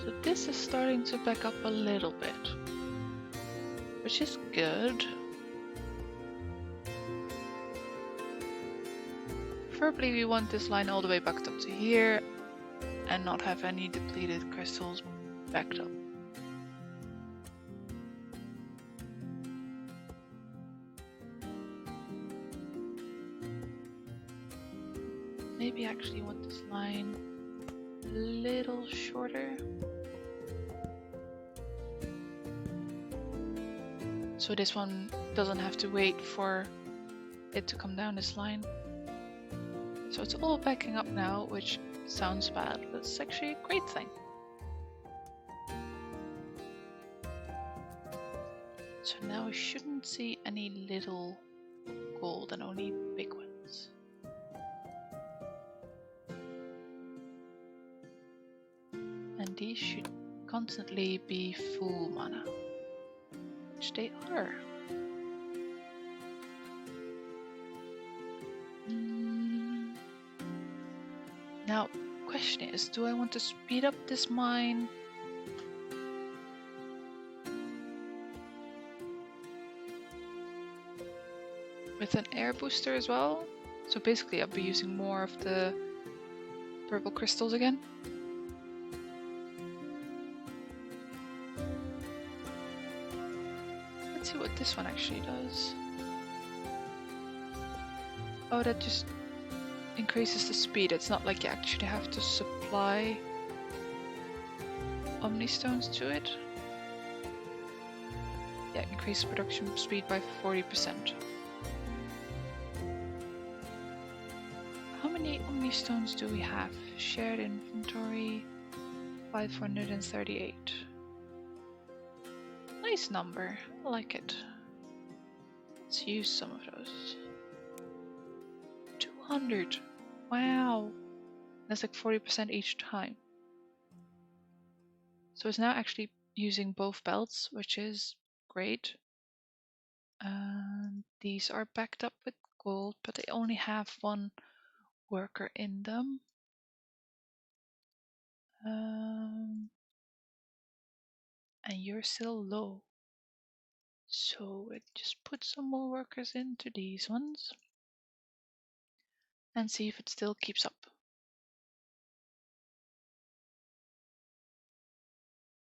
So this is starting to back up a little bit, which is good. Preferably we want this line all the way backed up to here and not have any depleted crystals backed up. Maybe I actually want this line a little shorter. So this one doesn't have to wait for it to come down this line. So it's all backing up now, which sounds bad, but it's actually a great thing. So now we shouldn't see any little gold and only big ones. And these should constantly be full mana, which they are. Now, question is, do I want to speed up this mine? With an air booster as well? So basically I'll be using more of the purple crystals again. Let's see what this one actually does. Oh, that just increases the speed. It's not like you actually have to supply Omnistones to it. Yeah, increase production speed by 40%. How many Omnistones do we have? Shared inventory 538. Nice number, I like it. Let's use some of those. 200. Wow. That's like 40% each time. So it's now actually using both belts, which is great. And these are backed up with gold, but they only have one worker in them. And you're still low. So it just put some more workers into these ones. And see if it still keeps up.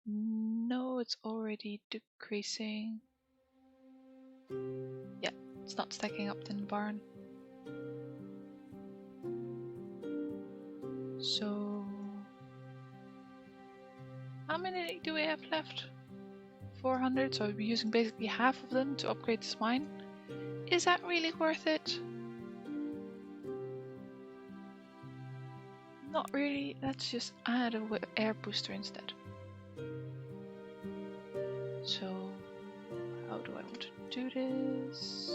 No, it's already decreasing. Yeah, It's not stacking up in the barn. So how many do we have left? 400, so we're using basically half of them to upgrade this mine. Is that really worth it? Not really. Let's just add a air booster instead. So how do I want to do this?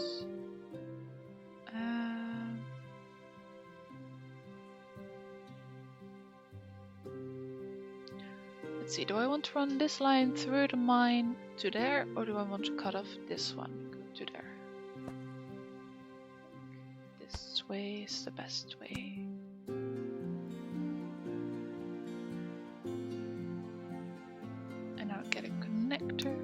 Let's see, do I want to run this line through the mine to there, or do I want to cut off this one to there? This way is the best way. And I'll get a connector.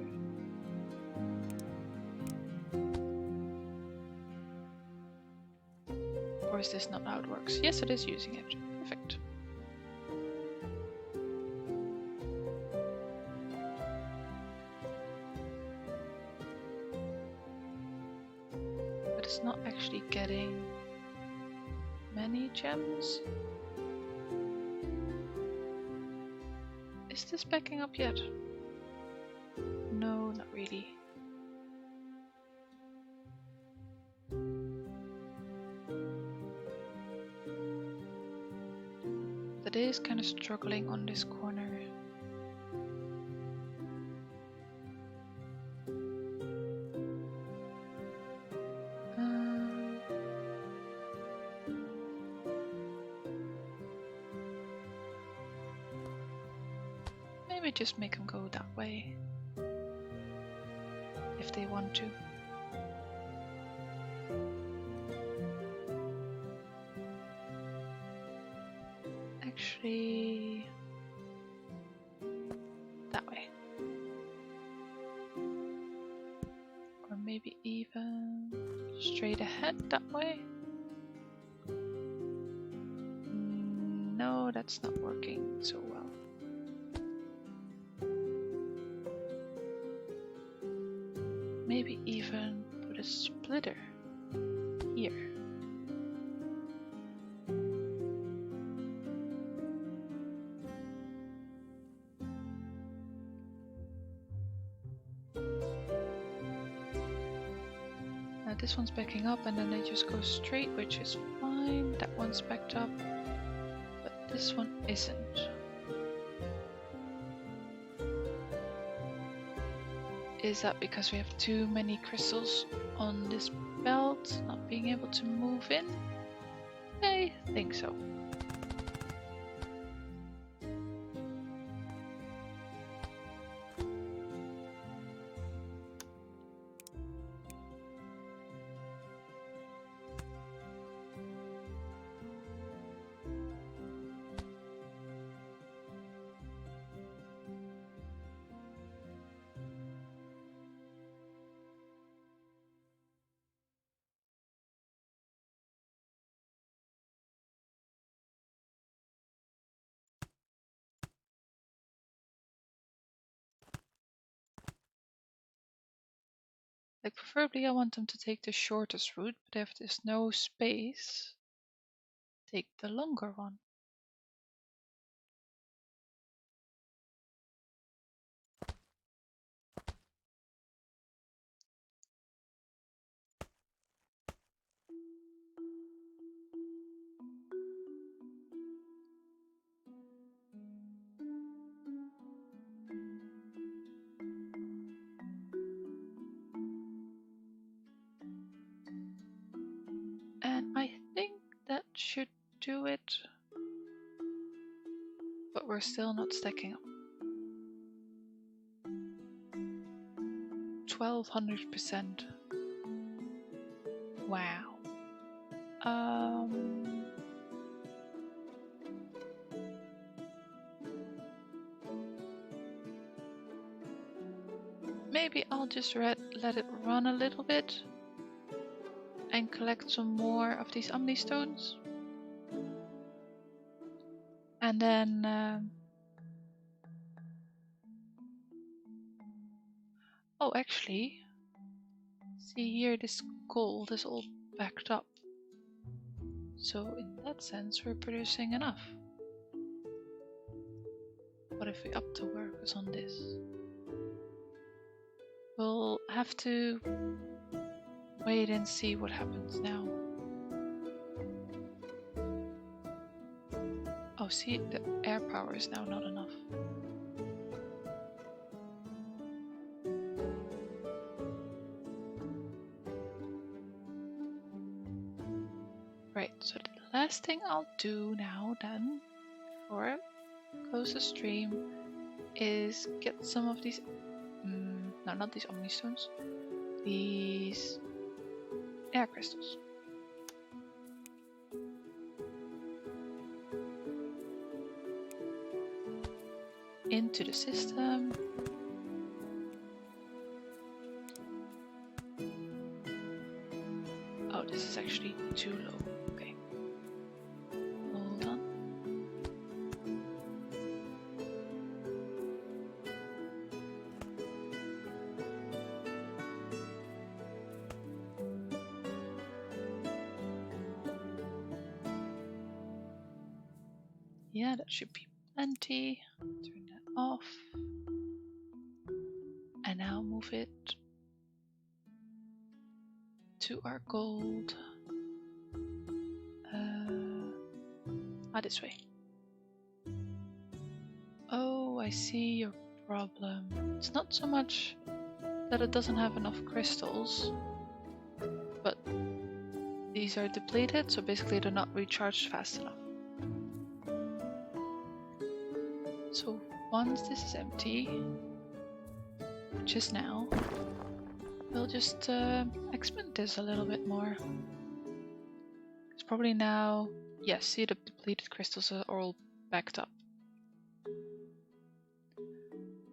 Or is this not how it works? Yes, it is using it. Perfect. But it's not actually getting many gems. Is this backing up yet? No, not really. That is kind of struggling on this corner. Maybe just make them go that way. If they want to. Actually, that way. Or maybe even straight ahead that way. No, that's not working so well. Maybe even put a splitter here. Now this one's backing up and then they just go straight, which is fine. That one's backed up, but this one isn't. Is that because we have too many crystals on this belt, not being able to move in? I think so. Like, preferably I want them to take the shortest route, but if there's no space, take the longer one. And I think that should do it. But we're still not stacking up. 1200%. Wow. Maybe I'll just let it run a little bit and collect some more of these Omni Stones. And then oh, actually, See here, this gold is all backed up. So in that sense, we're producing enough. What if we up the workers on this? We'll have to wait and see what happens now. Oh, see, the air power is now not enough. Right, so the last thing I'll do now then, before I close the stream, is get some of these, no, not these Omnistones, these air crystals. Into the system. Oh, this is actually too low. Okay. Hold on. Yeah, that should be plenty. Turn that off. And now move it to our gold. This way. Oh, I see your problem. It's not so much that it doesn't have enough crystals, but these are depleted, so basically they're not recharged fast enough. So once this is empty, which is now, we'll just expand this a little bit more. It's probably now, yes, see the depleted crystals are all backed up.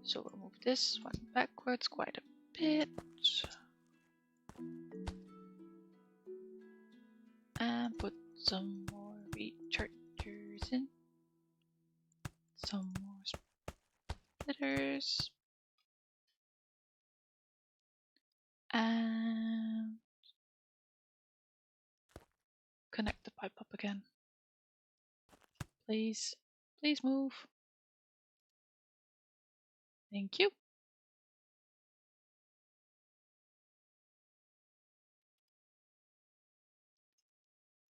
So we'll move this one backwards quite a bit. And put some more rechargers in. Some more splitters. And connect the pipe up again. Please, please move. Thank you.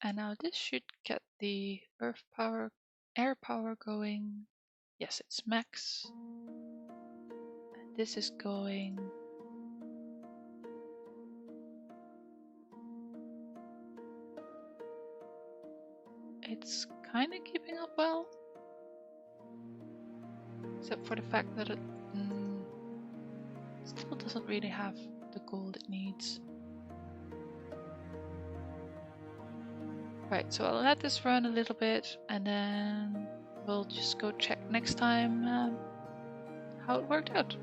And now this should get the earth power, air power going. Yes, it's max. And this is going. It's kind of keeping up well. Except for the fact that it still doesn't really have the gold it needs. Right, so I'll let this run a little bit and then we'll just go check next time how it worked out.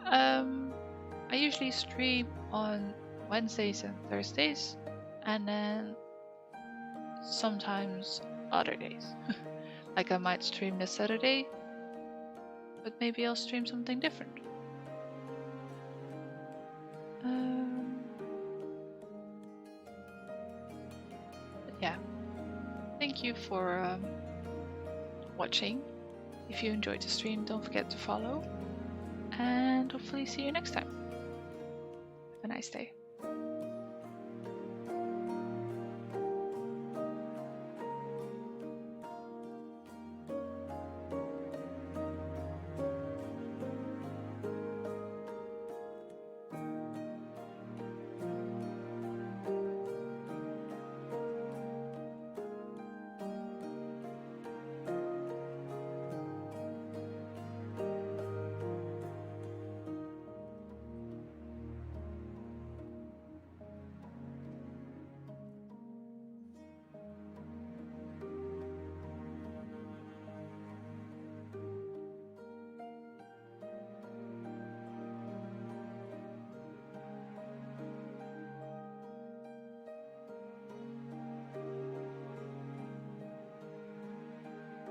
I usually stream on Wednesdays and Thursdays and then sometimes other days. Like I might stream this Saturday, but maybe I'll stream something different. But yeah, thank you for watching. If you enjoyed the stream, don't forget to follow, and hopefully see you next time. Have a nice day.